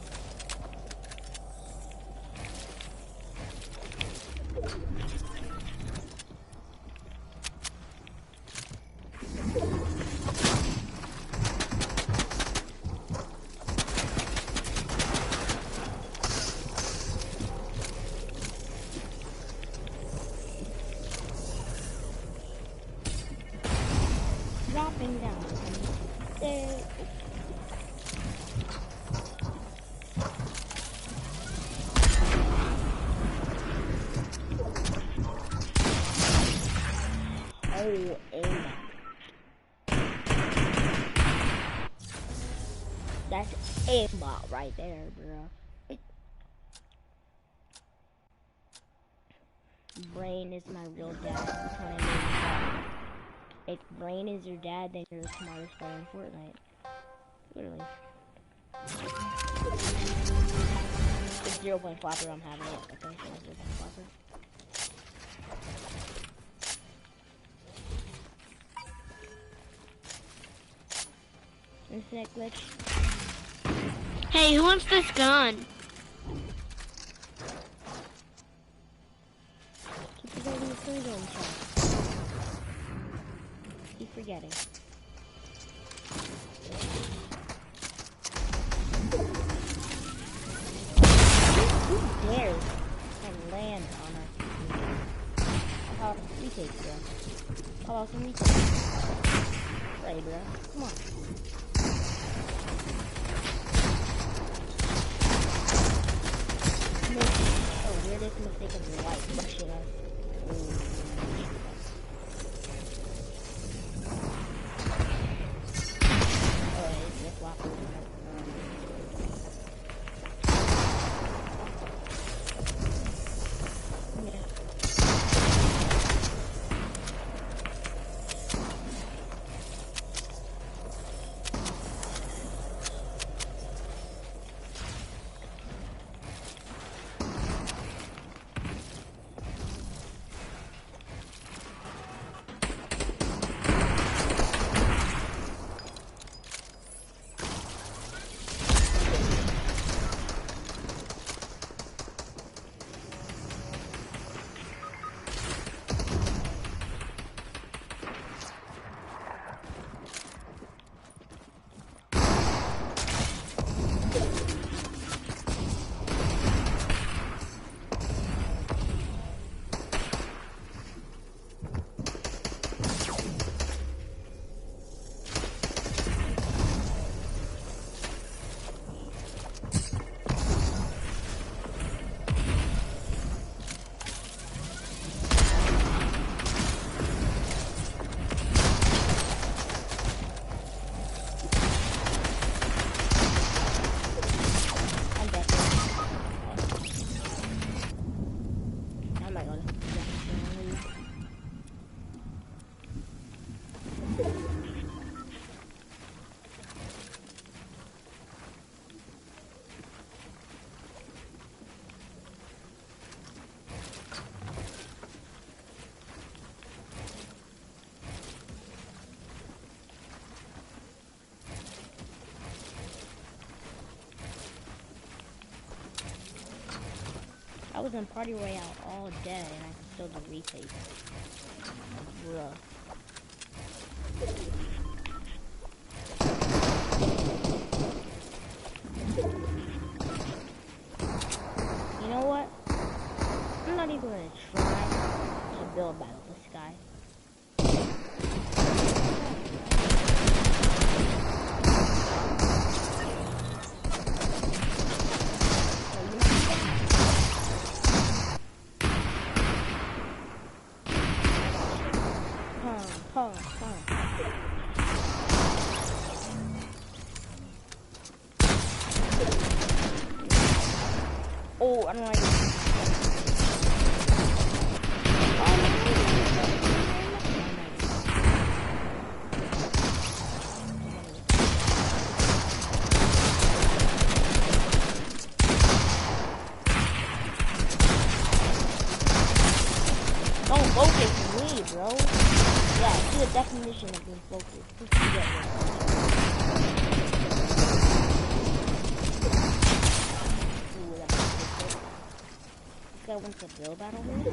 Dropping down. There. Oh, aim. That's aimbot right there, bro. Brain is my real dad. That's what I mean. If Brain is your dad, then you're the smartest player in Fortnite. Literally. It's 0 point flopper, I'm having it. Okay, so it's 0 point flopper. Internet glitch. Hey, who wants this gun? Keep forgetting the free zone shot. Keep forgetting. Who dares to land on us? How about retakes, bro? How about some retakes? Right, bro. Come on. Oh, weirdest mistake of your life. Rushing us. Oh, it's just flopper. I was in Party Royale all day and I could still do retakes. Bruh. You know what? I'm not even gonna try to build battle this guy. Oh, I don't like it. Don't focus me, bro. Yeah, see the definition of being focused. Just forget it. want to build battle here?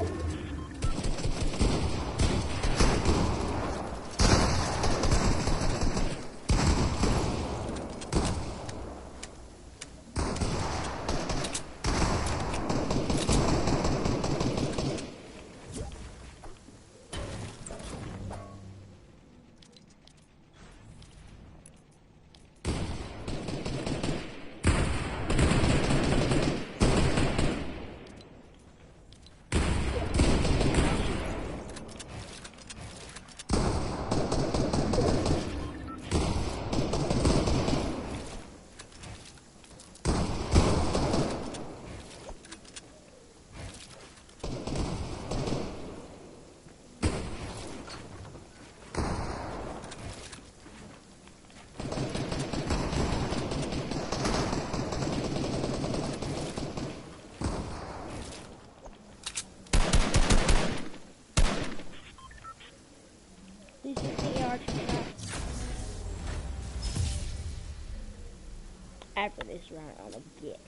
After this round, I'm gonna get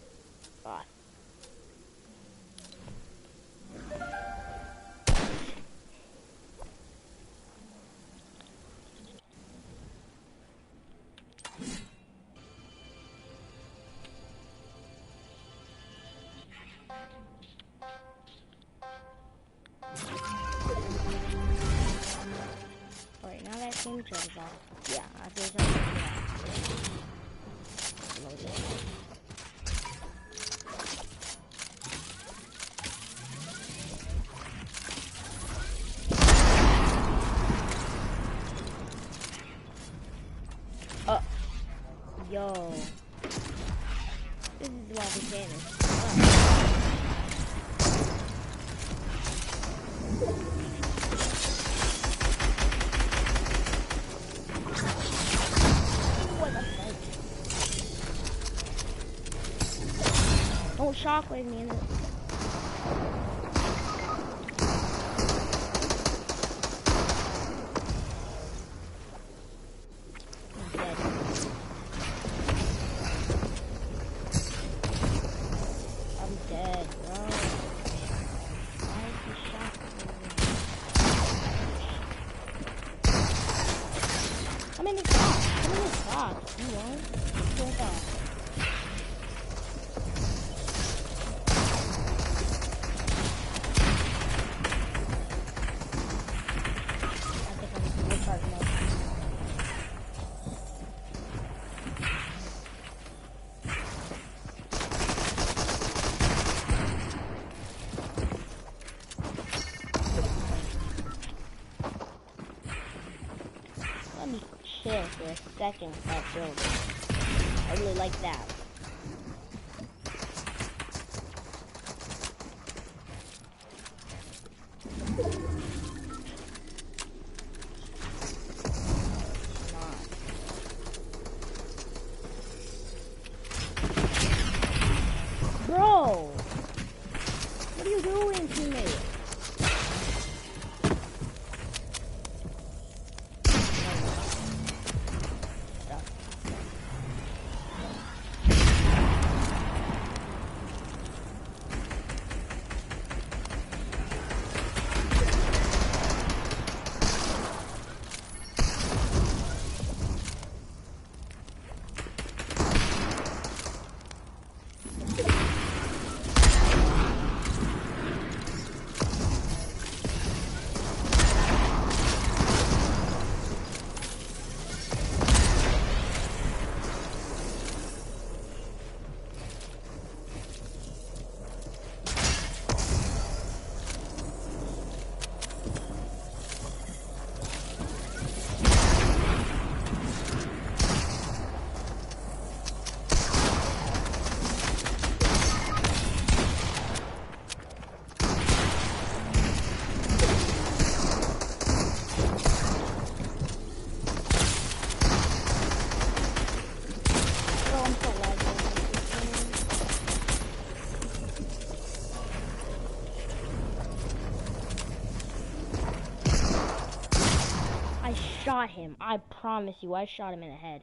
off. Alright, now that game turns off. Yeah, I feel something. Yo, this is why we can. What the fuck? Don't shockwave me in it. Chill for a second without building. I really like that. Bro! What are you doing to me? Shot him. I promise you, I shot him in the head.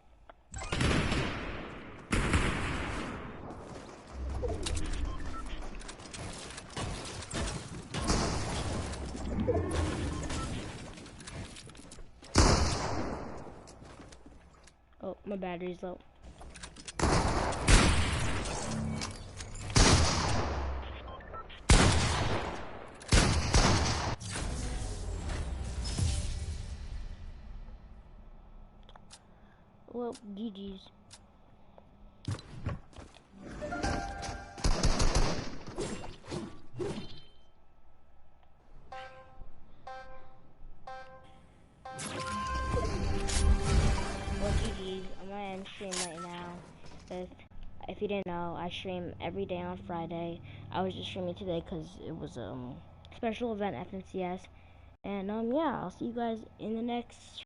My battery's low. Well, GG's. Well, GG's. I'm gonna end stream right now. If you didn't know, I stream every day on Friday. I was just streaming today because it was special event FNCS. And yeah, I'll see you guys in the next